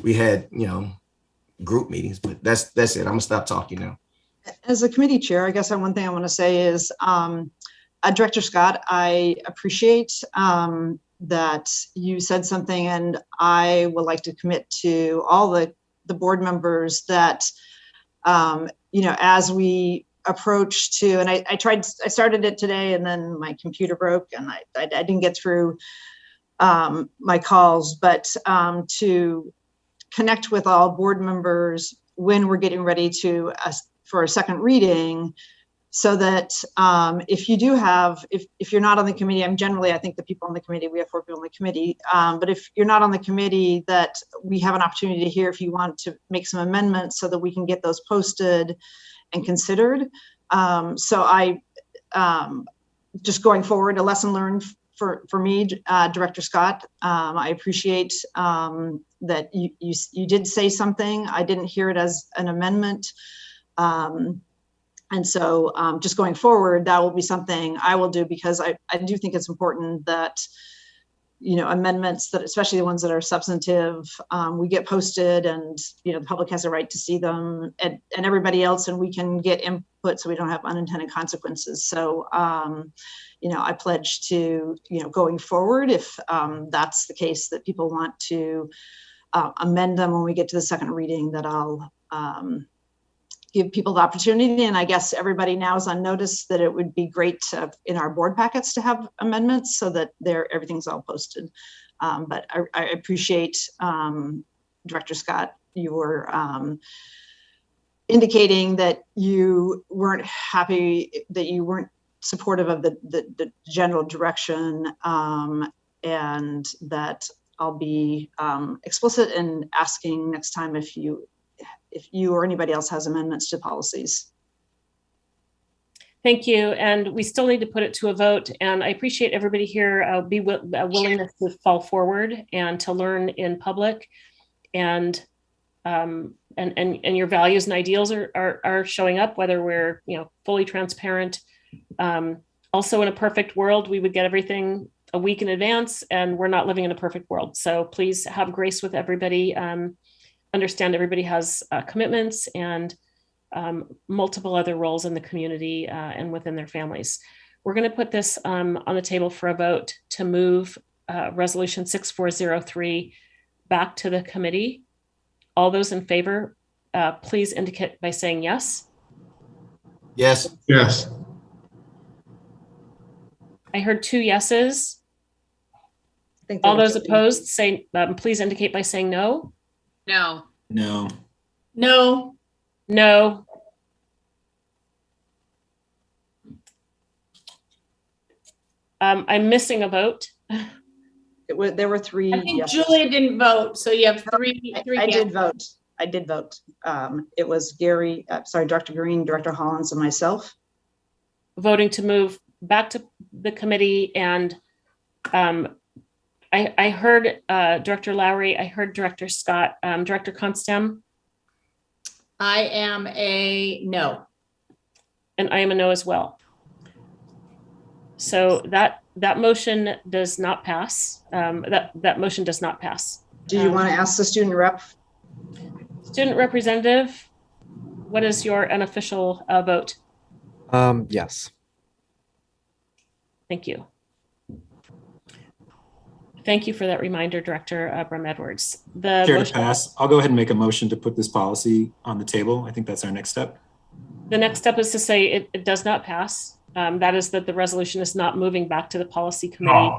[SPEAKER 2] We had, group meetings, but that's it. I'm gonna stop talking now.
[SPEAKER 17] As a committee chair, I guess one thing I want to say is, Director Scott, I appreciate that you said something, and I would like to commit to all the board members that, as we approach to, and I started it today and then my computer broke and I didn't get through my calls, but to connect with all board members when we're getting ready for a second reading, so that if you do have, if you're not on the committee, I think the people on the committee, we have 4 people on the committee, but if you're not on the committee, that we have an opportunity to hear if you want to make some amendments so that we can get those posted and considered. So I, just going forward, a lesson learned for me, Director Scott, I appreciate that you did say something. I didn't hear it as an amendment. And so just going forward, that will be something I will do, because I do think it's important that, amendments, that especially the ones that are substantive, we get posted, and, the public has a right to see them, and everybody else, and we can get input so we don't have unintended consequences. So, I pledge to, going forward, if that's the case, that people want to amend them when we get to the second reading, that I'll give people the opportunity. And I guess everybody now is on notice that it would be great to, in our board packets, to have amendments so that everything's all posted. But I appreciate, Director Scott, your indicating that you weren't happy, that you weren't supportive of the general direction, and that I'll be explicit in asking next time if you or anybody else has amendments to policies.
[SPEAKER 1] Thank you. And we still need to put it to a vote. And I appreciate everybody here willingness to fall forward and to learn in public, and your values and ideals are showing up, whether we're fully transparent. Also, in a perfect world, we would get everything a week in advance, and we're not living in a perfect world. So please have grace with everybody. Understand everybody has commitments and multiple other roles in the community and within their families. We're going to put this on the table for a vote to move Resolution 6403 back to the committee. All those in favor, please indicate by saying yes.
[SPEAKER 2] Yes.
[SPEAKER 18] Yes.
[SPEAKER 1] I heard 2 yeses.
[SPEAKER 17] I think
[SPEAKER 1] all those opposed, say please indicate by saying no.
[SPEAKER 8] No.
[SPEAKER 9] No.
[SPEAKER 7] No.
[SPEAKER 1] No. I'm missing a vote.
[SPEAKER 17] There were 3.
[SPEAKER 7] I think
[SPEAKER 17] yeses.
[SPEAKER 7] Julia didn't vote, so you have 3.
[SPEAKER 17] I did vote. I did vote. It was Gary, Dr. Green, Director Hollins, and myself.
[SPEAKER 1] Voting to move back to the committee, and I heard Director Lowry, I heard Director Scott, Director Constam.
[SPEAKER 7] I am a no.
[SPEAKER 1] And I am a no as well. So that motion does not pass. That motion does not pass.
[SPEAKER 17] Do you want to ask the student rep?
[SPEAKER 1] Student representative, what is your unofficial vote?
[SPEAKER 4] Yes.
[SPEAKER 1] Thank you. Thank you for that reminder, Director Brum-Edwards.
[SPEAKER 9] Chair to pass, I'll go ahead and make a motion to put this policy on the table. I think that's our next step.
[SPEAKER 1] The next step is to say it does not pass. That is that the resolution is not moving back to the policy committee.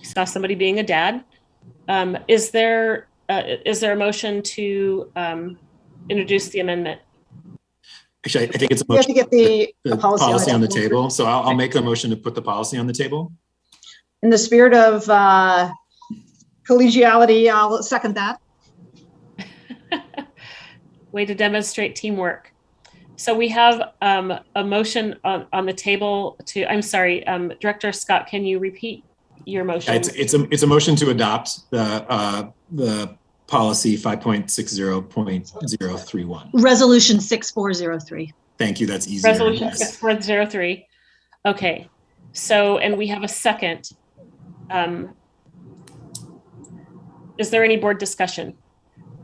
[SPEAKER 1] Saw somebody being a dad. Is there a motion to introduce the amendment?
[SPEAKER 9] Actually, I think it's a motion.
[SPEAKER 17] We have to get the
[SPEAKER 9] policy on the table. So I'll make the motion to put the policy on the table.
[SPEAKER 17] In the spirit of collegiality, I'll second that.
[SPEAKER 1] Way to demonstrate teamwork. So we have a motion on the table to, I'm sorry, Director Scott, can you repeat your motion?
[SPEAKER 9] It's a motion to adopt the policy 5.60.031.
[SPEAKER 10] Resolution 6403.
[SPEAKER 9] Thank you. That's easier.
[SPEAKER 1] Resolution
[SPEAKER 9] Yes.
[SPEAKER 1] 6403. Okay. So, and we have a second. Is there any board discussion?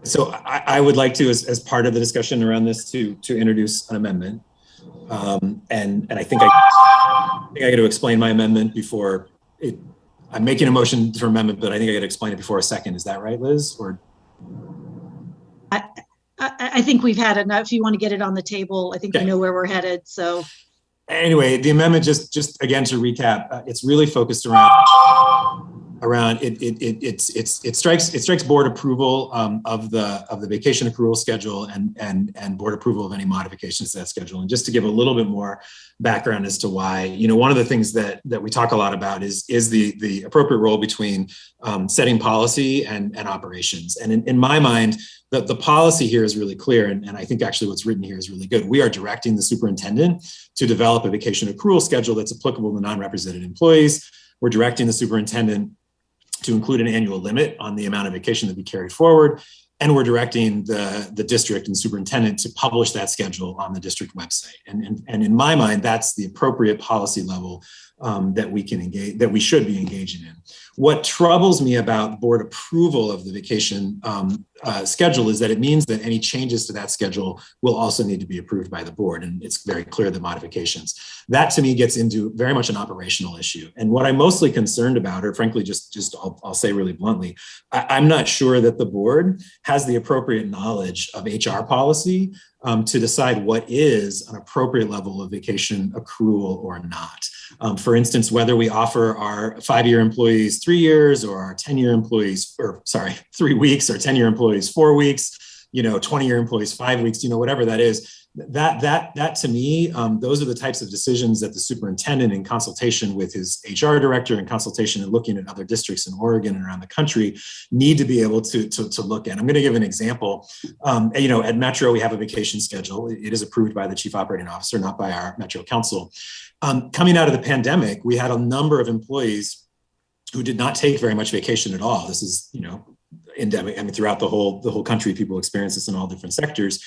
[SPEAKER 9] So I would like to, as part of the discussion around this, to introduce an amendment. And I think I got to explain my amendment before I'm making a motion for amendment, but I think I got to explain it before a second. Is that right, Liz? Or
[SPEAKER 10] I think we've had enough. If you want to get it on the table, I think we know where we're headed. So
[SPEAKER 9] anyway, the amendment, just again to recap, it's really focused around it strikes board approval of the vacation accrual schedule and board approval of any modifications to that schedule. And just to give a little bit more background as to why, one of the things that we talk a lot about is the appropriate role between setting policy and operations. And in my mind, the policy here is really clear. And I think actually what's written here is really good. We are directing the superintendent to develop a vacation accrual schedule that's applicable to non-represented employees. We're directing the superintendent to include an annual limit on the amount of vacation that be carried forward. And we're directing the district and superintendent to publish that schedule on the district website. And in my mind, that's the appropriate policy level that we should be engaging in. What troubles me about board approval of the vacation schedule is that it means that any changes to that schedule will also need to be approved by the board. And it's very clear that modifications. That to me gets into very much an operational issue. And what I'm mostly concerned about, or frankly, I'll say really bluntly, I'm not sure that the board has the appropriate knowledge of HR policy to decide what is an appropriate level of vacation accrual or not. For instance, whether we offer our 5-year employees 3 years or our 10-year employees, 3 weeks, or 10-year employees 4 weeks, 20-year employees 5 weeks, whatever that is. That to me, those are the types of decisions that the superintendent, in consultation with his HR director, in consultation and looking at other districts in Oregon and around the country, need to be able to look at. I'm going to give an example. At Metro, we have a vacation schedule. It is approved by the chief operating officer, not by our Metro council. Coming out of the pandemic, we had a number of employees who did not take very much vacation at all. This is, endemic. I mean, throughout the whole country, people experience this in all different sectors.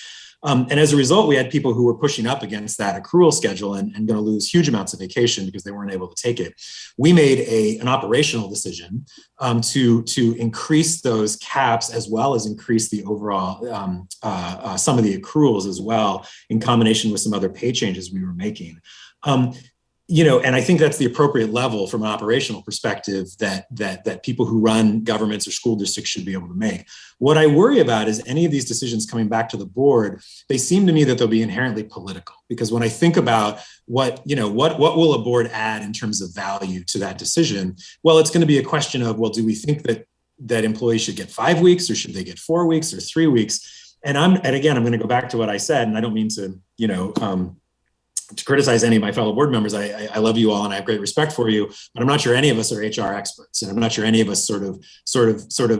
[SPEAKER 9] And as a result, we had people who were pushing up against that accrual schedule and going to lose huge amounts of vacation because they weren't able to take it. We made an operational decision to increase those caps as well as increase the overall, some of the accruals as well, in combination with some other pay changes we were making. And I think that's the appropriate level from an operational perspective that people who run governments or school districts should be able to make. What I worry about is any of these decisions coming back to the board, they seem to me that they'll be inherently political. Because when I think about what will a board add in terms of value to that decision, well, it's going to be a question of, well, do we think that employees should get 5 weeks, or should they get 4 weeks or 3 weeks? And again, I'm going to go back to what I said, and I don't mean to, to criticize any of my fellow board members. I love you all and I have great respect for you, but I'm not sure any of us are HR experts. And I'm not sure any of us sort of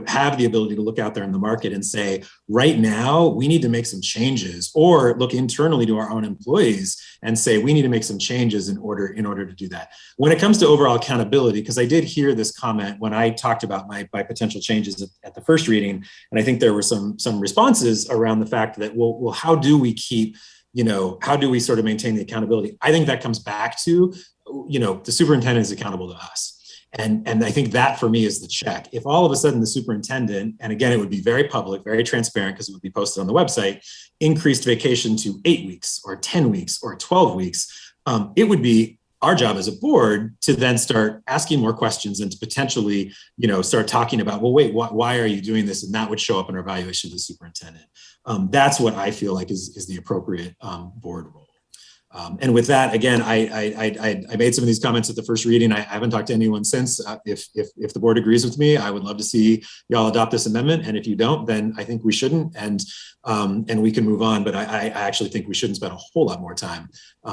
[SPEAKER 9] have the ability to look out there in the market and say, right now we need to make some changes, or look internally to our own employees and say, we need to make some changes in order to do that. When it comes to overall accountability, because I did hear this comment when I talked about my potential changes at the first reading. And I think there were some responses around the fact that, well, how do we keep, how do we sort of maintain the accountability? I think that comes back to, the superintendent is accountable to us. And I think that for me is the check. If all of a sudden the superintendent, and again, it would be very public, very transparent because it would be posted on the website, increased vacation to 8 weeks or 10 weeks or 12 weeks, it would be our job as a board to then start asking more questions and to potentially, start talking about, well, wait, why are you doing this? And that would show up in our evaluation of the superintendent. That's what I feel like is the appropriate board role. And with that, again, I made some of these comments at the first reading. I haven't talked to anyone since. If the board agrees with me, I would love to see y'all adopt this amendment. And if you don't, then I think we shouldn't, and we can move on. But I actually think we shouldn't spend a whole lot more time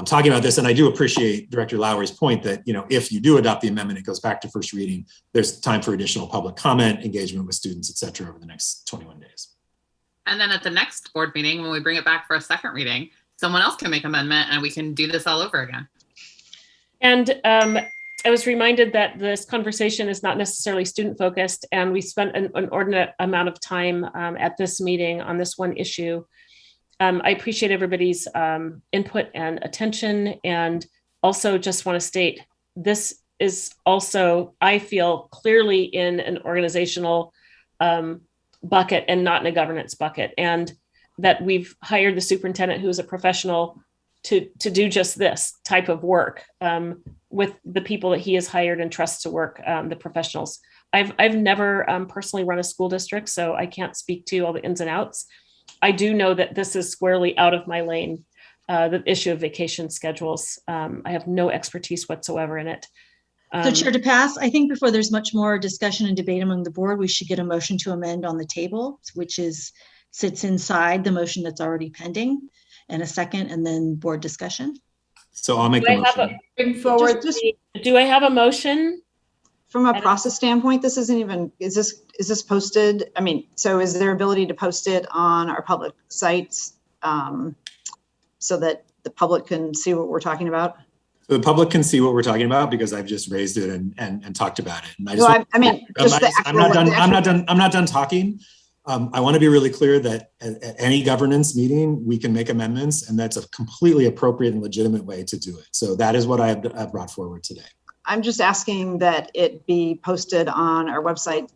[SPEAKER 9] talking about this. And I do appreciate Director Lowry's point that, if you do adopt the amendment, it goes back to first reading. There's time for additional public comment, engagement with students, et cetera, over the next 21 days.
[SPEAKER 8] And then at the next board meeting, when we bring it back for a second reading, someone else can make amendment and we can do this all over again.
[SPEAKER 1] And I was reminded that this conversation is not necessarily student focused, and we spent an inordinate amount of time at this meeting on this one issue. I appreciate everybody's input and attention, and also just want to state this is also, I feel, clearly in an organizational bucket and not in a governance bucket, and that we've hired the superintendent, who is a professional, to do just this type of work with the people that he has hired and trusts to work, the professionals. I've never personally run a school district, so I can't speak to all the ins and outs. I do know that this is squarely out of my lane, the issue of vacation schedules. I have no expertise whatsoever in it.
[SPEAKER 10] So Chair, to pass, I think before there's much more discussion and debate among the board, we should get a motion to amend on the table, which sits inside the motion that's already pending, and a second, and then board discussion.
[SPEAKER 9] So I'll make the motion.
[SPEAKER 7] Bring forward.
[SPEAKER 1] Do I have a motion?
[SPEAKER 17] From a process standpoint, this isn't even, is this posted? I mean, so is there ability to post it on our public sites so that the public can see what we're talking about?
[SPEAKER 9] So the public can see what we're talking about because I've just raised it and talked about it. And I just
[SPEAKER 17] well, I mean, just
[SPEAKER 9] I'm not done talking. I want to be really clear that at any governance meeting, we can make amendments, and that's a completely appropriate and legitimate way to do it. So that is what I've brought forward today.
[SPEAKER 17] I'm just asking that it be posted on our website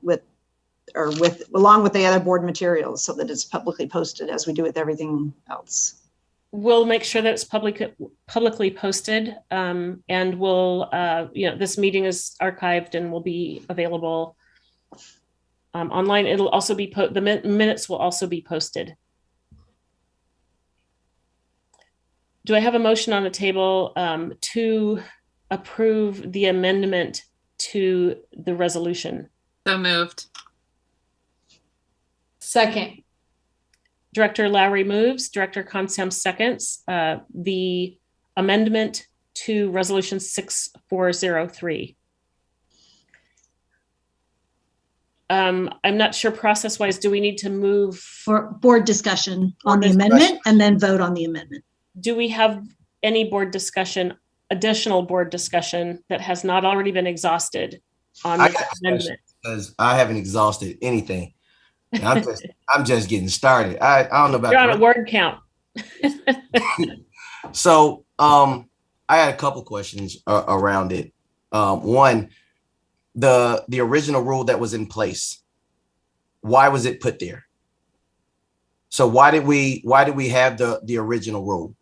[SPEAKER 17] along with the other board materials so that it's publicly posted as we do with everything else.
[SPEAKER 1] We'll make sure that it's publicly posted, and we'll, this meeting is archived and will be available online. It'll also be the minutes will also be posted. Do I have a motion on the table to approve the amendment to the resolution?
[SPEAKER 8] So moved.
[SPEAKER 7] Second.
[SPEAKER 1] Director Lowry moves, Director Constam seconds the amendment to resolution 6403. I'm not sure process-wise, do we need to move
[SPEAKER 10] for board discussion on the amendment and then vote on the amendment?
[SPEAKER 1] Do we have any board discussion, additional board discussion that has not already been exhausted on the amendment?
[SPEAKER 2] Because I haven't exhausted anything. I'm just getting started. I don't know about
[SPEAKER 1] you're on a word count.
[SPEAKER 2] So I had a couple questions around it. One, the original rule that was in place, why was it put there? So why did we have the original rule?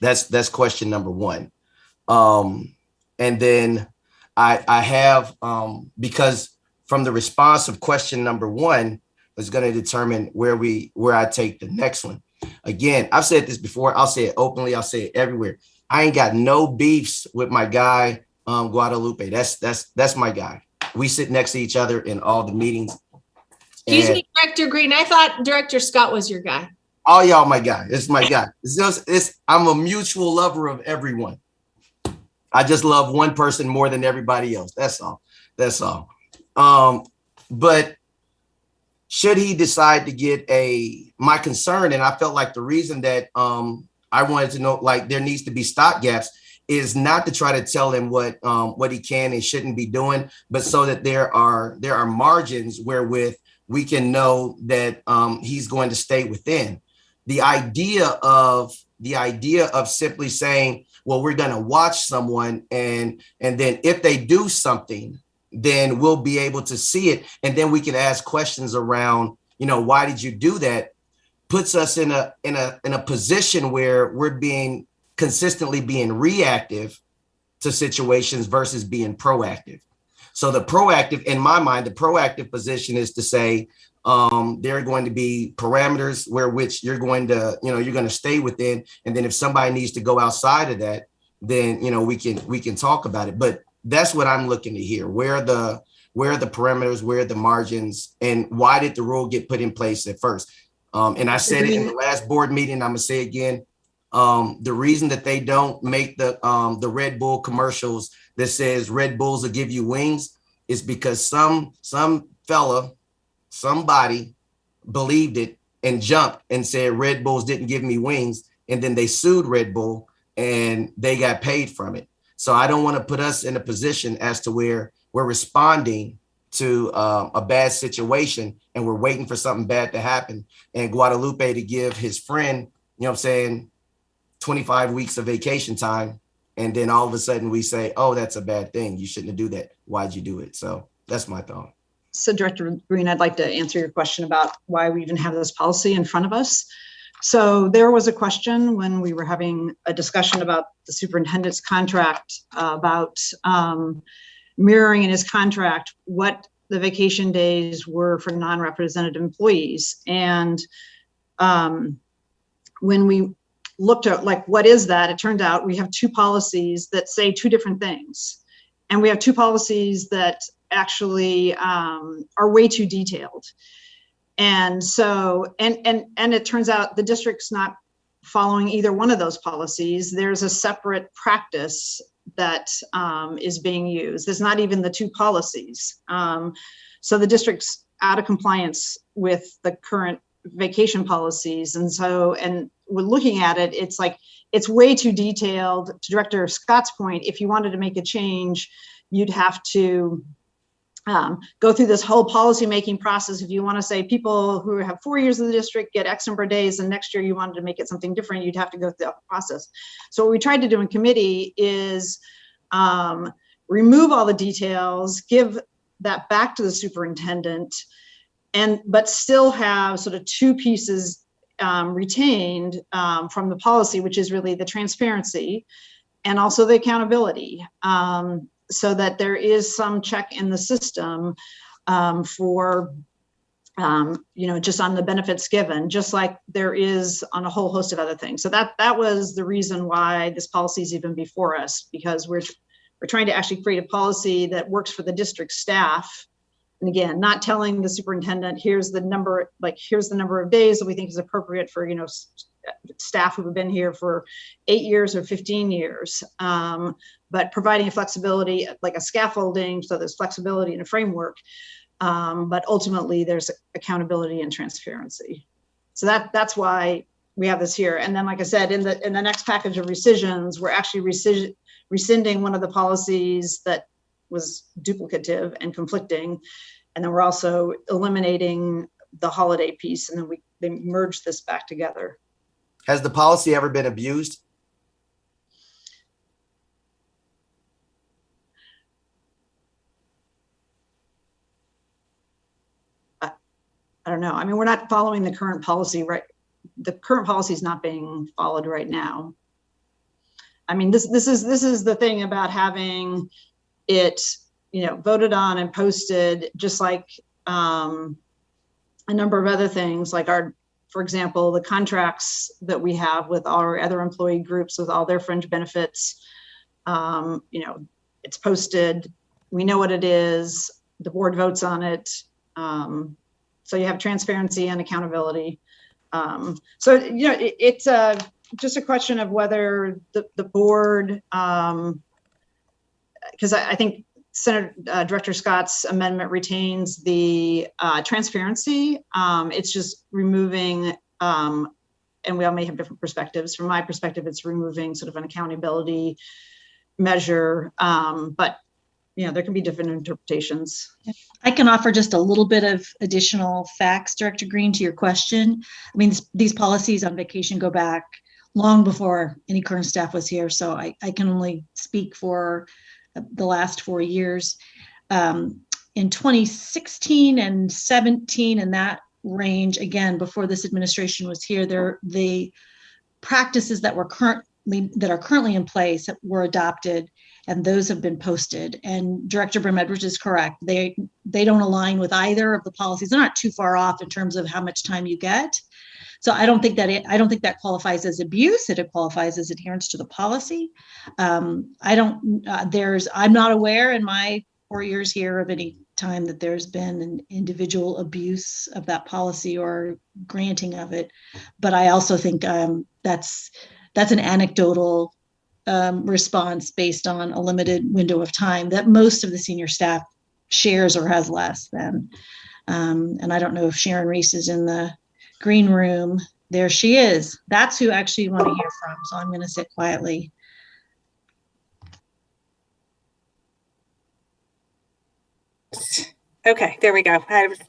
[SPEAKER 2] That's question number one. And then I have because from the response of question number one is going to determine where I take the next one. Again, I've said this before. I'll say it openly. I'll say it everywhere. I ain't got no beefs with my guy, Guadalupe. That's my guy. We sit next to each other in all the meetings.
[SPEAKER 7] Excuse me, Director Green. I thought Director Scott was your guy.
[SPEAKER 2] All y'all my guy. It's my guy. I'm a mutual lover of everyone. I just love one person more than everybody else. That's all. But should he decide to get my concern, and I felt like the reason that I wanted to know, like, there needs to be stop gaps is not to try to tell him what he can and shouldn't be doing, but so that there are margins wherewith we can know that he's going to stay within. The idea of simply saying, well, we're going to watch someone and then if they do something, then we'll be able to see it. And then we can ask questions around, why did you do that? Puts us in a position where we're consistently being reactive to situations versus being proactive. So in my mind, the proactive position is to say, there are going to be parameters where which you're going to stay within. And then if somebody needs to go outside of that, then, we can talk about it. But that's what I'm looking to hear. Where are the parameters, where are the margins, and why did the rule get put in place at first? And I said it in the last board meeting, I'm gonna say it again. The reason that they don't make the Red Bull commercials that says Red Bulls will give you wings is because somebody believed it and jumped and said Red Bulls didn't give me wings, and then they sued Red Bull and they got paid from it. So I don't want to put us in a position as to where we're responding to a bad situation and we're waiting for something bad to happen and Guadalupe to give his friend, you know what I'm saying, 25 weeks of vacation time. And then all of a sudden we say, oh, that's a bad thing. You shouldn't do that. Why'd you do it? So that's my thought.
[SPEAKER 17] So Director Green, I'd like to answer your question about why we even have this policy in front of us. So there was a question when we were having a discussion about the superintendent's contract about mirroring in his contract what the vacation days were for non-represented employees. And when we looked at like, what is that? It turned out we have two policies that say two different things. And we have two policies that actually are way too detailed. And so, and it turns out the district's not following either one of those policies. There's a separate practice that is being used. There's not even the two policies. So the district's out of compliance with the current vacation policies. And so, and we're looking at it, it's like, it's way too detailed. To Director Scott's point, if you wanted to make a change, you'd have to go through this whole policy-making process. If you want to say people who have 4 years in the district get X number of days, and next year you wanted to make it something different, you'd have to go through the process. So what we tried to do in committee is remove all the details, give that back to the superintendent, but still have sort of two pieces retained from the policy, which is really the transparency and also the accountability. So that there is some check in the system for, just on the benefits given, just like there is on a whole host of other things. So that was the reason why this policy is even before us, because we're trying to actually create a policy that works for the district staff. And again, not telling the superintendent, here's the number of days that we think is appropriate for, staff who have been here for 8 years or 15 years, but providing a flexibility, like a scaffolding, so there's flexibility in a framework, but ultimately there's accountability and transparency. So that's why we have this here. And then, like I said, in the next package of rescissions, we're actually rescinding one of the policies that was duplicative and conflicting. And then we're also eliminating the holiday piece, and then they merge this back together.
[SPEAKER 2] Has the policy ever been abused?
[SPEAKER 17] I don't know. I mean, we're not following the current policy, right? The current policy is not being followed right now. I mean, this is the thing about having it, voted on and posted, just like a number of other things, like for example, the contracts that we have with our other employee groups with all their fringe benefits, it's posted, we know what it is, the board votes on it. So you have transparency and accountability. It's just a question of whether the board, because I think Director Scott's amendment retains the transparency. It's just removing, and we all may have different perspectives. From my perspective, it's removing sort of an accountability measure, but there can be different interpretations.
[SPEAKER 10] I can offer just a little bit of additional facts, Director Green, to your question. I mean, these policies on vacation go back long before any current staff was here, so I can only speak for the last 4 years. In 2016 and 17, in that range, again, before this administration was here, the practices that are currently in place were adopted, and those have been posted. And Director Brim-Edwards is correct. They don't align with either of the policies. They're not too far off in terms of how much time you get. So I don't think that qualifies as abuse. It qualifies as adherence to the policy. I'm not aware in my 4 years here of any time that there's been an individual abuse of that policy or granting of it. But I also think that's an anecdotal response based on a limited window of time that most of the senior staff shares or has less than. And I don't know if Sharon Reese is in the green room. There she is. That's who actually you want to hear from. So I'm going to sit quietly.
[SPEAKER 11] Okay, there we go. I was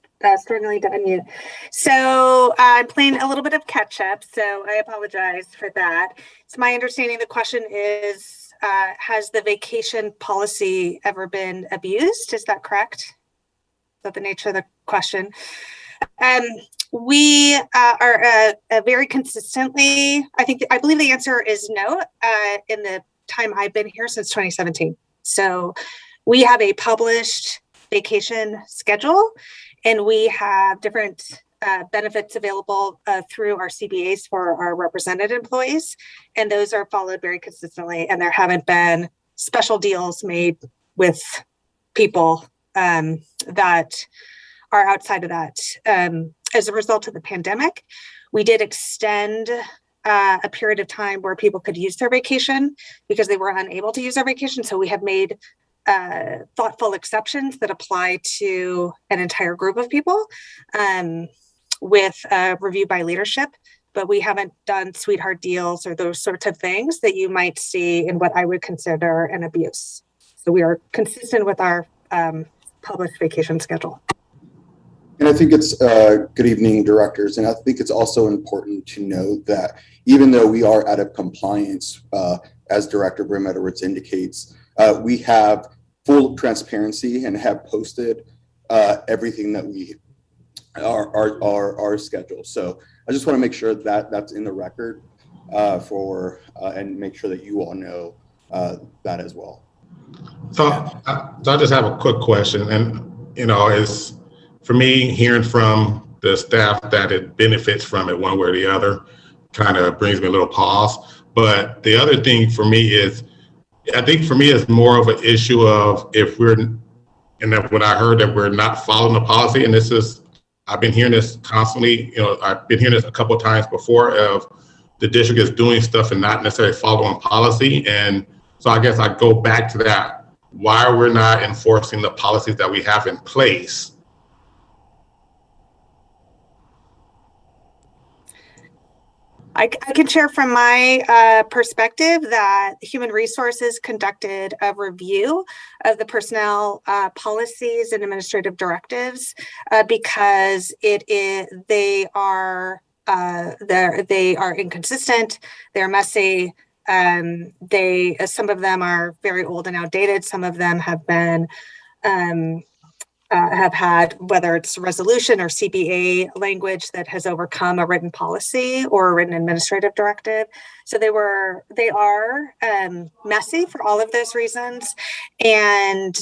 [SPEAKER 11] struggling to unmute. So I'm playing a little bit of catch up, so I apologize for that. It's my understanding the question is, has the vacation policy ever been abused? Is that correct? Is that the nature of the question? We are very consistently, I believe the answer is no, in the time I've been here since 2017. So we have a published vacation schedule, and we have different benefits available through our CBAs for our represented employees, and those are followed very consistently, and there haven't been special deals made with people that are outside of that. As a result of the pandemic, we did extend a period of time where people could use their vacation because they were unable to use their vacation. So we have made thoughtful exceptions that apply to an entire group of people with review by leadership, but we haven't done sweetheart deals or those sorts of things that you might see in what I would consider an abuse. So we are consistent with our published vacation schedule.
[SPEAKER 22] And I think it's good evening, directors. And I think it's also important to note that even though we are out of compliance, as Director Brim-Edwards indicates, we have full transparency and have posted everything that we our schedule. So I just want to make sure that that's in the record and make sure that you all know that as well.
[SPEAKER 18] So I just have a quick question, and is for me hearing from the staff that it benefits from it one way or the other kind of brings me a little pause. But the other thing for me is, I think for me it's more of an issue of if we're, and that when I heard that we're not following the policy, and this is, I've been hearing this constantly, I've been hearing this a couple of times before of the district is doing stuff and not necessarily following policy. And so I guess I go back to that. Why are we not enforcing the policies that we have in place?
[SPEAKER 11] I can share from my perspective that Human Resources conducted a review of the personnel policies and administrative directives because they are inconsistent, they're messy, some of them are very old and outdated, some of them have been have had, whether it's resolution or CBA language that has overcome a written policy or a written administrative directive. So they are messy for all of those reasons. And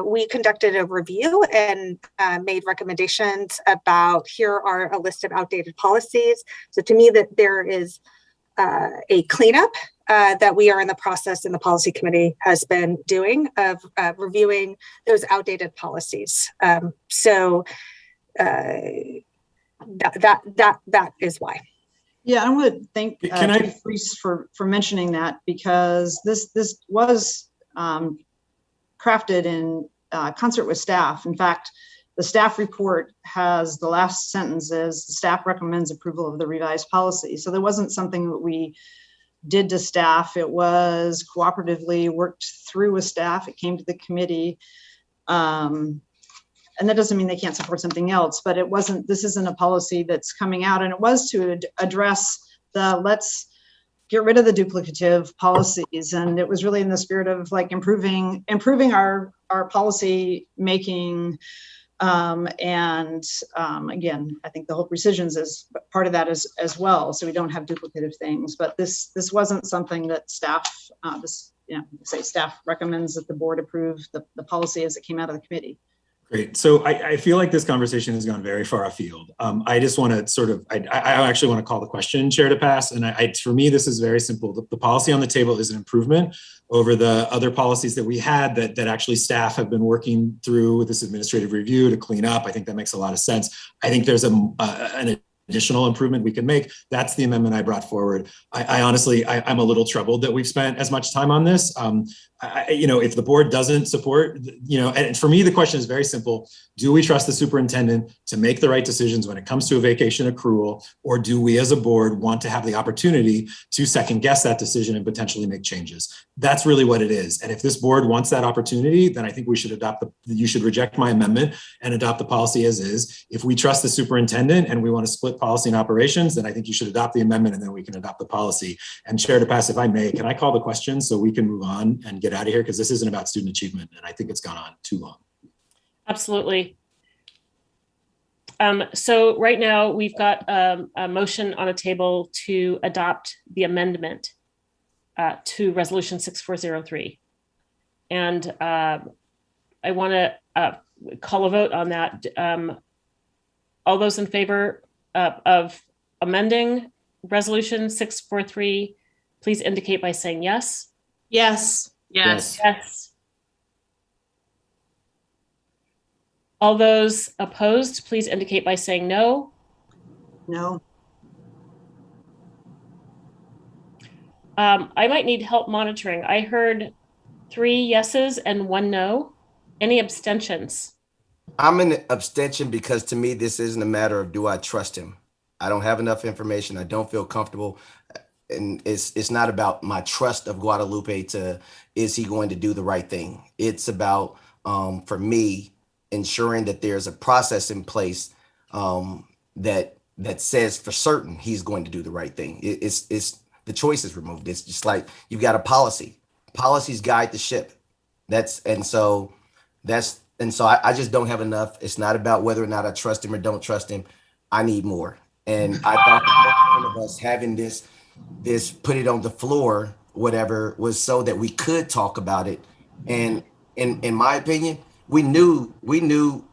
[SPEAKER 11] we conducted a review and made recommendations about, here are a list of outdated policies. So to me, that there is a cleanup that we are in the process, and the policy committee has been doing of reviewing those outdated policies. So that is why.
[SPEAKER 17] Yeah, I want to thank Chief Reese for mentioning that, because this was crafted in concert with staff. In fact, the staff report has the last sentence is the staff recommends approval of the revised policy. So there wasn't something that we did to staff. It was cooperatively worked through with staff. It came to the committee. And that doesn't mean they can't support something else, but this isn't a policy that's coming out, and it was to address let's get rid of the duplicative policies. And it was really in the spirit of like improving our policy making. Again, I think the whole precisions is part of that as well. So we don't have duplicative things, but this wasn't something that staff, staff recommends that the board approve the policy as it came out of the committee.
[SPEAKER 9] Great. So I feel like this conversation has gone very far afield. I just want to I actually want to call the question, Chair, to pass. And for me, this is very simple. The policy on the table is an improvement over the other policies that we had that actually staff have been working through with this administrative review to clean up. I think that makes a lot of sense. I think there's an additional improvement we can make. That's the amendment I brought forward. I honestly, I'm a little troubled that we've spent as much time on this. if the board doesn't support, and for me, the question is very simple. Do we trust the superintendent to make the right decisions when it comes to a vacation accrual, or do we as a board want to have the opportunity to second guess that decision and potentially make changes? That's really what it is. And if this board wants that opportunity, then I think we should you should reject my amendment and adopt the policy as is. If we trust the superintendent and we want to split policy and operations, then I think you should adopt the amendment and then we can adopt the policy. And Chair DePass, if I may, can I call the question so we can move on and get out of here? Because this isn't about student achievement and I think it's gone on too long.
[SPEAKER 1] Absolutely. So right now we've got a motion on a table to adopt the amendment to Resolution 6403. And I want to call a vote on that. All those in favor of amending Resolution 643, please indicate by saying yes.
[SPEAKER 7] Yes.
[SPEAKER 8] Yes.
[SPEAKER 1] Yes. All those opposed, please indicate by saying no.
[SPEAKER 17] No.
[SPEAKER 1] I might need help monitoring. I heard 3 yeses and 1 no. Any abstentions?
[SPEAKER 2] I'm an abstention because to me, this isn't a matter of do I trust him? I don't have enough information. I don't feel comfortable. And it's not about my trust of Guadalupe to, is he going to do the right thing? It's about, for me, ensuring that there's a process in place that says for certain he's going to do the right thing. It's the choice is removed. It's just like you've got a policy. Policies guide the ship. So I just don't have enough. It's not about whether or not I trust him or don't trust him. I need more. And I thought the point of us having this put it on the floor, whatever, was so that we could talk about it. And in my opinion, we knew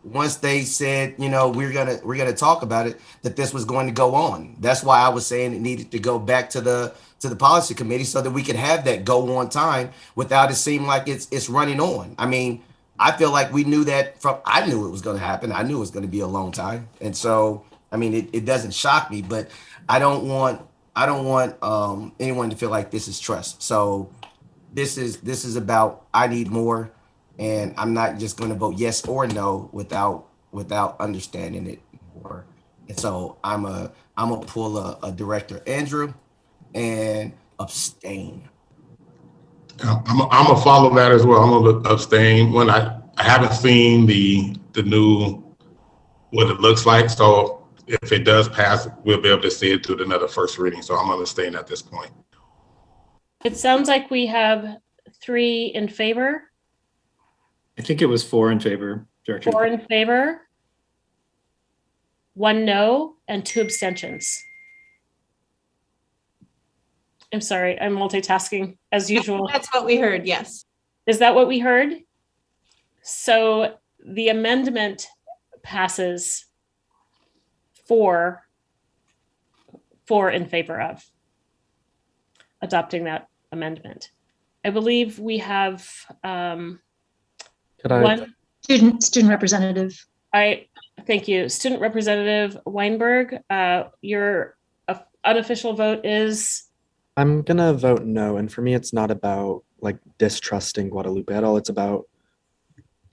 [SPEAKER 2] once they said, we're gonna talk about it, that this was going to go on. That's why I was saying it needed to go back to the policy committee so that we could have that go on time without it seeming like it's running on. I mean, I feel like we knew that I knew it was going to happen. I knew it was going to be a long time. And so, I mean, it doesn't shock me, but I don't want anyone to feel like this is trust. So this is about, I need more. And I'm not just going to vote yes or no without understanding it more. And so I'm gonna pull a Director Andrew and abstain.
[SPEAKER 18] I'm gonna follow that as well. I'm gonna abstain when I haven't seen the new what it looks like. So if it does pass, we'll be able to see it through another first reading. So I'm gonna abstain at this point.
[SPEAKER 1] It sounds like we have 3 in favor.
[SPEAKER 9] I think it was 4 in favor, Director.
[SPEAKER 1] 4 in favor, 1 no, and 2 abstentions. I'm sorry, I'm multitasking as usual.
[SPEAKER 7] That's what we heard, yes.
[SPEAKER 1] Is that what we heard? So the amendment passes 4 in favor of adopting that amendment. I believe we have one
[SPEAKER 10] student representative.
[SPEAKER 1] Thank you. Student Representative Weinberg, your unofficial vote is?
[SPEAKER 4] I'm gonna vote no. And for me, it's not about like distrusting Guadalupe at all. It's about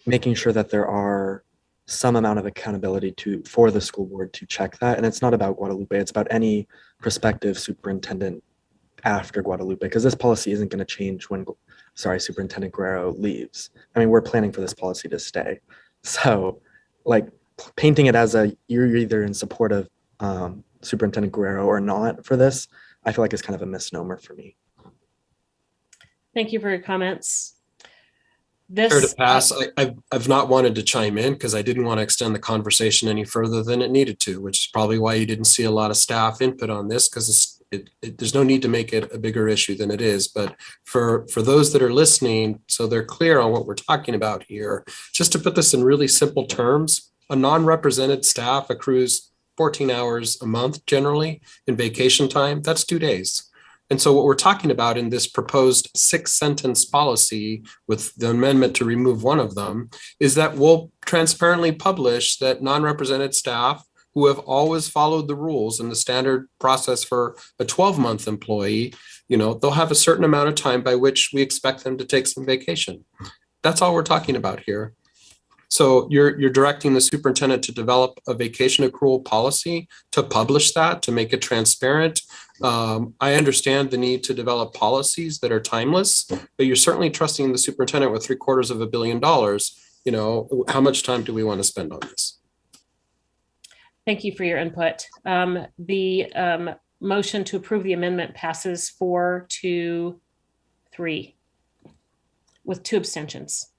[SPEAKER 4] making sure that there are some amount of accountability for the school board to check that. And it's not about Guadalupe. It's about any prospective superintendent after Guadalupe, because this policy isn't going to change when, Superintendent Guerrero leaves. I mean, we're planning for this policy to stay. So like painting it as you're either in support of Superintendent Guerrero or not for this, I feel like it's kind of a misnomer for me.
[SPEAKER 1] Thank you for your comments.
[SPEAKER 5] Fair to pass. I've not wanted to chime in because I didn't want to extend the conversation any further than it needed to, which is probably why you didn't see a lot of staff input on this, because there's no need to make it a bigger issue than it is. But for those that are listening, so they're clear on what we're talking about here, just to put this in really simple terms, a non-represented staff accrues 14 hours a month generally in vacation time. That's 2 days. And so what we're talking about in this proposed 6-sentence policy with the amendment to remove one of them is that we'll transparently publish that non-represented staff who have always followed the rules and the standard process for a 12-month employee they'll have a certain amount of time by which we expect them to take some vacation. That's all we're talking about here. So you're directing the superintendent to develop a vacation accrual policy, to publish that, to make it transparent. I understand the need to develop policies that are timeless, but you're certainly trusting the superintendent with $750 million. How much time do we want to spend on this?
[SPEAKER 1] Thank you for your input. The motion to approve the amendment passes 4-3 with 2 abstentions.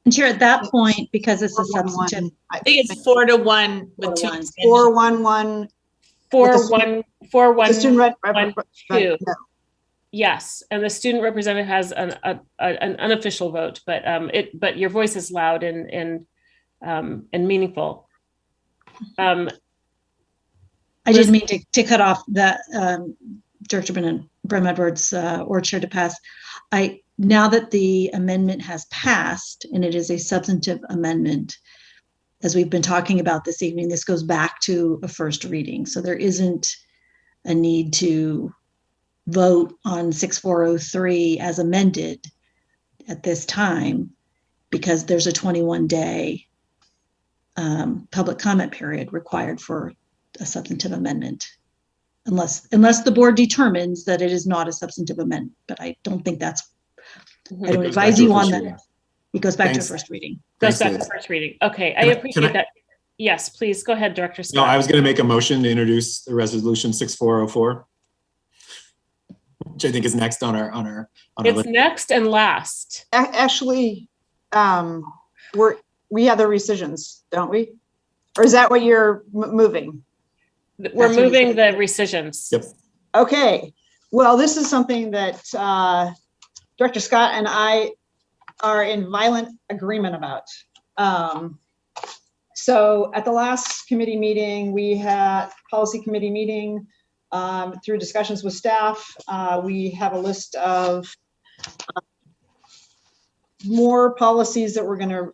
[SPEAKER 10] And Chair, at that point, because it's a substantive,
[SPEAKER 7] I think it's 4-1 with 2 abstentions.
[SPEAKER 17] 4-1-1.
[SPEAKER 1] 4-1-4-1-1-2. Yes, and the student representative has an unofficial vote, but your voice is loud and meaningful.
[SPEAKER 10] I didn't mean to cut off that Director Brim Edwards or Chair DePass. Now that the amendment has passed and it is a substantive amendment, as we've been talking about this evening, this goes back to a first reading. So there isn't a need to vote on 6403 as amended at this time, because there's a 21-day public comment period required for a substantive amendment, unless the board determines that it is not a substantive amendment. But I don't think that's, I don't advise you on that. It goes back to first reading.
[SPEAKER 1] Goes back to first reading. Okay, I appreciate that. Yes, please go ahead, Director Scott.
[SPEAKER 9] No, I was going to make a motion to introduce the resolution 6404, which I think is next on our
[SPEAKER 1] It's
[SPEAKER 9] list.
[SPEAKER 1] next and last.
[SPEAKER 17] Actually, we have the rescissions, don't we? Or is that what you're moving?
[SPEAKER 1] We're moving the rescissions.
[SPEAKER 9] Yep.
[SPEAKER 17] Okay. Well, this is something that Director Scott and I are in violent agreement about. So at the last committee meeting, we had policy committee meeting through discussions with staff. We have a list of more policies that we're going to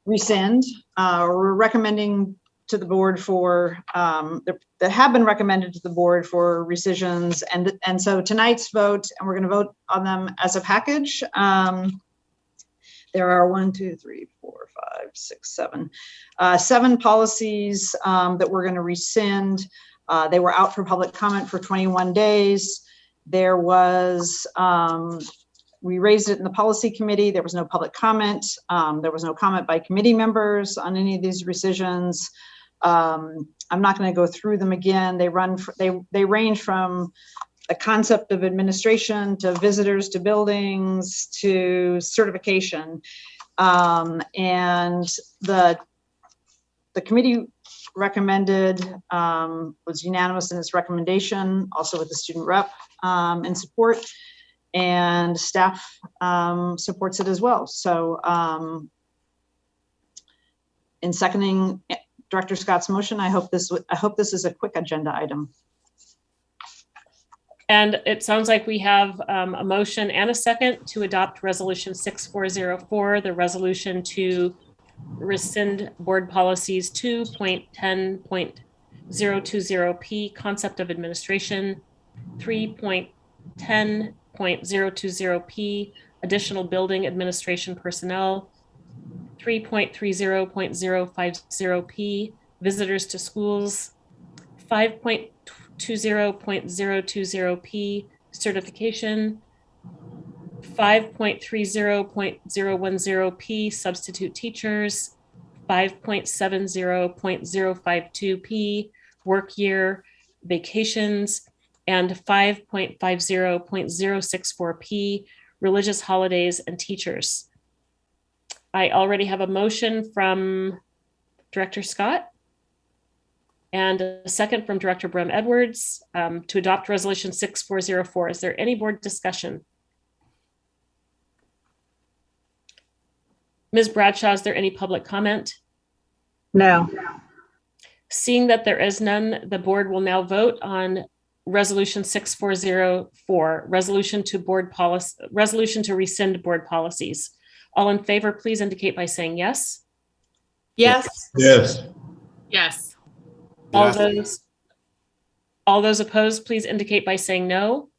[SPEAKER 17] rescind. We're recommending to the board for that have been recommended to the board for rescissions, and so tonight's vote, and we're going to vote on them as a package. There are 7 policies that we're going to rescind. They were out for public comment for 21 days. There was we raised it in the policy committee. There was no public comment. There was no comment by committee members on any of these rescissions. I'm not going to go through them again. They range from the concept of administration to visitors to buildings to certification. And the committee recommended, was unanimous in its recommendation, also with the student rep in support, and staff supports it as well. So in seconding Director Scott's motion, I hope this is a quick agenda item.
[SPEAKER 1] And it sounds like we have a motion and a second to adopt resolution 6404, the resolution to rescind board policies 2.10.020P, concept of administration, 3.10.020P, additional building administration personnel, 3.30.050P, visitors to schools, 5.20.020P, certification, 5.30.010P, substitute teachers, 5.70.052P, work year, vacations, and 5.50.064P, religious holidays and teachers. I already have a motion from Director Scott and a second from Director Brim Edwards to adopt resolution 6404. Is there any board discussion? Ms. Bradshaw, is there any public comment?
[SPEAKER 3] No.
[SPEAKER 1] Seeing that there is none, the board will now vote on resolution 6404, resolution to rescind board policies. All in favor, please indicate by saying yes.
[SPEAKER 7] Yes.
[SPEAKER 18] Yes.
[SPEAKER 8] Yes.
[SPEAKER 1] All All those opposed, please indicate by saying no.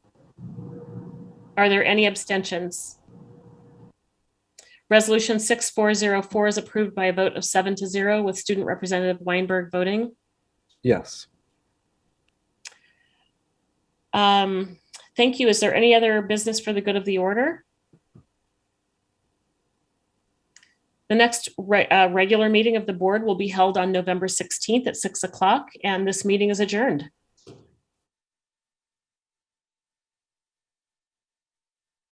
[SPEAKER 1] Are there any abstentions? Resolution 6404 is approved by a vote of 7-0 with Student Representative Weinberg voting.
[SPEAKER 4] Yes.
[SPEAKER 1] Thank you. Is there any other business for the good of the order? The next regular meeting of the board will be held on November 16th at 6 o'clock, and this meeting is adjourned.